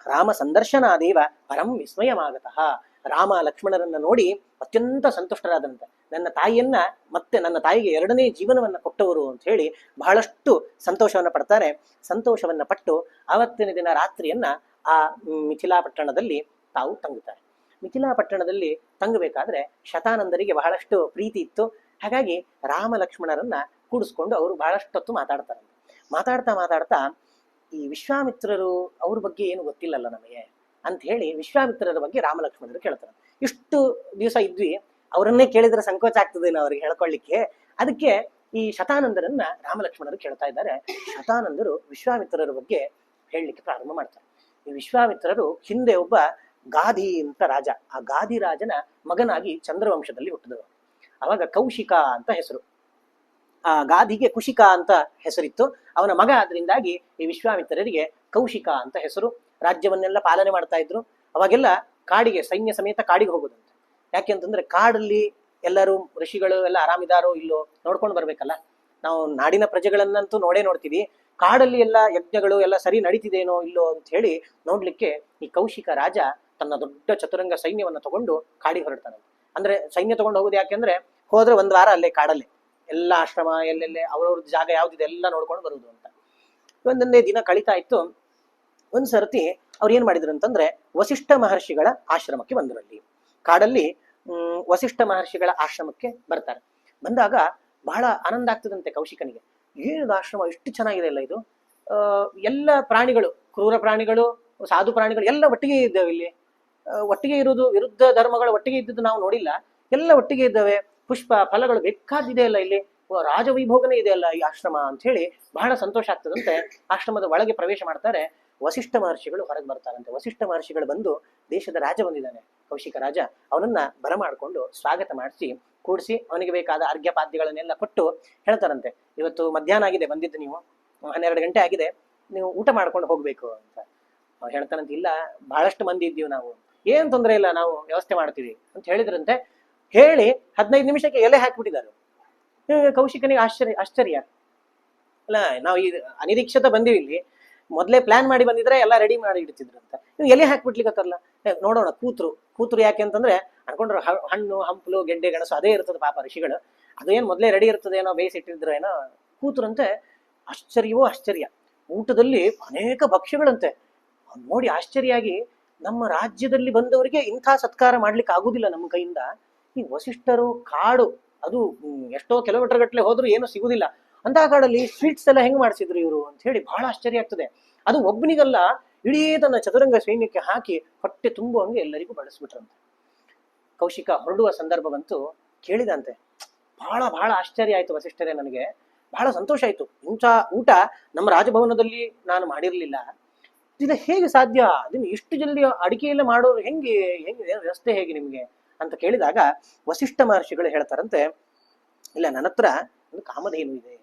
ರಾಮ ಸಂದರ್ಶನಾದೇವ ಪರಂ ವಿಸ್ಮಯಮಾಗತಃ, ರಾಮ ಲಕ್ಷ್ಮಣರನ್ನ ನೋಡಿ ಅತ್ಯಂತ ಸಂತುಷ್ಟರಾದಂತೆ. ನನ್ನ ತಾಯಿಯನ್ನ ಮತ್ತೆ ನನ್ನ ತಾಯಿಗೆ ಎರಡನೇ ಜೀವನವನ್ನ ಕೊಟ್ಟವರು ಅಂತ ಹೇಳಿ ಬಹಳಷ್ಟು ಸಂತೋಷವನ್ನ ಪಡ್ತಾರೆ. ಸಂತೋಷವನ್ನ ಪಟ್ಟು ಆವತ್ತಿನ ದಿನ ರಾತ್ರಿಯನ್ನ ಆ ಮಿಥಿಲಾ ಪಟ್ಟಣದಲ್ಲಿ ತಾವು ತಂಗುತ್ತಾರೆ. ಮಿಥಿಲಾ ಪಟ್ಟಣದಲ್ಲಿ ತಂಗಬೇಕಾದ್ರೆ ಶತಾನಂದರಿಗೆ ಬಹಳಷ್ಟು ಪ್ರೀತಿ ಇತ್ತು. ಹಾಗಾಗಿ ರಾಮ ಲಕ್ಷ್ಮಣರನ್ನ ಕೂಡಿಸ್ಕೊಂಡು ಅವರು ಬಹಳಷ್ಟೊತ್ತು ಮಾತಾಡ್ತಾರೆ. ಮಾತಾಡ್ತಾ ಈ ವಿಶ್ವಾಮಿತ್ರರು ಅವ್ರ ಬಗ್ಗೆ ಏನು ಗೊತ್ತಿಲ್ಲಲ್ಲ ನಮಗೆ ಅಂತ ಹೇಳಿ ವಿಶ್ವಾಮಿತ್ರರ ಬಗ್ಗೆ ರಾಮ ಲಕ್ಷ್ಮಣರು ಕೇಳ್ತಾರೆ. ಇಷ್ಟು ದಿವಸ ಇದ್ವಿ, ಅವರನ್ನೇ ಕೇಳಿದ್ರೆ ಸಂಕೋಚ ಆಗ್ತದೇನೋ ಅವ್ರಿಗೆ ಹೇಳ್ಕೊಳ್ಳಿಕ್ಕೆ. ಅದಕ್ಕೆ ಈ ಶತಾನಂದರನ್ನ ರಾಮ ಲಕ್ಷ್ಮಣರು ಕೇಳ್ತಾ ಇದ್ದಾರೆ. ಶತಾನಂದರು ವಿಶ್ವಾಮಿತ್ರರ ಬಗ್ಗೆ ಹೇಳಲಿಕ್ಕೆ ಪ್ರಾರಂಭ ಮಾಡ್ತಾರೆ. ಈ ವಿಶ್ವಾಮಿತ್ರರು ಹಿಂದೆ ಒಬ್ಬ ಗಾಧಿ ಅಂತ ರಾಜ, ಆ ಗಾಧಿ ರಾಜನ ಮಗನಾಗಿ ಚಂದ್ರವಂಶದಲ್ಲಿ ಹುಟ್ಟಿದವರು. ಅವಾಗ ಕೌಶಿಕ ಅಂತ ಹೆಸರು. ಆ ಗಾಧಿಗೆ ಕುಶಿಕ ಅಂತ ಹೆಸರಿತ್ತು. ಅವನ ಮಗ ಆದ್ರಿಂದಾಗಿ ಈ ವಿಶ್ವಾಮಿತ್ರರಿಗೆ ಕೌಶಿಕ ಅಂತ ಹೆಸರು. ರಾಜ್ಯವನ್ನೆಲ್ಲ ಪಾಲನೆ ಮಾಡ್ತಾ ಇದ್ರು. ಅವಾಗೆಲ್ಲ ಕಾಡಿಗೆ ಸೈನ್ಯ ಸಮೇತ ಕಾಡಿಗೆ ಹೋಗೋದಂತೆ. ಯಾಕೆ ಅಂತಂದ್ರೆ ಕಾಡಲ್ಲಿ ಎಲ್ಲರೂ ಋಷಿಗಳು ಎಲ್ಲ ಆರಾಮಿದಾರೋ ಇಲ್ಲೋ ನೋಡ್ಕೊಂಡು ಬರ್ಬೇಕಲ್ಲ. ನಾವು ನಾಡಿನ ಪ್ರಜೆಗಳನ್ನಂತೂ ನೋಡ್ತೀವಿ. ಕಾಡಲ್ಲಿ ಎಲ್ಲ ಯಜ್ಞಗಳು ಎಲ್ಲ ಸರಿ ನಡೀತಿದೇನೋ ಇಲ್ಲೋ ಅಂತ ಹೇಳಿ ನೋಡ್ಲಿಕ್ಕೆ ಈ ಕೌಶಿಕ ರಾಜ ತನ್ನ ದೊಡ್ಡ ಚತುರಂಗ ಸೈನ್ಯವನ್ನ ತಗೊಂಡು ಕಾಡಿಗೆ ಹೊರಡ್ತಾನೆ. ಅಂದ್ರೆ ಸೈನ್ಯ ತಗೊಂಡು ಹೋಗೋದು ಯಾಕೆಂದ್ರೆ ಹೋದ್ರೆ ಒಂದ್ ವಾರ ಅಲ್ಲೇ ಕಾಡಲ್ಲಿ ಎಲ್ಲ ಆಶ್ರಮ ಎಲ್ಲೆಲ್ಲೇ ಅವ್ರವ್ರ ಜಾಗ ಯಾವ್ದಿದೆ ಎಲ್ಲ ನೋಡ್ಕೊಂಡು ಬರುವುದು ಅಂತ. ಒಂದೊಂದೇ ದಿನ ಕಳೀತಾ ಇತ್ತು. ಒಂದ್ ಸರ್ತಿ ಅವ್ರು ಏನ್ ಮಾಡಿದ್ರು ಅಂತಂದ್ರೆ ವಸಿಷ್ಠ ಮಹರ್ಷಿಗಳ ಆಶ್ರಮಕ್ಕೆ ಬಂದ್ರು. ಅಲ್ಲಿ ಕಾಡಲ್ಲಿ ವಸಿಷ್ಠ ಮಹರ್ಷಿಗಳ ಆಶ್ರಮಕ್ಕೆ ಬರ್ತಾರೆ. ಬಂದಾಗ ಬಹಳ ಆನಂದ ಆಗ್ತದಂತೆ ಕೌಶಿಕನಿಗೆ. ಏನದು ಆಶ್ರಮ, ಎಷ್ಟು ಚೆನ್ನಾಗಿದೆ ಅಲ್ಲ ಇದು. ಎಲ್ಲ ಪ್ರಾಣಿಗಳು, ಕ್ರೂರ ಪ್ರಾಣಿಗಳು, ಸಾಧು ಪ್ರಾಣಿಗಳು ಎಲ್ಲ ಒಟ್ಟಿಗೆ ಇದ್ದಾವೆ ಇಲ್ಲಿ. ಒಟ್ಟಿಗೆ ಇರುವುದು, ವಿರುದ್ಧ ಧರ್ಮಗಳು ಒಟ್ಟಿಗೆ ಇದ್ದುದು ನಾವು ನೋಡಿಲ್ಲ. ಎಲ್ಲ ಒಟ್ಟಿಗೆ ಇದ್ದಾವೆ. ಪುಷ್ಪ ಫಲಗಳು ಬೇಕಾದಿದೆ ಅಲ್ಲ ಇಲ್ಲಿ, ರಾಜವೈಭೋಗನೇ ಇದೆ ಅಲ್ಲ ಈ ಆಶ್ರಮ ಅಂತ ಹೇಳಿ ಬಹಳ ಸಂತೋಷ ಆಗ್ತದಂತೆ. ಆಶ್ರಮದ ಒಳಗೆ ಪ್ರವೇಶ ಮಾಡ್ತಾರೆ. ವಸಿಷ್ಠ ಮಹರ್ಷಿಗಳು ಹೊರಗೆ ಬರ್ತಾರಂತೆ. ವಸಿಷ್ಠ ಮಹರ್ಷಿಗಳು ಬಂದು, ದೇಶದ ರಾಜ ಬಂದಿದ್ದಾನೆ ಕೌಶಿಕ ರಾಜ, ಅವನನ್ನ ಬರಮಾಡ್ಕೊಂಡು ಸ್ವಾಗತ ಮಾಡಿಸಿ ಕೂಡಿಸಿ ಅವನಿಗೆ ಬೇಕಾದ ಅರ್ಘ್ಯಪಾದ್ಯಗಳನ್ನೆಲ್ಲ ಕೊಟ್ಟು ಹೇಳ್ತಾರಂತೆ, ಇವತ್ತು ಮಧ್ಯಾಹ್ನ ಆಗಿದೆ, ಬಂದಿದ್ದು ನೀವು 12 ಗಂಟೆ ಆಗಿದೆ, ನೀವು ಊಟ ಮಾಡ್ಕೊಂಡು ಹೋಗ್ಬೇಕು ಅಂತ. ಅವ್ರು ಹೇಳ್ತಾರಂತೆ, ಇಲ್ಲ ಬಹಳಷ್ಟು ಮಂದಿ ಇದ್ದೀವಿ ನಾವು, ಏನ್ ತೊಂದರೆ ಇಲ್ಲ, ನಾವು ವ್ಯವಸ್ಥೆ ಮಾಡ್ತೀವಿ ಅಂತ ಹೇಳಿದ್ರಂತೆ. ಹೇಳಿ 15 ನಿಮಿಷಕ್ಕೆ ಎಲೆ ಹಾಕಿಬಿಟ್ಟಿದ್ದಾರೆ. ಕೌಶಿಕನಿಗೆ ಆಶ್ಚರ್ಯ ಅಲ್ಲ, ನಾವು ಈ ಅನಿರೀಕ್ಷಿತ ಬಂದಿವಿ, ಇಲ್ಲಿ ಮೊದಲೇ ಪ್ಲಾನ್ ಮಾಡಿ ಬಂದಿದ್ರೆ ಎಲ್ಲ ರೆಡಿ ಮಾಡಿ ಇಡ್ತಿದ್ರಂತ. ನೀವು ಎಲೆ ಹಾಕ್ಬಿಟ್ಲಿಕ್ಕಲ್ಲ, ನೋಡೋಣ ಕೂತ್ರು ಯಾಕೆ ಅಂತಂದ್ರೆ ಅನ್ಕೊಂಡ್ರೆ ಹಣ್ಣು ಹಂಪಲು ಗೆಡ್ಡೆ ಗೆಣಸು ಅದೇ ಇರ್ತದೆ ಪಾಪ ಋಷಿಗಳು, ಅದೇನು ಮೊದಲೇ ರೆಡಿ ಇರ್ತದೇನೋ, ಬೇಯಿಸಿಟ್ಟಿದ್ರು ಏನೋ. ಕೂತ್ರಂತೆ. ಆಶ್ಚರ್ಯವೋ ಆಶ್ಚರ್ಯ, ಊಟದಲ್ಲಿ ಅನೇಕ ಭಕ್ಷ್ಯಗಳಂತೆ, ನೋಡಿ ಆಶ್ಚರ್ಯಾಗಿ ನಮ್ಮ ರಾಜ್ಯದಲ್ಲಿ ಬಂದವರಿಗೆ ಇಂಥ ಸತ್ಕಾರ ಮಾಡ್ಲಿಕ್ಕೆ ಆಗುದಿಲ್ಲ ನಮ್ಮ ಕೈಯಿಂದ. ಈ ವಸಿಷ್ಠರು ಕಾಡು ಅದು ಎಷ್ಟೋ ಕಿಲೋಮೀಟರ್ ಗಟ್ಟಲೆ ಹೋದ್ರು ಏನೂ ಸಿಗುದಿಲ್ಲ, ಅಂತಹ ಕಾಡಲ್ಲಿ ಸ್ವೀಟ್ಸ್ ಎಲ್ಲ ಹೆಂಗ್ ಮಾಡಿಸಿದ್ರು ಇವರು ಅಂತ ಹೇಳಿ ಬಹಳ ಆಶ್ಚರ್ಯ ಆಗ್ತದೆ. ಅದು ಒಬ್ಬನಿಗಲ್ಲ, ಇಡೀ ತನ್ನ ಚದುರಂಗ ಸೈನ್ಯಕ್ಕೆ ಹಾಕಿ ಹೊಟ್ಟೆ ತುಂಬುವಂಗೆ ಎಲ್ಲರಿಗೂ ಬಡಿಸ್ಬಿಟ್ರಂತೆ. ಕೌಶಿಕ ಹೊರಡುವ ಸಂದರ್ಭ ಬಂತು, ಕೇಳಿದಂತೆ, ಬಹಳ ಬಹಳ ಆಶ್ಚರ್ಯ ಆಯ್ತು ವಸಿಷ್ಠರೇ, ನನಗೆ ಬಹಳ ಸಂತೋಷ ಆಯ್ತು. ಇಂಥ ಊಟ ನಮ್ಮ ರಾಜಭವನದಲ್ಲಿ ನಾನು ಮಾಡಿರ್ಲಿಲ್ಲ, ಇದು ಹೇಗೆ ಸಾಧ್ಯ? ಅದನ್ನು ಇಷ್ಟು ಜಲ್ದಿ ಅಡಿಕೆಯಲ್ಲೇ ಮಾಡೋರು ಹೆಂಗೆ ಹೆಂಗೆ ವ್ಯವಸ್ಥೆ ಹೇಗೆ ನಿಮ್ಗೆ ಅಂತ ಕೇಳಿದಾಗ ವಸಿಷ್ಠ ಮಹರ್ಷಿಗಳು ಹೇಳ್ತಾರಂತೆ, ಇಲ್ಲ, ನನ್ನ ಹತ್ರ ಒಂದು ಕಾಮಧೇನು ಇದೆ.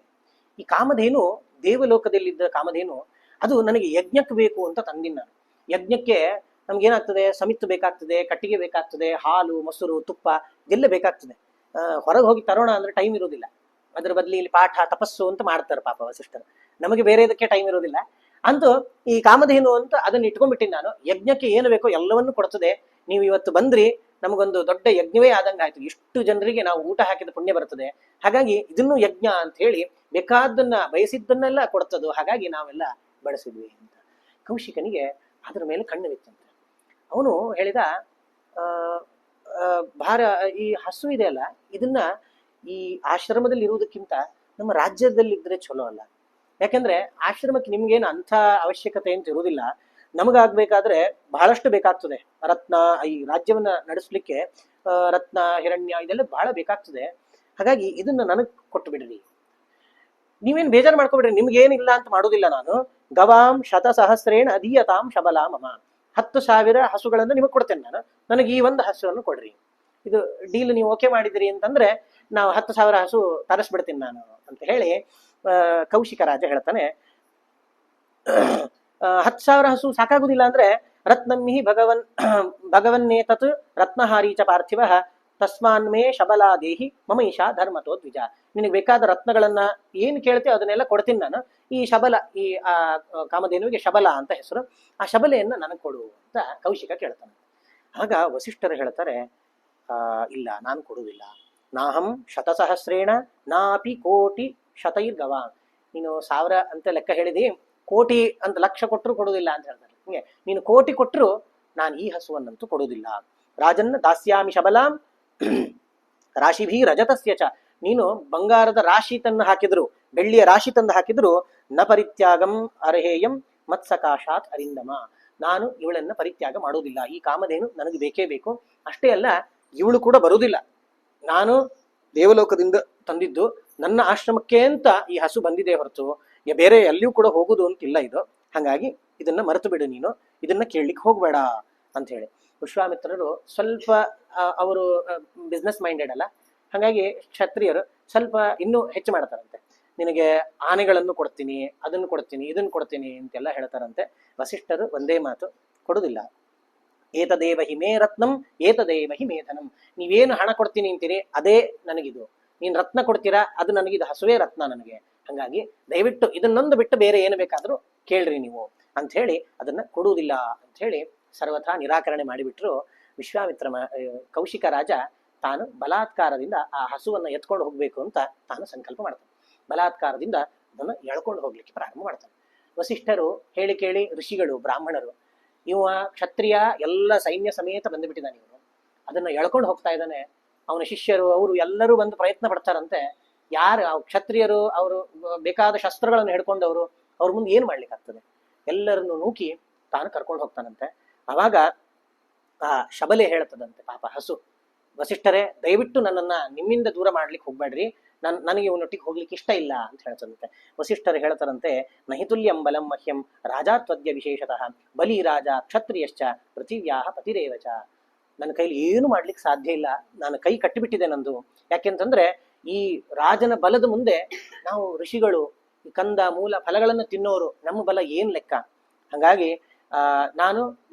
ಈ ಕಾಮಧೇನು ದೇವಲೋಕದಲ್ಲಿದ್ದ ಕಾಮಧೇನು, ಅದು ನನಗೆ ಯಜ್ಞಕ್ಕೆ ಬೇಕು ಅಂತ ತಂದಿನ ನಾನು. ಯಜ್ಞಕ್ಕೆ ನಮ್ಗೇನಾಗ್ತದೆ, ಸಮಿತ್ತು ಬೇಕಾಗ್ತದೆ, ಕಟ್ಟಿಗೆ ಬೇಕಾಗ್ತದೆ, ಹಾಲು ಮೊಸರು ತುಪ್ಪ ಇದೆಲ್ಲ ಬೇಕಾಗ್ತದೆ. ಹೊರಗೆ ಹೋಗಿ ತರೋಣ ಅಂದ್ರೆ ಟೈಮ್ ಇರೋದಿಲ್ಲ. ಅದ್ರ ಬದಲಿ ಇಲ್ಲಿ ಪಾಠ ತಪಸ್ಸು ಅಂತ ಮಾಡ್ತಾರೆ ಪಾಪ ವಸಿಷ್ಠರು, ನಮಗೆ ಬೇರೆ ಇದಕ್ಕೆ ಟೈಮ್ ಇರೋದಿಲ್ಲ. ಅಂತೂ ಈ ಕಾಮಧೇನು ಅಂತ ಅದನ್ನ ಇಟ್ಕೊಂಡ್ಬಿಟ್ಟಿನಿ ನಾನು. ಯಜ್ಞಕ್ಕೆ ಏನು ಬೇಕೋ ಎಲ್ಲವನ್ನೂ ಕೊಡ್ತದೆ. ನೀವು ಇವತ್ತು ಬಂದ್ರಿ, ನಮಗೊಂದು ದೊಡ್ಡ ಯಜ್ಞವೇ ಆದಂಗೆ ಆಯ್ತು. ಇಷ್ಟು ಜನರಿಗೆ ನಾವು ಊಟ ಹಾಕಿದ ಪುಣ್ಯ ಬರ್ತದೆ, ಹಾಗಾಗಿ ಇದನ್ನು ಯಜ್ಞ ಅಂತ ಹೇಳಿ ಬೇಕಾದನ್ನ ಬಯಸಿದ್ದನ್ನೆಲ್ಲ ಕೊಡ್ತದೋ, ಹಾಗಾಗಿ ನಾವೆಲ್ಲ ಬಳಸಿದ್ವಿ ಅಂತ. ಕೌಶಿಕನಿಗೆ ಅದರ ಮೇಲೆ ಕಣ್ಣು ಬಿತ್ತಂತೆ. ಅವನು ಹೇಳಿದ, ಭಾರ ಈ ಹಸು ಇದೆಯಲ್ಲ, ಇದನ್ನ ಈ ಆಶ್ರಮದಲ್ಲಿ ಇರುವುದಕ್ಕಿಂತ ನಮ್ಮ ರಾಜ್ಯದಲ್ಲಿದ್ರೆ ಚಲೋ ಅಲ್ಲ. ಯಾಕಂದ್ರೆ ಆಶ್ರಮಕ್ಕೆ ನಿಮ್ಗೇನು ಅಂಥ ಅವಶ್ಯಕತೆ ಅಂತ ಇರುವುದಿಲ್ಲ. ನಮಗಾಗ್ಬೇಕಾದ್ರೆ ಬಹಳಷ್ಟು ಬೇಕಾಗ್ತದೆ. ರತ್ನ, ಈ ರಾಜ್ಯವನ್ನ ನಡೆಸ್ಲಿಕ್ಕೆ ರತ್ನ ಹಿರಣ್ಯ ಇದೆಲ್ಲ ಬಹಳ ಬೇಕಾಗ್ತದೆ. ಹಾಗಾಗಿ ಇದನ್ನ ನನಗ್ ಕೊಟ್ಟು ಬಿಡ್ರಿ, ನೀವೇನ್ ಬೇಜಾರು ಮಾಡ್ಕೊಬಿಡ್ರಿ, ನಿಮ್ಗೇನಿಲ್ಲ ಅಂತ ಮಾಡೋದಿಲ್ಲ ನಾನು. ಗವಾಂ ಶತಸಹಸ್ರೇಣ ಅಧೀಯತಾಂ ಶಬಲಾ ಮಮ, 10,000 ಹಸುಗಳನ್ನು ನಿಮಗೆ ಕೊಡ್ತೇನೆ ನಾನು, ನನಗೆ ಈ ಒಂದು ಹಸುವನ್ನು ಕೊಡ್ರಿ. ಇದು ಡೀಲ್ ನೀವು ಓಕೆ ಮಾಡಿದಿರಿ ಅಂತಂದ್ರೆ ನಾವು 10,000 ಹಸು ತರಿಸ್ಬಿಡ್ತೀನಿ ನಾನು ಅಂತ ಹೇಳಿ ಕೌಶಿಕ ರಾಜ ಹೇಳ್ತಾನೆ. 10,000 ಹಸು ಸಾಕಾಗುದಿಲ್ಲ ಅಂದ್ರೆ ರತ್ನಮ್ಹಿ ಭಗವನ್ನೇತತ್ ರತ್ನಹಾರಿ ಚ ಪಾರ್ಥಿವ ತಸ್ಮಾನ್ಮೇ ಶಬಲಾ ದೇಹಿ ಮಮೈಷಾ ಧರ್ಮತೋ ದ್ವಿಜ. ನಿನಗೆ ಬೇಕಾದ ರತ್ನಗಳನ್ನ ಏನ್ ಕೇಳ್ತೀವಿ ಅದನ್ನೆಲ್ಲ ಕೊಡ್ತೀನಿ ನಾನು. ಈ ಶಬಲ, ಈ ಕಾಮಧೇನುವಿಗೆ ಶಬಲ ಅಂತ ಹೆಸರು, ಆ ಶಬಲೆಯನ್ನ ನನಗೆ ಕೊಡು ಅಂತ ಕೌಶಿಕ ಕೇಳ್ತಾನೆ. ಆಗ ವಸಿಷ್ಠರು ಹೇಳ್ತಾರೆ, ಇಲ್ಲ, ನಾನು ಕೊಡುವುದಿಲ್ಲ. ನಾಹಂ ಶತಸಹಸ್ರೇಣ ನಾಪಿ ಕೋಟಿ ಶತೈರ್ಗವ. ನೀನು 1000 ಅಂತ ಲೆಕ್ಕ ಹೇಳಿದಿ, ಕೋಟಿ ಅಂತ ಲಕ್ಷ ಕೊಟ್ಟರು ಕೊಡುವುದಿಲ್ಲ ಅಂತ ಹೇಳ್ತಾರೆ. ಹಿಂಗೆ ನೀನು ಕೋಟಿ ಕೊಟ್ಟರು ನಾನು ಈ ಹಸುವನ್ನಂತೂ ಕೊಡುವುದಿಲ್ಲ. ರಾಜನ್ನ ದಾಸ್ಯಾಮಿ ಶಬಲಾಂ ರಾಶಿಭಿ ರಜತಸ್ಯ ಚ. ನೀನು ಬಂಗಾರದ ರಾಶಿ ತಂದು ಹಾಕಿದ್ರು, ಬೆಳ್ಳಿಯ ರಾಶಿ ತಂದು ಹಾಕಿದ್ರು, ನ ಪರಿತ್ಯಾಗಂ ಅರ್ಹೇಯಂ ಮತ್ಸಕಾಶಾತ್ ಅರಿಂದಮ. ನಾನು ಇವಳನ್ನ ಪರಿತ್ಯಾಗ ಮಾಡುವುದಿಲ್ಲ. ಈ ಕಾಮಧೇನು ನನಗೆ ಬೇಕೇ ಬೇಕು. ಅಷ್ಟೇ ಅಲ್ಲ, ಇವಳು ಕೂಡ ಬರುವುದಿಲ್ಲ. ನಾನು ದೇವಲೋಕದಿಂದ ತಂದಿದ್ದು ನನ್ನ ಆಶ್ರಮಕ್ಕೆ ಅಂತ ಈ ಹಸು ಬಂದಿದೆ ಹೊರತು ಬೇರೆ ಎಲ್ಲಿಯೂ ಕೂಡ ಹೋಗುದು ಅಂತಿಲ್ಲ ಇದು. ಹಾಗಾಗಿ ಇದನ್ನ ಮರೆತು ಬಿಡು, ನೀನು ಇದನ್ನ ಕೇಳಲಿಕ್ಕೆ ಹೋಗ್ಬೇಡ ಅಂತ ಹೇಳಿ. ವಿಶ್ವಾಮಿತ್ರರು ಸ್ವಲ್ಪ ಅವರು ಬಿಸ್ನೆಸ್ ಮೈಂಡೆಡ್ ಅಲ್ಲ, ಹಾಗಾಗಿ ಕ್ಷತ್ರಿಯರು ಸ್ವಲ್ಪ ಇನ್ನೂ ಹೆಚ್ಚು ಮಾಡ್ತಾರಂತೆ. ನಿನಗೆ ಆನೆಗಳನ್ನು ಕೊಡ್ತೀನಿ, ಅದನ್ನು ಕೊಡ್ತೀನಿ, ಇದನ್ನು ಕೊಡ್ತೀನಿ ಅಂತೆಲ್ಲ ಹೇಳ್ತಾರಂತೆ. ವಸಿಷ್ಠರು ಒಂದೇ ಮಾತು, ಕೊಡುದಿಲ್ಲ. ಏತದೇವ ಹಿ ಮೇ ರತ್ನಂ ಏತದೇವ ಹಿ ಮೇ ಧನಂ. ನೀವೇನು ಹಣ ಕೊಡ್ತೀನಿ ಅಂತೀರಿ ಅದೇ ನನಗಿದು. ನೀನ್ ರತ್ನ ಕೊಡ್ತೀರಾ, ಅದು ನನಗಿದು, ಹಸುವೇ ರತ್ನ ನನಗೆ. ಹಾಗಾಗಿ ದಯವಿಟ್ಟು ಇದನ್ನೊಂದು ಬಿಟ್ಟು ಬೇರೆ ಏನು ಬೇಕಾದ್ರೂ ಕೇಳ್ರಿ ನೀವು ಅಂತ ಹೇಳಿ ಅದನ್ನ ಕೊಡುವುದಿಲ್ಲ ಅಂತ ಹೇಳಿ ಸರ್ವಥಾ ನಿರಾಕರಣೆ ಮಾಡಿಬಿಟ್ರು. ವಿಶ್ವಾಮಿತ್ರ ಕೌಶಿಕ ರಾಜ ತಾನು ಬಲಾತ್ಕಾರದಿಂದ ಆ ಹಸುವನ್ನ ಎತ್ಕೊಂಡು ಹೋಗ್ಬೇಕು ಅಂತ ತಾನು ಸಂಕಲ್ಪ ಮಾಡ್ತಾನೆ. ಬಲಾತ್ಕಾರದಿಂದ ಅದನ್ನ ಎಳ್ಕೊಂಡು ಹೋಗ್ಲಿಕ್ಕೆ ಪ್ರಾರಂಭ ಮಾಡ್ತಾನೆ. ವಸಿಷ್ಠರು ಹೇಳಿ ಕೇಳಿ ಋಷಿಗಳು, ಬ್ರಾಹ್ಮಣರು, ಇವ ಕ್ಷತ್ರಿಯ ಎಲ್ಲ ಸೈನ್ಯ ಸಮೇತ ಬಂದುಬಿಟ್ಟಿದ್ದಾನೆ, ಇವನು ಅದನ್ನ ಎಳ್ಕೊಂಡು ಹೋಗ್ತಾ ಇದ್ದಾನೆ. ಅವನ ಶಿಷ್ಯರು ಅವರು ಎಲ್ಲರೂ ಬಂದು ಪ್ರಯತ್ನ ಪಡ್ತಾರಂತೆ. ಯಾರು ಕ್ಷತ್ರಿಯರು, ಅವರು ಬೇಕಾದ ಶಸ್ತ್ರಗಳನ್ನು ಹಿಡ್ಕೊಂಡವರು, ಅವ್ರ ಮುಂದೆ ಏನ್ ಮಾಡ್ಲಿಕ್ಕಾಗ್ತದೆ? ಎಲ್ಲರನ್ನು ನೂಕಿ ತಾನು ಕರ್ಕೊಂಡು ಹೋಗ್ತಾನಂತೆ. ಅವಾಗ ಆ ಶಬಲೆ ಹೇಳ್ತದಂತೆ, ಪಾಪ ಹಸು, ವಸಿಷ್ಠರೇ ದಯವಿಟ್ಟು ನನ್ನನ್ನ ನಿಮ್ಮಿಂದ ದೂರ ಮಾಡ್ಲಿಕ್ಕೆ ಹೋಗ್ಬೇಡ್ರಿ, ನನಗೆ ಇವನೊಟ್ಟಿಗೆ ಹೋಗ್ಲಿಕ್ಕೆ ಇಷ್ಟ ಇಲ್ಲ ಅಂತ ಹೇಳ್ತದಂತೆ. ವಸಿಷ್ಠರು ಹೇಳ್ತಾರಂತೆ, ನಹಿತುಲ್ಯಂ ಬಲಂ ಮಹ್ಯಂ ರಾಜಾತ್ವದ್ಯ ವಿಶೇಷತಃ ಬಲಿ ರಾಜ ಕ್ಷತ್ರಿಯಶ್ಚ ಪೃಥಿವ್ಯಾಹ ಪತಿರೇವಚ. ನನ್ನ ಕೈಲಿ ಏನು ಮಾಡ್ಲಿಕ್ಕೆ ಸಾಧ್ಯ ಇಲ್ಲ, ನಾನು ಕೈ ಕಟ್ಟಿಬಿಟ್ಟಿದೆ ನಂದು. ಯಾಕೆಂತಂದ್ರೆ ಈ ರಾಜನ ಬಲದ ಮುಂದೆ ನಾವು ಋಷಿಗಳು ಈ ಕಂದ ಮೂಲ ಫಲಗಳನ್ನು ತಿನ್ನೋರು, ನಮ್ಮ ಬಲ ಏನ್ ಲೆಕ್ಕ? ಹಾಗಾಗಿ ನಾನು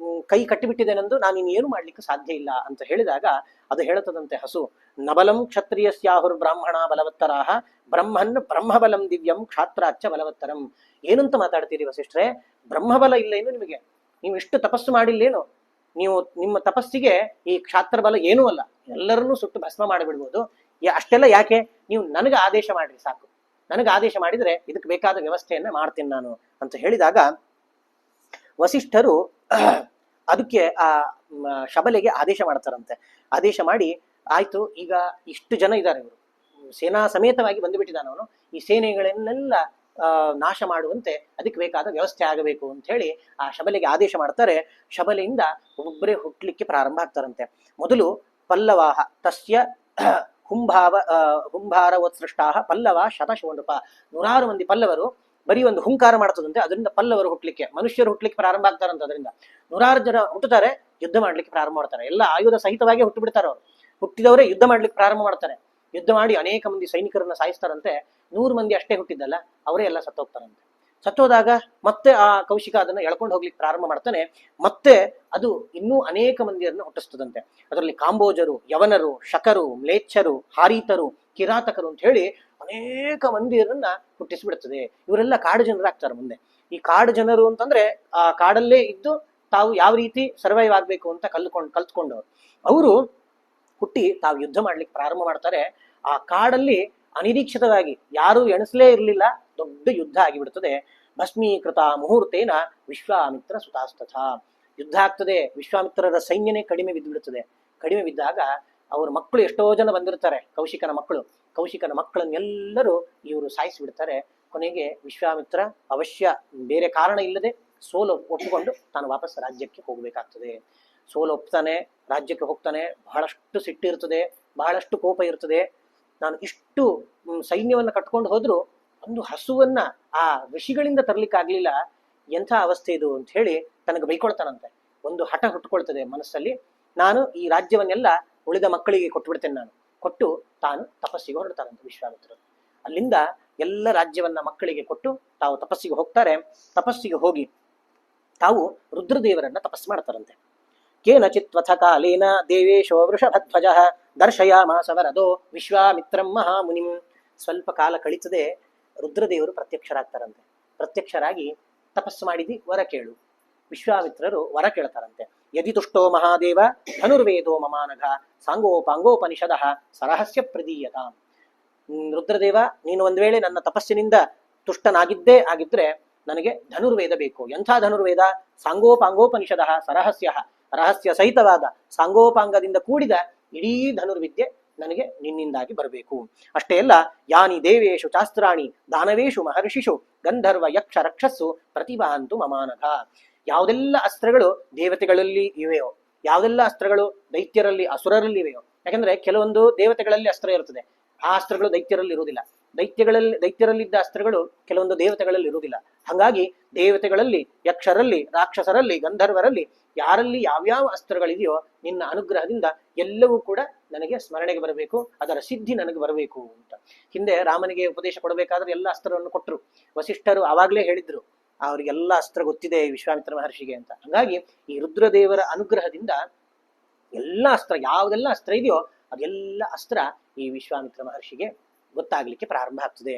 ಕೈ ಕಟ್ಟಿಬಿಟ್ಟಿದೆ ನಂದು, ನಾನು ಇನ್ನೇನು ಮಾಡ್ಲಿಕ್ಕೆ ಸಾಧ್ಯ ಇಲ್ಲ ಅಂತ ಹೇಳಿದಾಗ ಅದು ಹೇಳುತ್ತದಂತೆ ಹಸು, ನಬಲಂ ಕ್ಷತ್ರಿಯಸ್ಯಾಹುರ್ ಬ್ರಾಹ್ಮಣ ಬಲವತ್ತರಾಹ ಬ್ರಹ್ಮನ್ ಬ್ರಹ್ಮಬಲಂ ದಿವ್ಯಂ ಕ್ಷಾತ್ರಾಚ್ಚ ಬಲವತ್ತರಂ. ಏನಂತ ಮಾತಾಡ್ತೀರಿ ವಸಿಷ್ಠರೇ? ಬ್ರಹ್ಮಬಲ ಇಲ್ಲ ಏನು ನಿಮಗೆ? ನೀವು ಇಷ್ಟು ತಪಸ್ಸು ಮಾಡಿಲ್ಲೇನು? ನೀವು ನಿಮ್ಮ ತಪಸ್ಸಿಗೆ ಈ ಕ್ಷಾತ್ರ ಬಲ ಏನೂ ಅಲ್ಲ, ಎಲ್ಲರನ್ನೂ ಸುಟ್ಟು ಭಸ್ಮ ಮಾಡಿಬಿಡ್ಬೋದು. ಅಷ್ಟೆಲ್ಲ ಯಾಕೆ? ನೀವು ನನಗೆ ಆದೇಶ ಮಾಡ್ರಿ ಸಾಕು, ನನಗೆ ಆದೇಶ ಮಾಡಿದ್ರೆ ಇದಕ್ಕೆ ಬೇಕಾದ ವ್ಯವಸ್ಥೆಯನ್ನ ಮಾಡ್ತೀನಿ ನಾನು ಅಂತ ಹೇಳಿದಾಗ ವಸಿಷ್ಠರು ಅದಕ್ಕೆ ಆ ಶಬಲೆಗೆ ಆದೇಶ ಮಾಡ್ತಾರಂತೆ. ಆದೇಶ ಮಾಡಿ, ಆಯ್ತು ಈಗ ಇಷ್ಟು ಜನ ಇದ್ದಾರೆ, ಇವರು ಸೇನಾ ಸಮೇತವಾಗಿ ಬಂದುಬಿಟ್ಟಿದ್ದಾನ ಅವನು, ಈ ಸೇನೆಗಳನ್ನೆಲ್ಲ ನಾಶ ಮಾಡುವಂತೆ ಅದಕ್ಕೆ ಬೇಕಾದ ವ್ಯವಸ್ಥೆ ಆಗಬೇಕು ಅಂತ ಹೇಳಿ ಆ ಶಬಲೆಗೆ ಆದೇಶ ಮಾಡ್ತಾರೆ. ಶಬಲೆಯಿಂದ ಒಬ್ಬೊಬ್ಬರೇ ಹುಟ್ಟಲಿಕ್ಕೆ ಪ್ರಾರಂಭ ಆಗ್ತಾರಂತೆ. ಮೊದಲು ಪಲ್ಲವಾಹ ತಸ್ಯ ಹುಂಭಾರವೋತ್ಸೃಷ್ಟಾ ಪಲ್ಲವ ಶತಶೋನೃಪ, 100 ಮಂದಿ ಪಲ್ಲವರು ಬರೀ ಒಂದು ಹುಂಕಾರ ಮಾಡ್ತದಂತೆ, ಅದರಿಂದ ಪಲ್ಲವರು ಹುಟ್ಟಲಿಕ್ಕೆ, ಮನುಷ್ಯರು ಹುಟ್ಟಲಿಕ್ಕೆ ಪ್ರಾರಂಭ ಆಗ್ತಾರಂತೆ. ಅದರಿಂದ 100 ಜನ ಹುಟ್ಟುತ್ತಾರೆ, ಯುದ್ಧ ಮಾಡ್ಲಿಕ್ಕೆ ಪ್ರಾರಂಭ ಮಾಡ್ತಾರೆ. ಎಲ್ಲ ಆಯುಧ ಸಹಿತವಾಗಿ ಹುಟ್ಟು ಬಿಡ್ತಾರೆ. ಅವರು ಹುಟ್ಟಿದವರೇ ಯುದ್ಧ ಮಾಡ್ಲಿಕ್ಕೆ ಪ್ರಾರಂಭ ಮಾಡ್ತಾರೆ. ಯುದ್ಧ ಮಾಡಿ ಅನೇಕ ಮಂದಿ ಸೈನಿಕರನ್ನ ಸಾಯಿಸ್ತಾರಂತೆ. 100 ಮಂದಿ ಅಷ್ಟೇ ಹುಟ್ಟಿದ್ದಲ್ಲ, ಅವರೇ ಎಲ್ಲ ಸತ್ತೋಗ್ತಾರಂತೆ. ಸತ್ತೋದಾಗ ಮತ್ತೆ ಆ ಕೌಶಿಕ ಅದನ್ನ ಎಳ್ಕೊಂಡು ಹೋಗ್ಲಿಕ್ಕೆ ಪ್ರಾರಂಭ ಮಾಡ್ತಾನೆ. ಮತ್ತೆ ಅದು ಇನ್ನೂ ಅನೇಕ ಮಂದಿಯರನ್ನು ಹುಟ್ಟಿಸ್ತದಂತೆ. ಅದರಲ್ಲಿ ಕಾಂಬೋಜರು, ಯವನರು, ಶಕರು, ಮ್ಲೇಚ್ಛರು, ಹಾರೀತರು, ಕಿರಾತಕರು ಅಂತ ಹೇಳಿ ಅನೇಕ ಮಂದಿಯರನ್ನ ಹುಟ್ಟಿಸಿಬಿಡುತ್ತದೆ. ಇವರೆಲ್ಲ ಕಾಡು ಜನರಾಗ್ತಾರೆ ಮುಂದೆ. ಈ ಕಾಡು ಜನರು ಅಂತಂದ್ರೆ ಆ ಕಾಡಲ್ಲೇ ಇದ್ದು ತಾವು ಯಾವ ರೀತಿ ಸರ್ವೈವ್ ಆಗ್ಬೇಕು ಅಂತ ಕಲ್ತ್ಕೊಂಡವ್ರು. ಅವರು ಹುಟ್ಟಿ ತಾವು ಯುದ್ಧ ಮಾಡ್ಲಿಕ್ಕೆ ಪ್ರಾರಂಭ ಮಾಡ್ತಾರೆ. ಆ ಕಾಡಲ್ಲಿ ಅನಿರೀಕ್ಷಿತವಾಗಿ ಯಾರು ಎಣಿಸಲೇ ಇರಲಿಲ್ಲ, ದೊಡ್ಡ ಯುದ್ಧ ಆಗಿಬಿಡ್ತದೆ. ಭಸ್ಮೀಕೃತ ಮುಹೂರ್ತೇನ ವಿಶ್ವಾಮಿತ್ರ ಸುತಾಸ್ತಥ, ಯುದ್ಧ ಆಗ್ತದೆ. ವಿಶ್ವಾಮಿತ್ರರ ಸೈನ್ಯನೇ ಕಡಿಮೆ ಬಿದ್ದು ಬಿಡುತ್ತದೆ. ಕಡಿಮೆ ಬಿದ್ದಾಗ ಅವ್ರ ಮಕ್ಕಳು ಎಷ್ಟೋ ಜನ ಬಂದಿರ್ತಾರೆ, ಕೌಶಿಕನ ಮಕ್ಕಳನ್ನೆಲ್ಲರೂ ಇವರು ಸಾಯಿಸಿಬಿಡ್ತಾರೆ. ಕೊನೆಗೆ ವಿಶ್ವಾಮಿತ್ರ ಅವಶ್ಯ ಬೇರೆ ಕಾರಣ ಇಲ್ಲದೆ ಸೋಲು ಒಪ್ಪಿಕೊಂಡು ತಾನು ವಾಪಸ್ ರಾಜ್ಯಕ್ಕೆ ಹೋಗ್ಬೇಕಾಗ್ತದೆ. ಸೋಲು ಒಪ್ತಾನೆ, ರಾಜ್ಯಕ್ಕೆ ಹೋಗ್ತಾನೆ. ಬಹಳಷ್ಟು ಸಿಟ್ಟಿರ್ತದೆ, ಬಹಳಷ್ಟು ಕೋಪ ಇರ್ತದೆ. ನಾನು ಇಷ್ಟು ಸೈನ್ಯವನ್ನ ಕಟ್ಕೊಂಡು ಹೋದ್ರು ಒಂದು ಹಸುವನ್ನ ಆ ಋಷಿಗಳಿಂದ ತರ್ಲಿಕ್ಕಾಗ್ಲಿಲ್ಲ, ಎಂಥ ಅವಸ್ಥೆ ಇದು ಅಂತ ಹೇಳಿ ತನಗೆ ಬೈಕೊಳ್ತಾನಂತೆ. ಒಂದು ಹಠ ಹುಟ್ಟುಕೊಳ್ತದೆ ಮನಸ್ಸಲ್ಲಿ, ನಾನು ಈ ರಾಜ್ಯವನ್ನೆಲ್ಲ ಉಳಿದ ಮಕ್ಕಳಿಗೆ ಕೊಟ್ಟು ಬಿಡ್ತೇನೆ. ನಾನು ಕೊಟ್ಟು ತಾನು ತಪಸ್ಸಿಗೆ ಹೊರಡ್ತಾರಂತೆ ವಿಶ್ವಾಮಿತ್ರರು. ಅಲ್ಲಿಂದ ಎಲ್ಲ ರಾಜ್ಯವನ್ನ ಮಕ್ಕಳಿಗೆ ಕೊಟ್ಟು ತಾವು ತಪಸ್ಸಿಗೆ ಹೋಗ್ತಾರೆ. ತಪಸ್ಸಿಗೆ ಹೋಗಿ ತಾವು ರುದ್ರದೇವರನ್ನ ತಪಸ್ಸು ಮಾಡ್ತಾರಂತೆ. ಕೇನಚಿತ್ವಥ ಕಾಲೇನ ದೇವೇಶೋ ವೃಷಭಧ್ವಜ ದರ್ಶಯಾಮಾಸ ವರದೋ ವಿಶ್ವಾಮಿತ್ರಂ ಮಹಾಮುನಿಂ. ಸ್ವಲ್ಪ ಕಾಲ ಕಳೀತದೆ, ರುದ್ರದೇವರು ಪ್ರತ್ಯಕ್ಷರಾಗ್ತಾರಂತೆ. ಪ್ರತ್ಯಕ್ಷರಾಗಿ ತಪಸ್ಸು ಮಾಡಿದಿ ವರ ಕೇಳು. ವಿಶ್ವಾಮಿತ್ರರು ವರ ಕೇಳ್ತಾರಂತೆ. ಯದಿ ತುಷ್ಟೋ ಮಹಾದೇವ ಧನುರ್ವೇದೋ ಮಮಾನಘ ಸಾಂಗೋಪಾಂಗೋಪನಿಷದಃ ಸರಹಸ್ಯ ಪ್ರದೀಯತ. ರುದ್ರದೇವ, ನೀನು ಒಂದ್ ವೇಳೆ ನನ್ನ ತಪಸ್ಸಿನಿಂದ ತುಷ್ಟನಾಗಿದ್ದೇ ಆಗಿದ್ರೆ ನನಗೆ ಧನುರ್ವೇದ ಬೇಕು. ಎಂಥ ಧನುರ್ವೇದ? ಸಾಂಗೋಪಾಂಗೋಪನಿಷದಃ ಸರಹಸ್ಯ, ರಹಸ್ಯ ಸಹಿತವಾದ ಸಾಂಗೋಪಾಂಗದಿಂದ ಕೂಡಿದ ಇಡೀ ಧನುರ್ವಿದ್ಯೆ ನನಗೆ ನಿನ್ನಿಂದಾಗಿ ಬರಬೇಕು. ಅಷ್ಟೇ ಅಲ್ಲ, ಯಾನಿ ದೇವೇಶು ಶಾಸ್ತ್ರಾಣಿ ದಾನವೇಶು ಮಹರ್ಷಿಷು ಗಂಧರ್ವ ಯಕ್ಷ ರಕ್ಷಸ್ಸು ಪ್ರತಿಭಾಂತು ಮಮಾನಘ. ಯಾವುದೆಲ್ಲ ಅಸ್ತ್ರಗಳು ದೇವತೆಗಳಲ್ಲಿ ಇವೆಯೋ, ಯಾವುದೆಲ್ಲ ಅಸ್ತ್ರಗಳು ದೈತ್ಯರಲ್ಲಿ ಅಸುರರಲ್ಲಿ ಇವೆಯೋ, ಯಾಕಂದ್ರೆ ಕೆಲವೊಂದು ದೇವತೆಗಳಲ್ಲಿ ಅಸ್ತ್ರ ಇರುತ್ತದೆ, ಆ ಅಸ್ತ್ರಗಳು ದೈತ್ಯರಲ್ಲಿ ಇರುವುದಿಲ್ಲ. ದೈತ್ಯರಲ್ಲಿದ್ದ ಅಸ್ತ್ರಗಳು ಕೆಲವೊಂದು ದೇವತೆಗಳಲ್ಲಿ ಇರುವುದಿಲ್ಲ. ಹಾಗಾಗಿ ದೇವತೆಗಳಲ್ಲಿ, ಯಕ್ಷರಲ್ಲಿ, ರಾಕ್ಷಸರಲ್ಲಿ, ಗಂಧರ್ವರಲ್ಲಿ ಯಾರಲ್ಲಿ ಯಾವ್ಯಾವ ಅಸ್ತ್ರಗಳಿದೆಯೋ ನಿನ್ನ ಅನುಗ್ರಹದಿಂದ ಎಲ್ಲವೂ ಕೂಡ ನನಗೆ ಸ್ಮರಣೆಗೆ ಬರಬೇಕು, ಅದರ ಸಿದ್ಧಿ ನನಗೆ ಬರಬೇಕು ಅಂತ. ಹಿಂದೆ ರಾಮನಿಗೆ ಉಪದೇಶ ಕೊಡಬೇಕಾದ್ರೆ ಎಲ್ಲ ಅಸ್ತ್ರವನ್ನು ಕೊಟ್ಟರು. ವಸಿಷ್ಠರು ಆವಾಗಲೇ ಹೇಳಿದ್ರು ಅವರಿಗೆಲ್ಲ ಅಸ್ತ್ರ ಗೊತ್ತಿದೆ ವಿಶ್ವಾಮಿತ್ರ ಮಹರ್ಷಿಗೆ ಅಂತ. ಹಾಗಾಗಿ ಈ ರುದ್ರದೇವರ ಅನುಗ್ರಹದಿಂದ ಎಲ್ಲ ಅಸ್ತ್ರ, ಯಾವುದೆಲ್ಲ ಅಸ್ತ್ರ ಇದೆಯೋ ಅದೆಲ್ಲ ಅಸ್ತ್ರ ಈ ವಿಶ್ವಾಮಿತ್ರ ಮಹರ್ಷಿಗೆ ಗೊತ್ತಾಗ್ಲಿಕ್ಕೆ ಪ್ರಾರಂಭ ಆಗ್ತದೆ.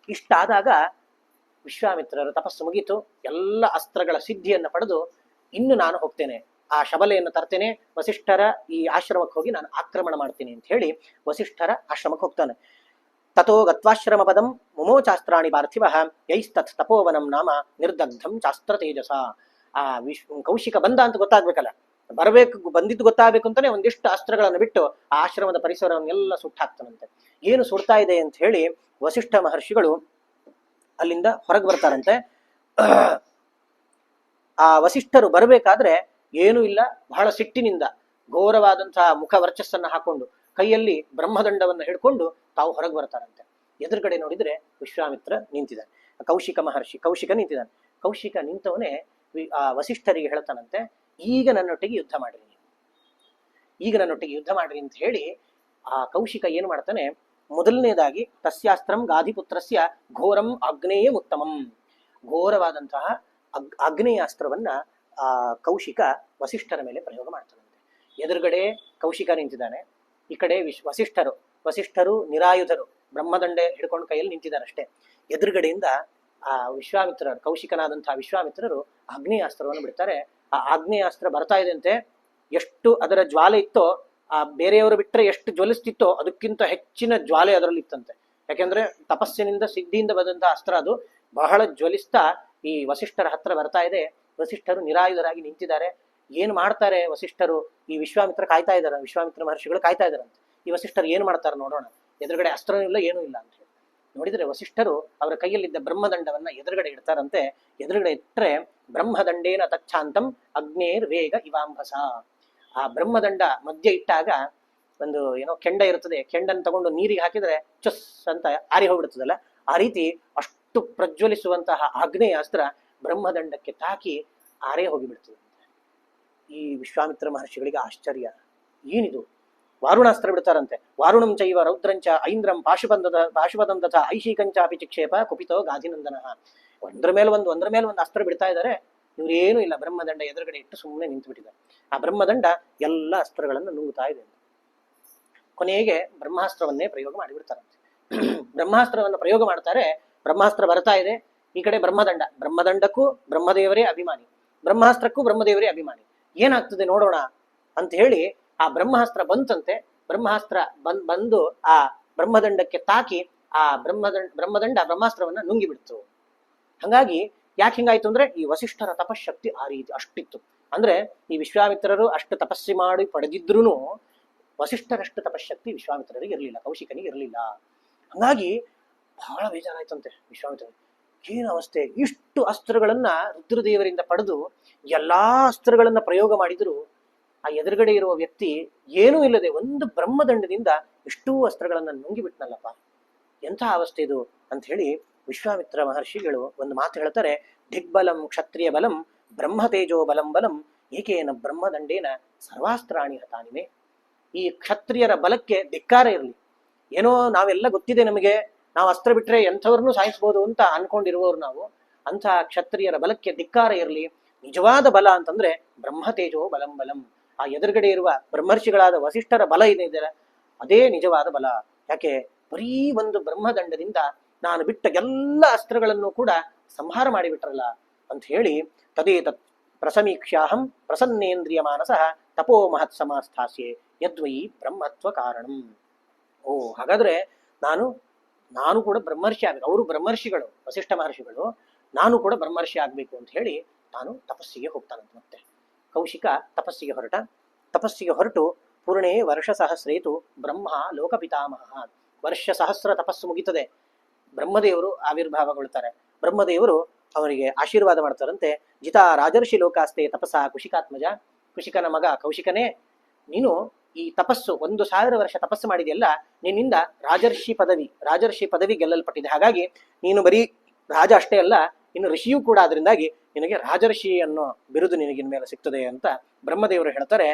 ಇಷ್ಟಾದಾಗ ವಿಶ್ವಾಮಿತ್ರರ ತಪಸ್ಸು ಮುಗೀತು. ಎಲ್ಲ ಅಸ್ತ್ರಗಳ ಸಿದ್ಧಿಯನ್ನು ಪಡೆದು ಇನ್ನು ನಾನು ಹೋಗ್ತೇನೆ, ಆ ಶಬಲೆಯನ್ನು ತರ್ತೇನೆ, ವಸಿಷ್ಠರ ಈ ಆಶ್ರಮಕ್ಕೆ ಹೋಗಿ ನಾನು ಆಕ್ರಮಣ ಮಾಡ್ತೀನಿ ಅಂತ ಹೇಳಿ ವಸಿಷ್ಠರ ಆಶ್ರಮಕ್ಕೆ ಹೋಗ್ತಾನೆ. ತಥೋ ಗತ್ವಾಶ್ರಮ ಪದಂ ಮುಮೋಚಾಸ್ತ್ರಾಣಿ ಪಾರ್ಥಿವ ಯೈಸ್ತತ್ ತಪೋವನಂ ನಾಮ ನಿರ್ದಗ್ಧಂ ಚಾಸ್ತ್ರ ತೇಜಸ. ಆ ಕೌಶಿಕ ಬಂದ ಅಂತ ಗೊತ್ತಾಗ್ಬೇಕಲ್ಲ, ಬಂದಿದ್ದು ಗೊತ್ತಾಗಬೇಕು ಅಂತಾನೆ ಒಂದಿಷ್ಟು ಅಸ್ತ್ರಗಳನ್ನು ಬಿಟ್ಟು ಆ ಆಶ್ರಮದ ಪರಿಸರವನ್ನೆಲ್ಲ ಸುಟ್ಟಾಕ್ತಾನಂತೆ. ಏನು ಸುಡ್ತಾ ಇದೆ ಅಂತ ಹೇಳಿ ವಸಿಷ್ಠ ಮಹರ್ಷಿಗಳು ಅಲ್ಲಿಂದ ಹೊರಗೆ ಬರ್ತಾರಂತೆ. ಆ ವಸಿಷ್ಠರು ಬರಬೇಕಾದ್ರೆ ಏನೂ ಇಲ್ಲ, ಬಹಳ ಸಿಟ್ಟಿನಿಂದ ಘೋರವಾದಂತಹ ಮುಖ ವರ್ಚಸ್ಸನ್ನ ಹಾಕೊಂಡು ಕೈಯಲ್ಲಿ ಬ್ರಹ್ಮದಂಡವನ್ನು ಹಿಡ್ಕೊಂಡು ತಾವು ಹೊರಗೆ ಬರ್ತಾರಂತೆ. ಎದುರುಗಡೆ ನೋಡಿದ್ರೆ ವಿಶ್ವಾಮಿತ್ರ ನಿಂತಿದ್ದಾನೆ, ಕೌಶಿಕ ನಿಂತಿದ್ದಾನೆ. ಕೌಶಿಕ ನಿಂತವನೇ ಆ ವಸಿಷ್ಠರಿಗೆ ಹೇಳ್ತಾನಂತೆ, ಈಗ ನನ್ನೊಟ್ಟಿಗೆ ಯುದ್ಧ ಮಾಡ್ರಿ ಅಂತ ಹೇಳಿ ಆ ಕೌಶಿಕ ಏನ್ ಮಾಡ್ತಾನೆ, ಮೊದಲನೇದಾಗಿ ತಸ್ಯಾಸ್ತ್ರಂ ಗಾಧಿಪುತ್ರಸ್ಯ ಘೋರಂ ಆಗ್ನೇಯ ಉತ್ತಮಂ. ಘೋರವಾದಂತಹ ಆಗ್ನೇಯಾಸ್ತ್ರವನ್ನ ಆ ಕೌಶಿಕ ವಸಿಷ್ಠರ ಮೇಲೆ ಪ್ರಯೋಗ ಮಾಡ್ತಾನಂತೆ. ಎದುರುಗಡೆ ಕೌಶಿಕ ನಿಂತಿದ್ದಾನೆ, ಈ ಕಡೆ ವಸಿಷ್ಠರು ನಿರಾಯುಧರು ಬ್ರಹ್ಮದಂಡೆ ಹಿಡ್ಕೊಂಡು ಕೈಯಲ್ಲಿ ನಿಂತಿದ್ದಾರೆ ಅಷ್ಟೇ. ಎದುರುಗಡೆಯಿಂದ ಆ ಕೌಶಿಕನಾದಂತಹ ವಿಶ್ವಾಮಿತ್ರರು ಆಗ್ನೇಯಾಸ್ತ್ರವನ್ನು ಬಿಡ್ತಾರೆ. ಆ ಆಗ್ನೇಯಾಸ್ತ್ರ ಬರ್ತಾ ಇದೆ ಅಂತೆ. ಎಷ್ಟು ಅದರ ಜ್ವಾಲೆ ಇತ್ತೋ, ಆ ಬೇರೆಯವರು ಬಿಟ್ಟರೆ ಎಷ್ಟು ಜ್ವಲಿಸ್ತಿತ್ತೋ ಅದಕ್ಕಿಂತ ಹೆಚ್ಚಿನ ಜ್ವಾಲೆ ಅದರಲ್ಲಿ ಇತ್ತಂತೆ. ಯಾಕೆಂದ್ರೆ ತಪಸ್ಸಿನಿಂದ ಸಿದ್ಧಿಯಿಂದ ಬಂದಂತಹ ಅಸ್ತ್ರ ಅದು. ಬಹಳ ಜ್ವಲಿಸ್ತಾ ಈ ವಸಿಷ್ಠರ ಹತ್ರ ಬರ್ತಾ ಇದೆ. ವಸಿಷ್ಠರು ನಿರಾಯುಧರಾಗಿ ನಿಂತಿದ್ದಾರೆ. ಏನ್ ಮಾಡ್ತಾರೆ ವಸಿಷ್ಠರು? ಈ ವಿಶ್ವಾಮಿತ್ರ ಕಾಯ್ತಾ ಇದ್ದಾರೆ, ವಿಶ್ವಾಮಿತ್ರ ಮಹರ್ಷಿಗಳು ಕಾಯ್ತಾ ಇದ್ದಾರಂತೆ. ಈ ವಸಿಷ್ಠರು ಏನ್ ಮಾಡ್ತಾರೆ ನೋಡೋಣ. ಎದುರುಗಡೆ ಅಸ್ತ್ರನೂ ಇಲ್ಲ, ಏನೂ ಇಲ್ಲ ಅಂತ ಹೇಳಿ ನೋಡಿದ್ರೆ ವಸಿಷ್ಠರು ಅವರ ಕೈಯಲ್ಲಿದ್ದ ಬ್ರಹ್ಮದಂಡವನ್ನ ಎದುರುಗಡೆ ಇಡ್ತಾರಂತೆ. ಎದುರುಗಡೆ ಇಟ್ಟರೆ ಬ್ರಹ್ಮದಂಡೇನ ತಚ್ಛಾಂತಂ ಅಗ್ನೇರ್ ವೇಗ ಇವಾಂಭಸ. ಆ ಬ್ರಹ್ಮದಂಡ ಮಧ್ಯ ಇಟ್ಟಾಗ ಒಂದು ಏನೋ ಕೆಂಡ ಇರುತ್ತದೆ, ಕೆಂಡನ್ನು ತಗೊಂಡು ನೀರಿಗೆ ಹಾಕಿದ್ರೆ ಚುಸ್ ಅಂತ ಆರಿ ಹೋಗ್ಬಿಡ್ತದಲ್ಲ, ಆ ರೀತಿ ಅಷ್ಟು ಪ್ರಜ್ವಲಿಸುವಂತಹ ಆಗ್ನೇಯ ಅಸ್ತ್ರ ಬ್ರಹ್ಮದಂಡಕ್ಕೆ ತಾಕಿ ಆರೇ ಹೋಗಿಬಿಡ್ತದೆ. ಈ ವಿಶ್ವಾಮಿತ್ರ ಮಹರ್ಷಿಗಳಿಗೆ ಆಶ್ಚರ್ಯ, ಏನಿದು? ವಾರುಣಾಸ್ತ್ರ ಬಿಡ್ತಾರಂತೆ. ವಾರುಣಂ ಚೈವ ರೌದ್ರಂಚ ಐಂದ್ರಂ ಪಾಶುಪದಂ ತಥಾ ಐಶಿಕಂಚಾಪಿ ಚಿಕ್ಷೇಪ ಕುಪಿತೋ ಗಾಧಿನಂದನ. ಒಂದ್ರ ಮೇಲೆ ಒಂದು ಅಸ್ತ್ರ ಬಿಡ್ತಾ ಇದ್ದಾರೆ. ಇವ್ರೇನು ಇಲ್ಲ, ಬ್ರಹ್ಮದಂಡ ಎದುರುಗಡೆ ಇಟ್ಟು ಸುಮ್ಮನೆ ನಿಂತು ಬಿಟ್ಟಿದ್ದಾರೆ. ಆ ಬ್ರಹ್ಮದಂಡ ಎಲ್ಲ ಅಸ್ತ್ರಗಳನ್ನು ನುಂಗುತ್ತಾ ಇದೆ. ಕೊನೆಗೆ ಬ್ರಹ್ಮಾಸ್ತ್ರವನ್ನೇ ಪ್ರಯೋಗ ಮಾಡಿಬಿಡ್ತಾರಂತೆ. ಬ್ರಹ್ಮಾಸ್ತ್ರವನ್ನು ಪ್ರಯೋಗ ಮಾಡ್ತಾರೆ. ಬ್ರಹ್ಮಾಸ್ತ್ರ ಬರ್ತಾ ಇದೆ. ಈ ಕಡೆ ಬ್ರಹ್ಮದಂಡಕ್ಕೂ ಬ್ರಹ್ಮದೇವರೇ ಅಭಿಮಾನಿ, ಬ್ರಹ್ಮಾಸ್ತ್ರಕ್ಕೂ ಬ್ರಹ್ಮದೇವರೇ ಅಭಿಮಾನಿ. ಏನಾಗ್ತದೆ ನೋಡೋಣ ಅಂತ ಹೇಳಿ ಆ ಬ್ರಹ್ಮಾಸ್ತ್ರ ಬಂತಂತೆ. ಬ್ರಹ್ಮಾಸ್ತ್ರ ಬಂದು ಆ ಬ್ರಹ್ಮದಂಡಕ್ಕೆ ತಾಕಿ ಆ ಬ್ರಹ್ಮದಂಡ ಬ್ರಹ್ಮಾಸ್ತ್ರವನ್ನ ನುಂಗಿಬಿಡ್ತು. ಹಂಗಾಗಿ ಯಾಕೆ ಹಿಂಗಾಯ್ತು ಅಂದ್ರೆ ಈ ವಸಿಷ್ಠರ ತಪಶಕ್ತಿ ಆ ರೀತಿ ಅಷ್ಟಿತ್ತು. ಅಂದ್ರೆ ಈ ವಿಶ್ವಾಮಿತ್ರರು ಅಷ್ಟು ತಪಸ್ಸಿ ಮಾಡಿ ಪಡೆದಿದ್ರು ವಸಿಷ್ಠರಷ್ಟು ತಪಶಕ್ತಿ ವಿಶ್ವಾಮಿತ್ರರಿಗೆ ಇರಲಿಲ್ಲ, ಕೌಶಿಕನಿಗೆ ಇರಲಿಲ್ಲ. ಹಂಗಾಗಿ ಬಹಳ ಬೇಜಾರಾಯ್ತಂತೆ ವಿಶ್ವಾಮಿತ್ರ. ಏನು ಅವಸ್ಥೆ, ಇಷ್ಟು ಅಸ್ತ್ರಗಳನ್ನ ರುದ್ರದೇವರಿಂದ ಪಡೆದು ಎಲ್ಲಾ ಅಸ್ತ್ರಗಳನ್ನ ಪ್ರಯೋಗ ಮಾಡಿದ್ರು ಆ ಎದುರುಗಡೆ ಇರುವ ವ್ಯಕ್ತಿ ಏನೂ ಇಲ್ಲದೆ ಒಂದು ಬ್ರಹ್ಮದಂಡದಿಂದ ಇಷ್ಟೂ ಅಸ್ತ್ರಗಳನ್ನ ನುಂಗಿಬಿಟ್ನಲ್ಲಪ್ಪ, ಎಂಥ ಅವಸ್ಥೆ ಇದು ಅಂತ ಹೇಳಿ ವಿಶ್ವಾಮಿತ್ರ ಮಹರ್ಷಿಗಳು ಒಂದು ಮಾತು ಹೇಳ್ತಾರೆ. ದಿಗ್ಬಲಂ ಕ್ಷತ್ರಿಯ ಬಲಂ ಬ್ರಹ್ಮತೇಜೋ ಬಲಂ ಬಲಂ ಏಕೇನ ಬ್ರಹ್ಮದಂಡೇನ ಸರ್ವಾಸ್ತ್ರಾಣಿ ಹತಾನಿಮೆ. ಈ ಕ್ಷತ್ರಿಯರ ಬಲಕ್ಕೆ ಧಿಕ್ಕಾರ ಇರಲಿ. ಏನೋ ನಾವೆಲ್ಲ ಗೊತ್ತಿದೆ ನಮಗೆ, ನಾವು ಅಸ್ತ್ರ ಬಿಟ್ರೆ ಎಂಥವ್ರನ್ನೂ ಸಾಯಿಸ್ಬೋದು ಅಂತ ಅನ್ಕೊಂಡಿರುವವರು ನಾವು. ಅಂಥ ಕ್ಷತ್ರಿಯರ ಬಲಕ್ಕೆ ಧಿಕ್ಕಾರ ಇರಲಿ. ನಿಜವಾದ ಬಲ ಅಂತಂದ್ರೆ ಬ್ರಹ್ಮತೇಜೋ ಬಲಂ ಬಲಂ. ಆ ಎದುರುಗಡೆ ಇರುವ ಬ್ರಹ್ಮರ್ಷಿಗಳಾದ ವಸಿಷ್ಠರ ಬಲ ಏನಿದೆ ಅದೇ ನಿಜವಾದ ಬಲ. ಯಾಕೆ? ಬರೀ ಒಂದು ಬ್ರಹ್ಮದಂಡದಿಂದ ನಾನು ಬಿಟ್ಟ ಎಲ್ಲ ಅಸ್ತ್ರಗಳನ್ನು ಕೂಡ ಸಂಹಾರ ಮಾಡಿಬಿಟ್ರಲ್ಲ ಅಂತ ಹೇಳಿ ತದೇತತ್ ಪ್ರಸಮೀಕ್ಷ್ಯಾಹಂ ಪ್ರಸನ್ನೇಂದ್ರಿಯ ಮಾನಸಃ ತಪೋ ಮಹತ್ ಸಮಾಸ್ಥಾಸ್ಯೆ ಯದ್ವೈ ಬ್ರಹ್ಮತ್ವ ಕಾರಣಂ. ಓ, ಹಾಗಾದ್ರೆ ನಾನು ಕೂಡ ಬ್ರಹ್ಮರ್ಷಿ ಆಗ್ಬೇಕು. ಅವರು ಬ್ರಹ್ಮರ್ಷಿಗಳು, ವಸಿಷ್ಠ ಮಹರ್ಷಿಗಳು, ನಾನು ಕೂಡ ಬ್ರಹ್ಮರ್ಷಿ ಆಗ್ಬೇಕು ಅಂತ ಹೇಳಿ ತಾನು ತಪಸ್ಸಿಗೆ ಹೋಗ್ತಾನಂತ. ಮತ್ತೆ ಕೌಶಿಕ ತಪಸ್ಸಿಗೆ ಹೊರಟು ಪೂರ್ಣೇ ವರ್ಷ ಸಹಸ್ರೇತು ಬ್ರಹ್ಮ ಲೋಕಪಿತಾಮಹ. ವರ್ಷ ಸಹಸ್ರ ತಪಸ್ಸು ಮುಗಿತದೆ. ಬ್ರಹ್ಮದೇವರು ಆವಿರ್ಭಾವಗೊಳ್ತಾರೆ. ಬ್ರಹ್ಮದೇವರು ಅವರಿಗೆ ಆಶೀರ್ವಾದ ಮಾಡ್ತಾರಂತೆ. ಜಿತಾ ರಾಜರ್ಷಿ ಲೋಕಾಸ್ತೆ ತಪಸ್ಸಾ ಕುಶಿಕಾತ್ಮಜ. ಕುಶಿಕನ ಮಗ ಕೌಶಿಕನೇ, ನೀನು ಈ ತಪಸ್ಸು 1000 ವರ್ಷ ತಪಸ್ಸು ಮಾಡಿದೆಯಲ್ಲ, ನಿನ್ನಿಂದ ರಾಜರ್ಷಿ ಪದವಿ ಗೆಲ್ಲಲ್ಪಟ್ಟಿದೆ. ಹಾಗಾಗಿ ನೀನು ಬರೀ ರಾಜ ಅಷ್ಟೇ ಅಲ್ಲ, ಇನ್ನು ಋಷಿಯೂ ಕೂಡ. ಅದರಿಂದಾಗಿ ನಿನಗೆ ರಾಜರ್ಷಿ ಅನ್ನೋ ಬಿರುದು ನಿನಗಿನ ಮೇಲೆ ಸಿಗ್ತದೆ ಅಂತ ಬ್ರಹ್ಮದೇವರು ಹೇಳ್ತಾರೆ.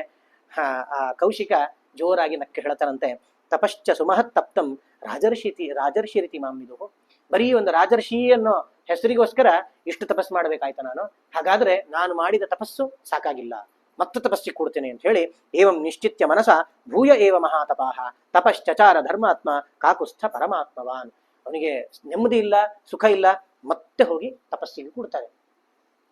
ಆ ಕೌಶಿಕ ಜೋರಾಗಿ ನಕ್ಕೆ ಹೇಳ್ತಾರಂತೆ. ತಪಶ್ಚ ಸುಮಹತ್ ತಪ್ತಂ ರಾಜರ್ಷಿ ರೀತಿ ಮಾಮಿದು. ಬರೀ ಒಂದು ರಾಜರ್ಷಿ ಅನ್ನೋ ಹೆಸರಿಗೋಸ್ಕರ ಇಷ್ಟು ತಪಸ್ಸು ಮಾಡ್ಬೇಕಾಯ್ತಾ ನಾನು? ಹಾಗಾದ್ರೆ ನಾನು ಮಾಡಿದ ತಪಸ್ಸು ಸಾಕಾಗಿಲ್ಲ, ಮತ್ತೆ ತಪಸ್ಸಿಗೆ ಕೊಡ್ತೇನೆ ಅಂತ ಹೇಳಿ ಏವಂ ನಿಶ್ಚಿತ್ಯ ಮನಸ ಭೂಯ ಏವ ಮಹಾತಪಾಹ ತಪಶ್ಚಚಾರ ಧರ್ಮಾತ್ಮ ಕಾಕುಸ್ಥ ಪರಮಾತ್ಮವಾನ್. ಅವನಿಗೆ ನೆಮ್ಮದಿ ಇಲ್ಲ, ಸುಖ ಇಲ್ಲ, ಮತ್ತೆ ಹೋಗಿ ತಪಸ್ಸಿಗೆ ಕೊಡ್ತಾನೆ.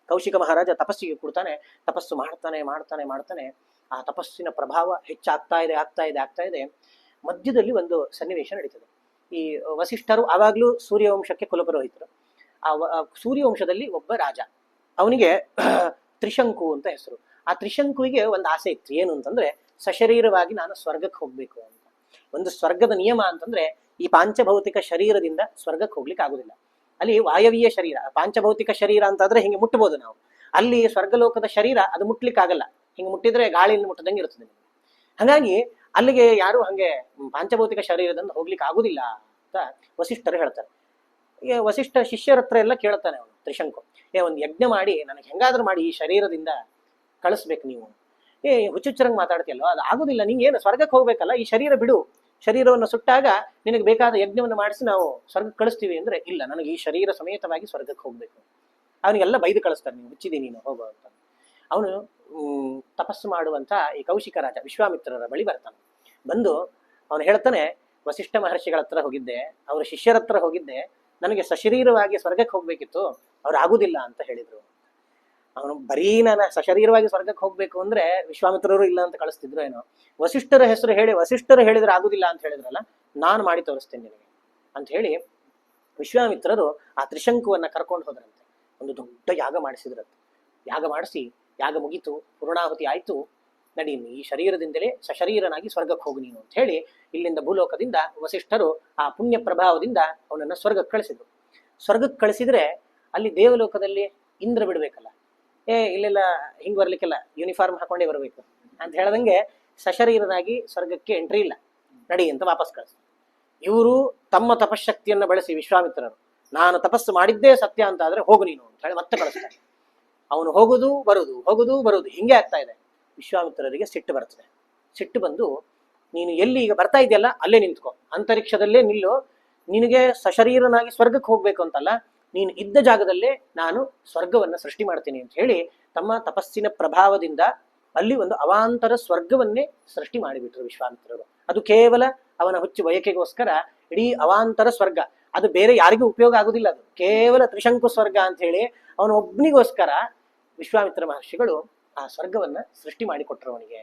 ಕೌಶಿಕ ಮಹಾರಾಜ ತಪಸ್ಸಿಗೆ ಕೊಡ್ತಾನೆ. ತಪಸ್ಸು ಮಾಡ್ತಾನೆ. ಆ ತಪಸ್ಸಿನ ಪ್ರಭಾವ ಆಗ್ತಾ ಇದೆ. ಮಧ್ಯದಲ್ಲಿ ಒಂದು ಸನ್ನಿವೇಶ ನಡೀತದೆ. ಈ ವಸಿಷ್ಠರು ಆವಾಗ್ಲೂ ಸೂರ್ಯವಂಶಕ್ಕೆ ಕುಲಪುರೋಹಿತರು. ಆ ಸೂರ್ಯವಂಶದಲ್ಲಿ ಒಬ್ಬ ರಾಜ, ಅವನಿಗೆ ತ್ರಿಶಂಕು ಅಂತ ಹೆಸರು. ಆ ತ್ರಿಶಂಕುವಿಗೆ ಒಂದು ಆಸೆ ಇತ್ತು. ಏನು ಅಂತಂದ್ರೆ ಸಶರೀರವಾಗಿ ನಾನು ಸ್ವರ್ಗಕ್ಕೆ ಹೋಗ್ಬೇಕು ಅಂತ. ಒಂದು ಸ್ವರ್ಗದ ನಿಯಮ ಅಂತಂದ್ರೆ ಈ ಪಾಂಚಭೌತಿಕ ಶರೀರದಿಂದ ಸ್ವರ್ಗಕ್ಕೆ ಹೋಗ್ಲಿಕ್ಕೆ ಆಗುದಿಲ್ಲ. ಅಲ್ಲಿ ವಾಯವೀಯ ಶರೀರ, ಪಾಂಚಭೌತಿಕ ಶರೀರ ಅಂತಾದ್ರೆ ಹಿಂಗೆ ಮುಟ್ಟಬಹುದು ನಾವು. ಅಲ್ಲಿ ಸ್ವರ್ಗಲೋಕದ ಶರೀರ ಅದು ಮುಟ್ಲಿಕ್ಕೆ ಆಗಲ್ಲ. ಹಿಂಗೆ ಮುಟ್ಟಿದ್ರೆ ಗಾಳಿಯಲ್ಲಿ ಮುಟ್ಟದಂಗೆ ಇರ್ತದೆ. ಹಾಗಾಗಿ ಅಲ್ಲಿಗೆ ಯಾರು ಹಂಗೆ ಪಾಂಚಭೌತಿಕ ಶರೀರದಿಂದ ಹೋಗ್ಲಿಕ್ಕೆ ಆಗುದಿಲ್ಲ ಅಂತ ವಸಿಷ್ಠರು ಹೇಳ್ತಾರೆ. ಈಗ ವಸಿಷ್ಠ ಶಿಷ್ಯರ ಹತ್ರ ಎಲ್ಲ ಕೇಳ್ತಾನೆ ಅವನು ತ್ರಿಶಂಕು. ಒಂದು ಯಜ್ಞ ಮಾಡಿ ನನಗೆ ಹೆಂಗಾದ್ರೂ ಮಾಡಿ ಈ ಶರೀರದಿಂದ ಕಳಿಸ್ಬೇಕು ನೀವು. ಹುಚ್ಚುಚ್ಚರಂಗ್ ಮಾತಾಡ್ತಿಯಲ್ವ, ಅದು ಆಗುದಿಲ್ಲ. ನಿಂಗೆ ಏನು ಸ್ವರ್ಗಕ್ಕೆ ಹೋಗ್ಬೇಕಲ್ಲ, ಈ ಶರೀರ ಬಿಡು. ಶರೀರವನ್ನು ಸುಟ್ಟಾಗ ನಿನಗೆ ಬೇಕಾದ ಯಜ್ಞವನ್ನು ಮಾಡಿಸಿ ನಾವು ಸ್ವರ್ಗಕ್ಕೆ ಕಳಿಸ್ತೀವಿ ಅಂದ್ರೆ, ಇಲ್ಲ ನನಗೆ ಈ ಶರೀರ ಸಮೇತವಾಗಿ ಸ್ವರ್ಗಕ್ಕೆ ಹೋಗ್ಬೇಕು. ಅವನಿಗೆಲ್ಲ ಬೈದು ಕಳಿಸ್ತಾರೆ, ನೀವು ಹುಚ್ಚಿದಿ ನೀನು ಹೋಗೋ ಅಂತ. ಅವನು ತಪಸ್ಸು ಮಾಡುವಂತ ಈ ಕೌಶಿಕ ರಾಜ ವಿಶ್ವಾಮಿತ್ರರ ಬಳಿ ಬರ್ತಾನೆ. ಬಂದು ಅವನು ಹೇಳ್ತಾನೆ, ವಸಿಷ್ಠ ಮಹರ್ಷಿಗಳ ಹತ್ರ ಹೋಗಿದ್ದೆ, ಅವರ ಶಿಷ್ಯರ ಹತ್ರ ಹೋಗಿದ್ದೆ, ನನಗೆ ಸಶರೀರವಾಗಿ ಸ್ವರ್ಗಕ್ಕೆ ಹೋಗ್ಬೇಕಿತ್ತು, ಅವ್ರು ಆಗುದಿಲ್ಲ ಅಂತ ಹೇಳಿದ್ರು. ಅವನು ಬರೀ ನಾನು ಸಶರೀರವಾಗಿ ಸ್ವರ್ಗಕ್ಕೆ ಹೋಗ್ಬೇಕು ಅಂದ್ರೆ ವಿಶ್ವಾಮಿತ್ರರು ಇಲ್ಲ ಅಂತ ಕಳಿಸ್ತಿದ್ರು ಏನೋ. ವಸಿಷ್ಠರ ಹೆಸರು ಹೇಳಿ ವಸಿಷ್ಠರು ಹೇಳಿದ್ರೆ ಆಗುದಿಲ್ಲ ಅಂತ ಹೇಳಿದ್ರಲ್ಲ, ನಾನು ಮಾಡಿ ತೋರಿಸ್ತೇನೆ ನಿನಗೆ ಅಂತ ಹೇಳಿ ವಿಶ್ವಾಮಿತ್ರರು ಆ ತ್ರಿಶಂಕುವನ್ನ ಕರ್ಕೊಂಡು ಹೋದ್ರಂತೆ. ಒಂದು ದೊಡ್ಡ ಯಾಗ ಮಾಡಿಸಿದ್ರಂತೆ. ಯಾಗ ಮಾಡಿಸಿ ಯಾಗ ಮುಗೀತು, ಪೂರ್ಣಾಹುತಿ ಆಯ್ತು, ನಡಿ ಈ ಶರೀರದಿಂದಲೇ ಸಶರೀರನಾಗಿ ಸ್ವರ್ಗಕ್ಕೆ ಹೋಗು ನೀನು ಅಂತ ಹೇಳಿ ಇಲ್ಲಿಂದ ಭೂಲೋಕದಿಂದ ವಸಿಷ್ಠರು ಆ ಪುಣ್ಯ ಪ್ರಭಾವದಿಂದ ಅವನನ್ನ ಸ್ವರ್ಗಕ್ಕೆ ಕಳಿಸಿದ್ರು. ಸ್ವರ್ಗಕ್ಕೆ ಕಳಿಸಿದ್ರೆ ಅಲ್ಲಿ ದೇವಲೋಕದಲ್ಲಿ ಇಂದ್ರ ಬಿಡ್ಬೇಕಲ್ಲ, ಇಲ್ಲೆಲ್ಲ ಹಿಂಗ್ ಬರ್ಲಿಕ್ಕೆಲ್ಲ ಯೂನಿಫಾರ್ಮ್ ಹಾಕೊಂಡೇ ಬರ್ಬೇಕು ಅಂತ ಹೇಳದಂಗೆ ಸಶರೀರನಾಗಿ ಸ್ವರ್ಗಕ್ಕೆ ಎಂಟ್ರಿ ಇಲ್ಲ, ನಡಿ ಅಂತ ವಾಪಸ್ ಕಳಿಸ್ತಾರೆ. ಇವರು ತಮ್ಮ ತಪಶಕ್ತಿಯನ್ನ ಬಳಸಿ ವಿಶ್ವಾಮಿತ್ರರು, ನಾನು ತಪಸ್ಸು ಮಾಡಿದ್ದೇ ಸತ್ಯ ಅಂತ ಆದ್ರೆ ಹೋಗು ನೀನು ಅಂತ ಹೇಳಿ ಮತ್ತೆ ಕಳಿಸ್ತಾರೆ. ಅವನು ಹೋಗುದು ಬರುದು ಹಿಂಗೆ ಆಗ್ತಾ ಇದೆ. ವಿಶ್ವಾಮಿತ್ರರಿಗೆ ಸಿಟ್ಟು ಬರ್ತದೆ. ಸಿಟ್ಟು ಬಂದು, ನೀನು ಎಲ್ಲಿ ಈಗ ಬರ್ತಾ ಇದೆಯಲ್ಲ ಅಲ್ಲೇ ನಿಂತ್ಕೋ, ಅಂತರಿಕ್ಷದಲ್ಲೇ ನಿಲ್ಲು, ನಿನಗೆ ಸಶರೀರನಾಗಿ ಸ್ವರ್ಗಕ್ಕೆ ಹೋಗ್ಬೇಕು ಅಂತಲ್ಲ, ನೀನು ಇದ್ದ ಜಾಗದಲ್ಲೇ ನಾನು ಸ್ವರ್ಗವನ್ನ ಸೃಷ್ಟಿ ಮಾಡ್ತೀನಿ ಅಂತ ಹೇಳಿ ತಮ್ಮ ತಪಸ್ಸಿನ ಪ್ರಭಾವದಿಂದ ಅಲ್ಲಿ ಒಂದು ಅವಾಂತರ ಸ್ವರ್ಗವನ್ನೇ ಸೃಷ್ಟಿ ಮಾಡಿಬಿಟ್ರು ವಿಶ್ವಾಮಿತ್ರರು. ಅದು ಕೇವಲ ಅವನ ಹುಚ್ಚು ಬಯಕೆಗೋಸ್ಕರ ಇಡೀ ಅವಾಂತರ ಸ್ವರ್ಗ, ಅದು ಬೇರೆ ಯಾರಿಗೂ ಉಪಯೋಗ ಆಗುದಿಲ್ಲ, ಅದು ಕೇವಲ ತ್ರಿಶಂಕು ಸ್ವರ್ಗ ಅಂತ ಹೇಳಿ ಅವನ ಒಬ್ಬನಿಗೋಸ್ಕರ ವಿಶ್ವಾಮಿತ್ರ ಮಹರ್ಷಿಗಳು ಆ ಸ್ವರ್ಗವನ್ನ ಸೃಷ್ಟಿ ಮಾಡಿಕೊಟ್ರು ಅವನಿಗೆ.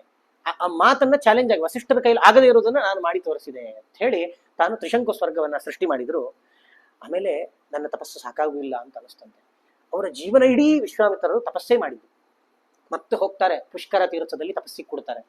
ಆ ಮಾತನ್ನ ಚಾಲೆಂಜ್ ಆಗಿ ವಸಿಷ್ಠರ ಕೈಲಿ ಆಗದೇ ಇರೋದನ್ನ ನಾನು ಮಾಡಿ ತೋರಿಸಿದೆ ಅಂತ ಹೇಳಿ ತಾನು ತ್ರಿಶಂಕು ಸ್ವರ್ಗವನ್ನ ಸೃಷ್ಟಿ ಮಾಡಿದ್ರು. ಆಮೇಲೆ ನನ್ನ ತಪಸ್ಸು ಸಾಕಾಗುವುದಿಲ್ಲ ಅಂತ ಅನಿಸ್ತಂತೆ. ಅವರ ಜೀವನ ಇಡೀ ವಿಶ್ವಾಮಿತ್ರರು ತಪಸ್ಸೇ ಮಾಡಿದ್ರು. ಮತ್ತೆ ಹೋಗ್ತಾರೆ ಪುಷ್ಕರ ತೀರ್ಥದಲ್ಲಿ ತಪಸ್ಸಿಗೆ ಕೂಡ್ತಾರೆ.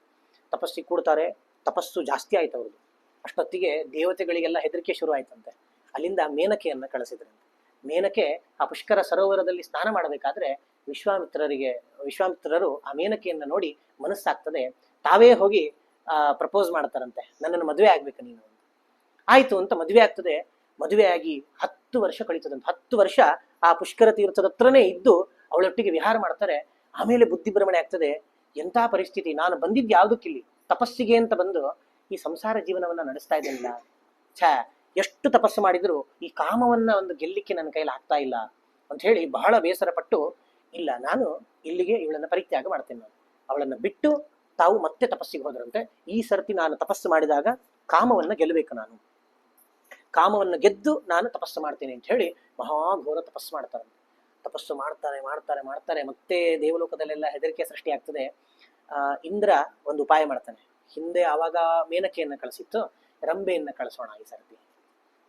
ತಪಸ್ಸು ಜಾಸ್ತಿ ಆಯ್ತು ಅವ್ರದ್ದು. ಅಷ್ಟೊತ್ತಿಗೆ ದೇವತೆಗಳಿಗೆಲ್ಲ ಹೆದರಿಕೆ ಶುರು ಆಯ್ತಂತೆ. ಅಲ್ಲಿಂದ ಮೇನಕೆಯನ್ನ ಕಳಿಸಿದ್ರಂತೆ. ಮೇನಕೆ ಆ ಪುಷ್ಕರ ಸರೋವರದಲ್ಲಿ ಸ್ನಾನ ಮಾಡಬೇಕಾದ್ರೆ ವಿಶ್ವಾಮಿತ್ರರು ಆ ಮೇನಕೆಯನ್ನ ನೋಡಿ ಮನಸ್ಸಾಗ್ತದೆ, ತಾವೇ ಹೋಗಿ ಪ್ರಪೋಸ್ ಮಾಡ್ತಾರಂತೆ, ನನ್ನನ್ನು ಮದುವೆ ಆಗ್ಬೇಕು ನೀನು. ಆಯ್ತು ಅಂತ ಮದುವೆ ಆಗ್ತದೆ. ಮದುವೆ ಆಗಿ 10 ವರ್ಷ ಕಳೀತದಂತೆ. 10 ವರ್ಷ ಆ ಪುಷ್ಕರ ತೀರ್ಥದ ಹತ್ರನೇ ಇದ್ದು ಅವಳೊಟ್ಟಿಗೆ ವಿಹಾರ ಮಾಡ್ತಾರೆ. ಆಮೇಲೆ ಬುದ್ಧಿ ಭ್ರಮಣೆ ಆಗ್ತದೆ. ಎಂಥ ಪರಿಸ್ಥಿತಿ, ನಾನು ಬಂದಿದ್ದು ಯಾವುದಕ್ಕಿಲ್ಲಿ ತಪಸ್ಸಿಗೆ ಅಂತ ಬಂದು ಈ ಸಂಸಾರ ಜೀವನವನ್ನ ನಡೆಸ್ತಾ ಇದ್ದೇನಿಲ್ಲ, ಎಷ್ಟು ತಪಸ್ಸು ಮಾಡಿದ್ರು ಈ ಕಾಮವನ್ನ ಒಂದು ಗೆಲ್ಲಿಕ್ಕೆ ನನ್ನ ಕೈಲಿ ಆಗ್ತಾ ಇಲ್ಲ ಅಂತ ಹೇಳಿ ಬಹಳ ಬೇಸರ ಪಟ್ಟು, ಇಲ್ಲ ನಾನು ಇಲ್ಲಿಗೆ ಇವಳನ್ನ ಪರಿತ್ಯಾಗ ಮಾಡ್ತೇನೆ, ನಾನು ಅವಳನ್ನ ಬಿಟ್ಟು ತಾವು ಮತ್ತೆ ತಪಸ್ಸಿಗೆ ಹೋದ್ರಂತೆ. ಈ ಸರ್ತಿ ನಾನು ತಪಸ್ಸು ಮಾಡಿದಾಗ ಕಾಮವನ್ನ ಗೆಲ್ಲಬೇಕು, ನಾನು ಕಾಮವನ್ನ ಗೆದ್ದು ನಾನು ತಪಸ್ಸು ಮಾಡ್ತೇನೆ ಅಂತ ಹೇಳಿ ಮಹಾಘೋರ ತಪಸ್ಸು ಮಾಡ್ತಾರಂತೆ. ತಪಸ್ಸು ಮಾಡ್ತಾರೆ. ಮತ್ತೆ ದೇವಲೋಕದಲ್ಲೆಲ್ಲ ಹೆದರಿಕೆ ಸೃಷ್ಟಿ ಆಗ್ತದೆ. ಇಂದ್ರ ಒಂದು ಉಪಾಯ ಮಾಡ್ತಾನೆ. ಹಿಂದೆ ಆವಾಗ ಮೇನಕೆಯನ್ನ ಕಳಿಸಿತ್ತು, ರಂಬೆಯನ್ನ ಕಳಿಸೋಣ ಈ ಸರ್ತಿ,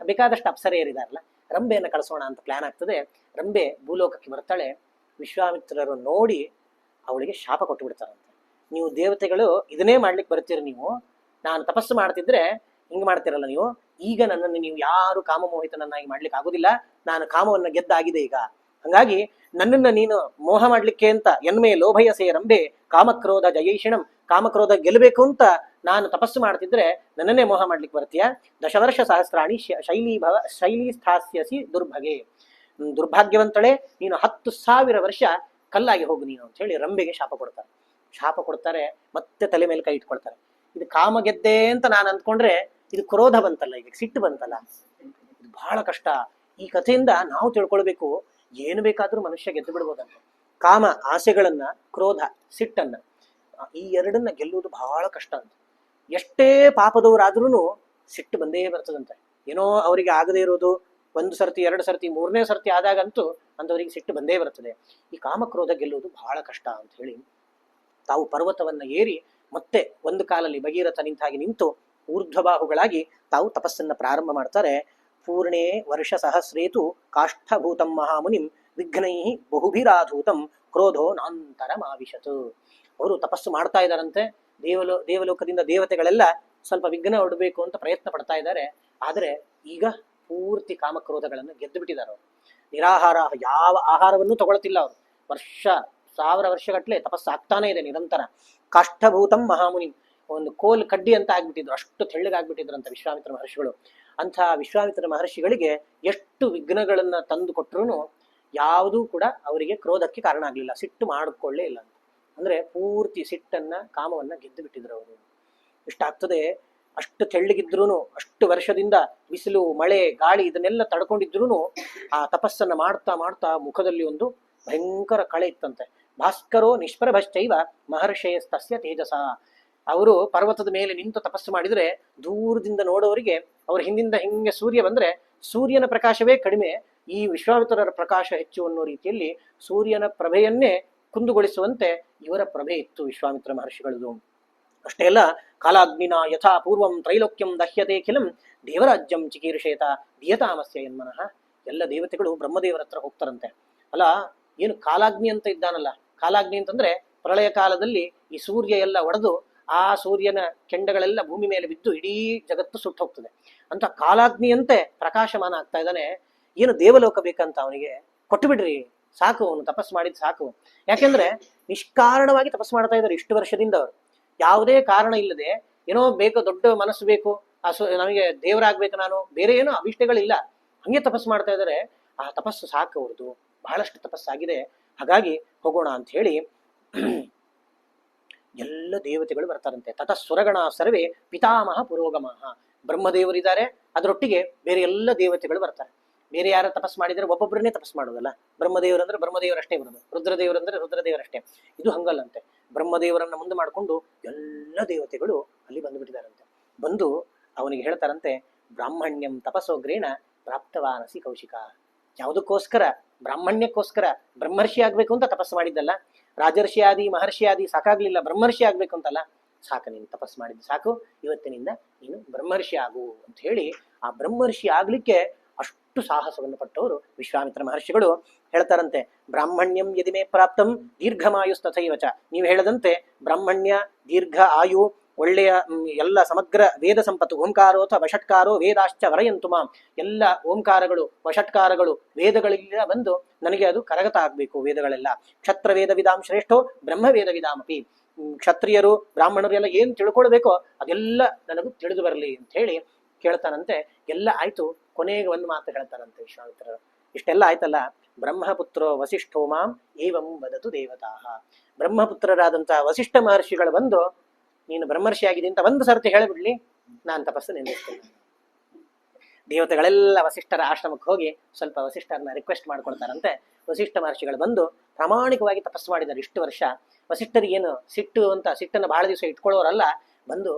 ಬೇಕಾದಷ್ಟು ಅಪ್ಸರೆಯರಿದಾರಲ್ಲ, ರಂಬೆಯನ್ನ ಕಳಿಸೋಣ ಅಂತ ಪ್ಲಾನ್ ಆಗ್ತದೆ. ರಂಬೆ ಭೂಲೋಕಕ್ಕೆ ಬರ್ತಾಳೆ. ವಿಶ್ವಾಮಿತ್ರರು ನೋಡಿ ಅವಳಿಗೆ ಶಾಪ ಕೊಟ್ಟು ಬಿಡ್ತಾರಂತೆ. ನೀವು ದೇವತೆಗಳು ಇದನ್ನೇ ಮಾಡ್ಲಿಕ್ಕೆ ಬರ್ತೀರಿ, ನೀವು ನಾನು ತಪಸ್ಸು ಮಾಡ್ತಿದ್ರೆ ಹಿಂಗ್ ಮಾಡ್ತಿರಲ್ಲ ನೀವು, ಈಗ ನನ್ನನ್ನು ನೀವು ಯಾರು ಕಾಮಮೋಹಿತನನ್ನಾಗಿ ಮಾಡ್ಲಿಕ್ಕೆ ಆಗುದಿಲ್ಲ, ನಾನು ಕಾಮವನ್ನ ಗೆದ್ದಾಗಿದೆ ಈಗ, ಹಂಗಾಗಿ ನನ್ನನ್ನ ನೀನು ಮೋಹ ಮಾಡ್ಲಿಕ್ಕೆ ಅಂತ ಎನ್ಮೆ ಲೋಭಯಸೆ ರಂಬೆ ಕಾಮಕ್ರೋಧ ಜಯೈಷಿಣಂ, ಕಾಮಕ್ರೋಧ ಗೆಲ್ಲಬೇಕು ಅಂತ ನಾನು ತಪಸ್ಸು ಮಾಡ್ತಿದ್ರೆ ನನ್ನನ್ನೇ ಮೋಹ ಮಾಡ್ಲಿಕ್ಕೆ ಬರ್ತೀಯ. ದಶವರ್ಷ ಸಹಸ್ರಾಣಿ ಶೈಲಿ ಸ್ಥಾಸ್ಯಸಿ ದುರ್ಭಗೆ, ದುರ್ಭಾಗ್ಯವಂತಳೆ ನೀನು, 10,000 ವರ್ಷ ಕಲ್ಲಾಗಿ ಹೋಗು ನೀನು ಅಂತ ಹೇಳಿ ರಂಬೆಗೆ ಶಾಪ ಕೊಡ್ತಾರೆ. ಮತ್ತೆ ತಲೆ ಮೇಲೆ ಕೈ ಇಟ್ಕೊಳ್ತಾರೆ. ಇದು ಕಾಮ ಗೆದ್ದೆ ಅಂತ ನಾನು ಅಂದ್ಕೊಂಡ್ರೆ ಇದು ಕ್ರೋಧ ಬಂತಲ್ಲ, ಈಗ ಸಿಟ್ಟು ಬಂತಲ್ಲ, ಇದು ಬಹಳ ಕಷ್ಟ. ಈ ಕಥೆಯಿಂದ ನಾವು ತಿಳ್ಕೊಳ್ಬೇಕು, ಏನು ಬೇಕಾದ್ರೂ ಮನುಷ್ಯ ಗೆದ್ದು ಬಿಡ್ಬೋದಂತ. ಕಾಮ ಆಸೆಗಳನ್ನ, ಕ್ರೋಧ ಸಿಟ್ಟನ್ನ, ಈ ಎರಡನ್ನ ಗೆಲ್ಲುವುದು ಬಹಳ ಕಷ್ಟ ಅಂತ. ಎಷ್ಟೇ ಪಾಪದವರಾದ್ರೂ ಸಿಟ್ಟು ಬಂದೇ ಬರ್ತದಂತೆ. ಏನೋ ಅವರಿಗೆ ಆಗದೇ ಇರೋದು 1 ಸರ್ತಿ 2 ಸರ್ತಿ 3ನೇ ಸರ್ತಿ ಆದಾಗಂತೂ ಅಂತವರಿಗೆ ಸಿಟ್ಟು ಬಂದೇ ಬರ್ತದೆ. ಈ ಕಾಮಕ್ರೋಧ ಗೆಲ್ಲುವುದು ಬಹಳ ಕಷ್ಟ ಅಂತ ಹೇಳಿ ತಾವು ಪರ್ವತವನ್ನ ಏರಿ ಮತ್ತೆ ಒಂದು ಕಾಲಲ್ಲಿ ಭಗೀರಥ ನಿಂತಾಗಿ ನಿಂತು ಊರ್ಧ್ವಬಾಹುಗಳಾಗಿ ತಾವು ತಪಸ್ಸನ್ನ ಪ್ರಾರಂಭ ಮಾಡ್ತಾರೆ. ಪೂರ್ಣೇ ವರ್ಷ ಸಹಸ್ರೇತು ಕಾಷ್ಠಭೂತಂ ಮಹಾಮುನಿಂ ವಿಘ್ನೈ ಬಹುಭಿರಾಧೂತಂ ಕ್ರೋಧೋ ನಾಂತರ ಮಾವಿಶತು. ಅವರು ತಪಸ್ಸು ಮಾಡ್ತಾ ಇದ್ದಾರಂತೆ. ದೇವಲೋಕದಿಂದ ದೇವತೆಗಳೆಲ್ಲ ಸ್ವಲ್ಪ ವಿಘ್ನ ಹೊಡಬೇಕು ಅಂತ ಪ್ರಯತ್ನ ಪಡ್ತಾ ಇದ್ದಾರೆ. ಆದರೆ ಈಗ ಪೂರ್ತಿ ಕಾಮಕ್ರೋಧಗಳನ್ನು ಗೆದ್ದು ಬಿಟ್ಟಿದ್ದಾರೆ ಅವರು. ನಿರಾಹಾರ, ಯಾವ ಆಹಾರವನ್ನು ತಗೊಳ್ತಿಲ್ಲ ಅವರು. 1000 ವರ್ಷಗಟ್ಲೆ ತಪಸ್ಸು ಆಗ್ತಾನೆ ಇದೆ ನಿರಂತರ. ಕಾಷ್ಠಭೂತಂ ಮಹಾಮುನಿ, ಒಂದು ಕೋಲ್ ಕಡ್ಡಿ ಅಂತ ಆಗ್ಬಿಟ್ಟಿದ್ರು, ಅಷ್ಟು ತೆಳ್ಳಗಾಗ್ಬಿಟ್ಟಿದ್ರಂತ ವಿಶ್ವಾಮಿತ್ರ ಮಹರ್ಷಿಗಳು. ಅಂಥ ವಿಶ್ವಾಮಿತ್ರ ಮಹರ್ಷಿಗಳಿಗೆ ಎಷ್ಟು ವಿಘ್ನಗಳನ್ನ ತಂದು ಕೊಟ್ಟರು ಯಾವುದೂ ಕೂಡ ಅವರಿಗೆ ಕ್ರೋಧಕ್ಕೆ ಕಾರಣ ಆಗ್ಲಿಲ್ಲ, ಸಿಟ್ಟು ಮಾಡಿಕೊಳ್ಳೇ ಇಲ್ಲ ಅಂತ. ಅಂದ್ರೆ ಪೂರ್ತಿ ಸಿಟ್ಟನ್ನ, ಕಾಮವನ್ನ ಗೆದ್ದು ಬಿಟ್ಟಿದ್ರು ಅವರು. ಇಷ್ಟಾಗ್ತದೆ. ಅಷ್ಟು ತೆಳ್ಳಗಿದ್ರು, ಅಷ್ಟು ವರ್ಷದಿಂದ ಬಿಸಿಲು ಮಳೆ ಗಾಳಿ ಇದನ್ನೆಲ್ಲ ತಡ್ಕೊಂಡಿದ್ರು ಆ ತಪಸ್ಸನ್ನ ಮಾಡ್ತಾ ಮಾಡ್ತಾ ಮುಖದಲ್ಲಿ ಒಂದು ಭಯಂಕರ ಕಳೆ ಇತ್ತಂತೆ. ಭಾಸ್ಕರೋ ನಿಷ್ಪ್ರಭಶ್ಚೈವ ಮಹರ್ಷಯಸ್ತಸ್ಯ ತೇಜಸ. ಅವರು ಪರ್ವತದ ಮೇಲೆ ನಿಂತು ತಪಸ್ಸು ಮಾಡಿದ್ರೆ ದೂರದಿಂದ ನೋಡೋರಿಗೆ ಅವ್ರ ಹಿಂದಿಂದ ಹಿಂಗೆ ಸೂರ್ಯ ಬಂದ್ರೆ ಸೂರ್ಯನ ಪ್ರಕಾಶವೇ ಕಡಿಮೆ, ಈ ವಿಶ್ವಾಮಿತ್ರರ ಪ್ರಕಾಶ ಹೆಚ್ಚು ಅನ್ನೋ ರೀತಿಯಲ್ಲಿ ಸೂರ್ಯನ ಪ್ರಭೆಯನ್ನೇ ಕುಂದುಗೊಳಿಸುವಂತೆ ಇವರ ಪ್ರಭೆ ಇತ್ತು ವಿಶ್ವಾಮಿತ್ರ ಮಹರ್ಷಿಗಳದು. ಅಷ್ಟೇ ಅಲ್ಲ, ಕಾಲಾಗ್ನಿನ ಯಥಾ ಪೂರ್ವಂ ತ್ರೈಲೋಕ್ಯಂ ದಹ್ಯತೆ ಖಿಲಂ ದೇವರಾಜ್ಯಂ ಚಿಕೀರ್ಷೇತ ದಿಯತಾಮಸ್ಯ ಎನ್ಮನಃ. ಎಲ್ಲ ದೇವತೆಗಳು ಬ್ರಹ್ಮದೇವರ ಹತ್ರ ಹೋಗ್ತಾರಂತೆ. ಅಲ್ಲ ಏನು ಕಾಲಾಗ್ನಿ ಅಂತ ಇದ್ದಾನಲ್ಲ, ಕಾಲಾಗ್ನಿ ಅಂತಂದ್ರೆ ಪ್ರಳಯ ಕಾಲದಲ್ಲಿ ಈ ಸೂರ್ಯ ಎಲ್ಲ ಒಡೆದು ಆ ಸೂರ್ಯನ ಕೆಂಡಗಳೆಲ್ಲ ಭೂಮಿ ಮೇಲೆ ಬಿದ್ದು ಇಡೀ ಜಗತ್ತು ಸುಟ್ಟು ಹೋಗ್ತದೆ ಅಂತ ಕಾಲಾಗ್ನಿಯಂತೆ ಪ್ರಕಾಶಮಾನ ಆಗ್ತಾ ಇದ್ದಾನೆ. ಏನು ದೇವಲೋಕ ಬೇಕಂತ ಅವನಿಗೆ ಕೊಟ್ಟು ಬಿಡ್ರಿ ಸಾಕು, ಅವನು ತಪಸ್ ಮಾಡಿದ್ ಸಾಕು. ಯಾಕೆಂದ್ರೆ ನಿಷ್ಕಾರಣವಾಗಿ ತಪಸ್ ಮಾಡ್ತಾ ಇದ್ದಾರೆ ಇಷ್ಟು ವರ್ಷದಿಂದ ಅವರು, ಯಾವುದೇ ಕಾರಣ ಇಲ್ಲದೆ. ಏನೋ ಬೇಕು, ದೊಡ್ಡ ಮನಸ್ಸು ಬೇಕು, ನಮಗೆ ದೇವರಾಗ್ಬೇಕು, ನಾನು ಬೇರೆ ಏನೋ ಅಭಿಷ್ಟಗಳಿಲ್ಲ, ಹಂಗೆ ತಪಸ್ ಮಾಡ್ತಾ ಇದ್ದಾರೆ. ಆ ತಪಸ್ಸು ಸಾಕು ಅವ್ರದ್ದು, ಬಹಳಷ್ಟು ತಪಸ್ಸಾಗಿದೆ. ಹಾಗಾಗಿ ಹೋಗೋಣ ಅಂತ ಹೇಳಿ ಎಲ್ಲ ದೇವತೆಗಳು ಬರ್ತಾರಂತೆ. ತತಃ ಸುರಗಣ ಸರ್ವೇ ಪಿತಾಮಹ ಪುರೋಗಮಃ. ಬ್ರಹ್ಮದೇವರಿದ್ದಾರೆ, ಅದರೊಟ್ಟಿಗೆ ಬೇರೆ ಎಲ್ಲ ದೇವತೆಗಳು ಬರ್ತಾರೆ. ಬೇರೆ ಯಾರ ತಪಸ್ ಮಾಡಿದರೆ ಒಬ್ಬೊಬ್ಬರನ್ನೇ ತಪಸ್ ಮಾಡೋದಲ್ಲ. ಬ್ರಹ್ಮದೇವರಂದ್ರೆ ಬ್ರಹ್ಮದೇವರಷ್ಟೇ ಬರೋದು, ರುದ್ರದೇವರಂದ್ರೆ ರುದ್ರದೇವರಷ್ಟೇ. ಇದು ಹಂಗಲ್ಲಂತೆ. ಬ್ರಹ್ಮದೇವರನ್ನ ಮುಂದೆ ಮಾಡಿಕೊಂಡು ಎಲ್ಲ ದೇವತೆಗಳು ಅಲ್ಲಿ ಬಂದುಬಿಟ್ಟಿದಾರಂತೆ. ಬಂದು ಅವನಿಗೆ ಹೇಳ್ತಾರಂತೆ, ಬ್ರಾಹ್ಮಣ್ಯಂ ತಪಸೋಗ್ರೇಣ ಪ್ರಾಪ್ತವಾನಸಿ ಕೌಶಿಕ. ಯಾವುದಕ್ಕೋಸ್ಕರ? ಬ್ರಾಹ್ಮಣ್ಯಕ್ಕೋಸ್ಕರ. ಬ್ರಹ್ಮರ್ಷಿ ಆಗ್ಬೇಕು ಅಂತ ತಪಸ್ಸು ಮಾಡಿದ್ದಲ್ಲ, ರಾಜರ್ಷಿ ಆದಿ ಮಹರ್ಷಿ ಆದಿ ಸಾಕಾಗ್ಲಿಲ್ಲ, ಬ್ರಹ್ಮರ್ಷಿ ಆಗ್ಬೇಕು ಅಂತಲ್ಲ. ಸಾಕು, ನೀನು ತಪಸ್ ಮಾಡಿದ್ದು ಸಾಕು, ಇವತ್ತಿನಿಂದ ನೀನು ಬ್ರಹ್ಮರ್ಷಿ ಆಗು ಅಂತ ಹೇಳಿ ಆ ಬ್ರಹ್ಮರ್ಷಿ ಆಗ್ಲಿಕ್ಕೆ ಅಷ್ಟು ಸಾಹಸವನ್ನು ಪಟ್ಟವರು ವಿಶ್ವಾಮಿತ್ರ ಮಹರ್ಷಿಗಳು. ಹೇಳ್ತಾರಂತೆ, ಬ್ರಾಹ್ಮಣ್ಯಂ ಯದಿಮೇ ಪ್ರಾಪ್ತಂ ದೀರ್ಘಮಾಯುಸ್ತಥೈವಚ. ನೀವು ಹೇಳದಂತೆ ಬ್ರಾಹ್ಮಣ್ಯ, ದೀರ್ಘ ಆಯು, ಒಳ್ಳೆಯ ಎಲ್ಲ ಸಮಗ್ರ ವೇದ ಸಂಪತ್ತು, ಓಂಕಾರೋಥ ವಷಟ್ಕಾರೋ ವೇದಾಶ್ಚ ವರಯಂತು ಮಾಂ. ಎಲ್ಲ ಓಂಕಾರಗಳು ವಷಟ್ಕಾರಗಳು ವೇದಗಳೆಲ್ಲ ಬಂದು ನನಗೆ ಅದು ಕರಗತ ಆಗ್ಬೇಕು. ವೇದಗಳೆಲ್ಲ ಕ್ಷತ್ರ ವೇದ ವಿಧಾಂ ಶ್ರೇಷ್ಠೋ ಬ್ರಹ್ಮ ವೇದ ವಿಧಾಮಪಿ. ಕ್ಷತ್ರಿಯರು ಬ್ರಾಹ್ಮಣರು ಎಲ್ಲ ಏನ್ ತಿಳ್ಕೊಳ್ಬೇಕೋ ಅದೆಲ್ಲ ನನಗೂ ತಿಳಿದು ಬರಲಿ ಅಂತ ಹೇಳಿ ಕೇಳ್ತಾನಂತೆ. ಎಲ್ಲ ಆಯ್ತು. ಕೊನೆಗೆ ಒಂದು ಮಾತು ಹೇಳ್ತಾರಂತೆ ವಿಶ್ವಾಮಿತ್ರರು. ಇಷ್ಟೆಲ್ಲ ಆಯ್ತಲ್ಲ, ಬ್ರಹ್ಮಪುತ್ರೋ ವಸಿಷ್ಠೋ ಮಾಂ ಏವಂ ವದತು ದೇವತಾ. ಬ್ರಹ್ಮಪುತ್ರರಾದಂತಹ ವಸಿಷ್ಠ ಮಹರ್ಷಿಗಳು ಬಂದು ನೀನು ಬ್ರಹ್ಮರ್ಷಿ ಆಗಿದೆ ಅಂತ ಒಂದು ಸರ್ತಿ ಹೇಳಿಬಿಡ್ಲಿ, ನಾನು ತಪಸ್ಸು ನಿಲ್ಲಿಸ್ತೇನೆ. ದೇವತೆಗಳೆಲ್ಲ ವಸಿಷ್ಠರ ಆಶ್ರಮಕ್ಕೆ ಹೋಗಿ ಸ್ವಲ್ಪ ವಸಿಷ್ಠರನ್ನ ರಿಕ್ವೆಸ್ಟ್ ಮಾಡ್ಕೊಳ್ತಾರಂತೆ. ವಸಿಷ್ಠ ಮಹರ್ಷಿಗಳು ಬಂದು ಪ್ರಾಮಾಣಿಕವಾಗಿ ತಪಸ್ಸು ಮಾಡಿದ್ದಾರೆ ಇಷ್ಟು ವರ್ಷ. ವಸಿಷ್ಠರಿಗೆ ಏನು ಸಿಟ್ಟು ಅಂತ ಸಿಟ್ಟನ್ನು ಬಹಳ ದಿವಸ ಇಟ್ಕೊಳ್ಳೋರಲ್ಲ. ಬಂದು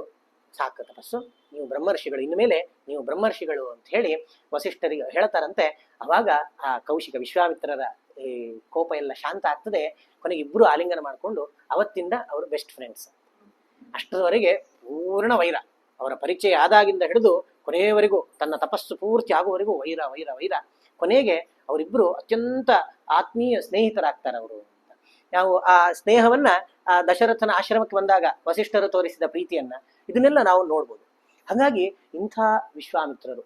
ಸಾಕು ತಪಸ್ಸು, ನೀವು ಬ್ರಹ್ಮರ್ಷಿಗಳು, ಇನ್ಮೇಲೆ ನೀವು ಬ್ರಹ್ಮರ್ಷಿಗಳು ಅಂತ ಹೇಳಿ ವಸಿಷ್ಠರಿಗೆ ಹೇಳ್ತಾರಂತೆ. ಅವಾಗ ಆ ಕೌಶಿಕ ವಿಶ್ವಾಮಿತ್ರರ ಈ ಕೋಪ ಎಲ್ಲ ಶಾಂತ ಆಗ್ತದೆ. ಕೊನೆಗೆ ಇಬ್ರು ಆಲಿಂಗನ ಮಾಡಿಕೊಂಡು ಅವತ್ತಿಂದ ಅವರು ಬೆಸ್ಟ್ ಫ್ರೆಂಡ್ಸ್. ಅಷ್ಟರವರೆಗೆ ಪೂರ್ಣ ವೈರ, ಅವರ ಪರಿಚಯ ಆದಾಗಿಂದ ಹಿಡಿದು ಕೊನೆಯವರೆಗೂ, ತನ್ನ ತಪಸ್ಸು ಪೂರ್ತಿ ಆಗುವವರೆಗೂ ವೈರ ವೈರ ವೈರ. ಕೊನೆಗೆ ಅವರಿಬ್ಬರು ಅತ್ಯಂತ ಆತ್ಮೀಯ ಸ್ನೇಹಿತರಾಗ್ತಾರೆ ಅವರು. ನಾವು ಆ ಸ್ನೇಹವನ್ನ ಆ ದಶರಥನ ಆಶ್ರಮಕ್ಕೆ ಬಂದಾಗ ವಸಿಷ್ಠರು ತೋರಿಸಿದ ಪ್ರೀತಿಯನ್ನ ಇದನ್ನೆಲ್ಲ ನಾವು ನೋಡ್ಬೋದು. ಹಾಗಾಗಿ ಇಂಥ ವಿಶ್ವಾಮಿತ್ರರು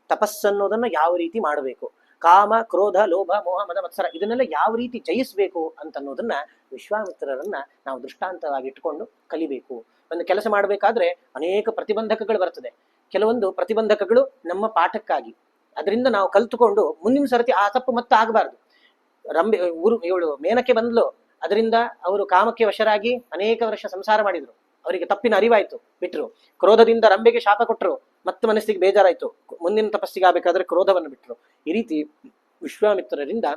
ತಪಸ್ಸನ್ನೋದನ್ನ ಯಾವ ರೀತಿ ಮಾಡಬೇಕು, ಕಾಮ ಕ್ರೋಧ ಲೋಭ ಮೋಹ ಮದ ಮತ್ಸರ ಇದನ್ನೆಲ್ಲ ಯಾವ ರೀತಿ ಜಯಿಸಬೇಕು ಅಂತನ್ನೋದನ್ನ ವಿಶ್ವಾಮಿತ್ರರನ್ನ ನಾವು ದೃಷ್ಟಾಂತವಾಗಿ ಇಟ್ಕೊಂಡು ಕಲಿಬೇಕು. ಒಂದು ಕೆಲಸ ಮಾಡಬೇಕಾದ್ರೆ ಅನೇಕ ಪ್ರತಿಬಂಧಕಗಳು ಬರ್ತದೆ. ಕೆಲವೊಂದು ಪ್ರತಿಬಂಧಕಗಳು ನಮ್ಮ ಪಾಠಕ್ಕಾಗಿ, ಅದರಿಂದ ನಾವು ಕಲ್ತುಕೊಂಡು ಮುಂದಿನ ಸರ್ತಿ ಆ ತಪ್ಪು ಮತ್ತೆ ಆಗಬಾರ್ದು. ಇವಳು ಮೇನಕ್ಕೆ ಬಂದ್ಲು, ಅದರಿಂದ ಅವರು ಕಾಮಕ್ಕೆ ವಶರಾಗಿ ಅನೇಕ ವರ್ಷ ಸಂಸಾರ ಮಾಡಿದ್ರು. ಅವರಿಗೆ ತಪ್ಪಿನ ಅರಿವಾಯ್ತು, ಬಿಟ್ರು. ಕ್ರೋಧದಿಂದ ರಂಬೆಗೆ ಶಾಪ ಕೊಟ್ಟರು, ಮತ್ತೆ ಮನಸ್ಸಿಗೆ ಬೇಜಾರಾಯ್ತು. ಮುಂದಿನ ತಪಸ್ಸಿಗೆ ಆಗಬೇಕಾದ್ರೆ ಕ್ರೋಧವನ್ನು ಬಿಟ್ರು. ಈ ರೀತಿ ವಿಶ್ವಾಮಿತ್ರರಿಂದ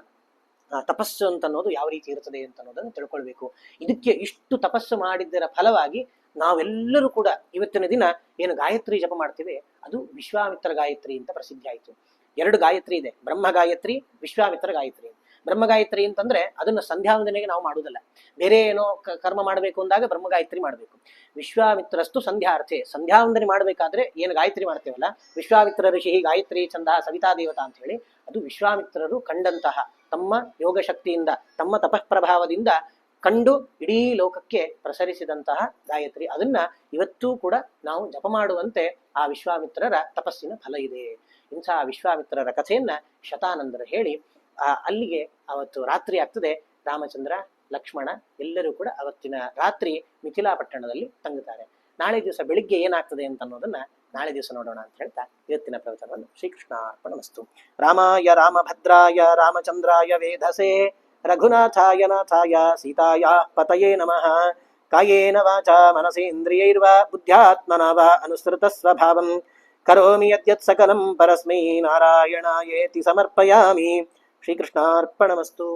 ತಪಸ್ಸು ಅಂತ ಅನ್ನೋದು ಯಾವ ರೀತಿ ಇರ್ತದೆ ಅಂತ ಅನ್ನೋದನ್ನು ತಿಳ್ಕೊಳ್ಬೇಕು. ಇದಕ್ಕೆ ಇಷ್ಟು ತಪಸ್ಸು ಮಾಡಿದ್ದರ ಫಲವಾಗಿ ನಾವೆಲ್ಲರೂ ಕೂಡ ಇವತ್ತಿನ ದಿನ ಏನು ಗಾಯತ್ರಿ ಜಪ ಮಾಡ್ತೇವೆ ಅದು ವಿಶ್ವಾಮಿತ್ರ ಗಾಯತ್ರಿ ಅಂತ ಪ್ರಸಿದ್ಧಿ ಆಯಿತು. 2 ಗಾಯತ್ರಿ ಇದೆ, ಬ್ರಹ್ಮ ಗಾಯತ್ರಿ, ವಿಶ್ವಾಮಿತ್ರ ಗಾಯತ್ರಿ. ಬ್ರಹ್ಮ ಗಾಯತ್ರಿ ಅಂತಂದ್ರೆ ಅದನ್ನ ಸಂಧ್ಯಾವಂದನೆಗೆ ನಾವು ಮಾಡುವುದಲ್ಲ, ಬೇರೆ ಏನೋ ಕರ್ಮ ಮಾಡಬೇಕು ಅಂದಾಗ ಬ್ರಹ್ಮ ಗಾಯತ್ರಿ ಮಾಡಬೇಕು. ವಿಶ್ವಾಮಿತ್ರಸ್ತು ಸಂಧ್ಯಾರ್ಥೆ, ಸಂಧ್ಯಾವಂದನೆ ಮಾಡಬೇಕಾದ್ರೆ ಏನು ಗಾಯತ್ರಿ ಮಾಡ್ತೇವಲ್ಲ, ವಿಶ್ವಾಮಿತ್ರ ಋಷಿ ಗಾಯತ್ರಿ ಚಂದ ಸವಿತಾ ದೇವತಾ ಅಂತ ಹೇಳಿ, ಅದು ವಿಶ್ವಾಮಿತ್ರರು ಕಂಡಂತಹ ತಮ್ಮ ಯೋಗ ಶಕ್ತಿಯಿಂದ ತಮ್ಮ ತಪಃಪ್ರಭಾವದಿಂದ ಕಂಡು ಇಡೀ ಲೋಕಕ್ಕೆ ಪ್ರಸರಿಸಿದಂತಹ ಗಾಯತ್ರಿ. ಅದನ್ನ ಇವತ್ತೂ ಕೂಡ ನಾವು ಜಪ ಮಾಡುವಂತೆ ಆ ವಿಶ್ವಾಮಿತ್ರರ ತಪಸ್ಸಿನ ಫಲ ಇದೆ. ಇಂತಹ ವಿಶ್ವಾಮಿತ್ರರ ಕಥೆಯನ್ನ ಶತಾನಂದರು ಹೇಳಿ ಅಲ್ಲಿಗೆ ಅವತ್ತು ರಾತ್ರಿ ಆಗ್ತದೆ. ರಾಮಚಂದ್ರ ಲಕ್ಷ್ಮಣ ಎಲ್ಲರೂ ಕೂಡ ಅವತ್ತಿನ ರಾತ್ರಿ ಮಿಥಿಲಾ ಪಟ್ಟಣದಲ್ಲಿ ತಂಗುತ್ತಾರೆ. ನಾಳೆ ದಿವಸ ಬೆಳಿಗ್ಗೆ ಏನಾಗ್ತದೆ ಅಂತ ಅನ್ನೋದನ್ನ ನಾಳೆ ದಿವಸ ನೋಡೋಣ ಅಂತ ಹೇಳ್ತಾ ಇವತ್ತಿನ ಪ್ರವಚನವನ್ನು ಶ್ರೀಕೃಷ್ಣಾರ್ಪಣಮಸ್ತು. ರಾಮಾಯ ರಾಮಭದ್ರಾಯ ರಾಮಚಂದ್ರಾಯ ವೇಧಸೆ ರಘುನಾಥಾಯ ನಾಥಾಯ ಸೀತಾಯ ಪತಯೇ ನಮಃ. ಕಾಯೇನ ವಾಚಾ ಮನಸೇಂದ್ರಿಯೈರ್ವಾ ಬುದ್ಧ್ಯಾತ್ಮನಾ ವಾ ಅನುಸೃತ ಸ್ವಭಾವಂ ಕರೋಮಿ ಯದ್ಯತ್ ಸಕಲಂ ಪರಸ್ಮೈ ನಾರಾಯಣಾಯೇತಿ ಸಮರ್ಪಯಾಮಿ. ಶ್ರೀಕೃಷ್ಣಾರ್ಪಣಮಸ್ತು.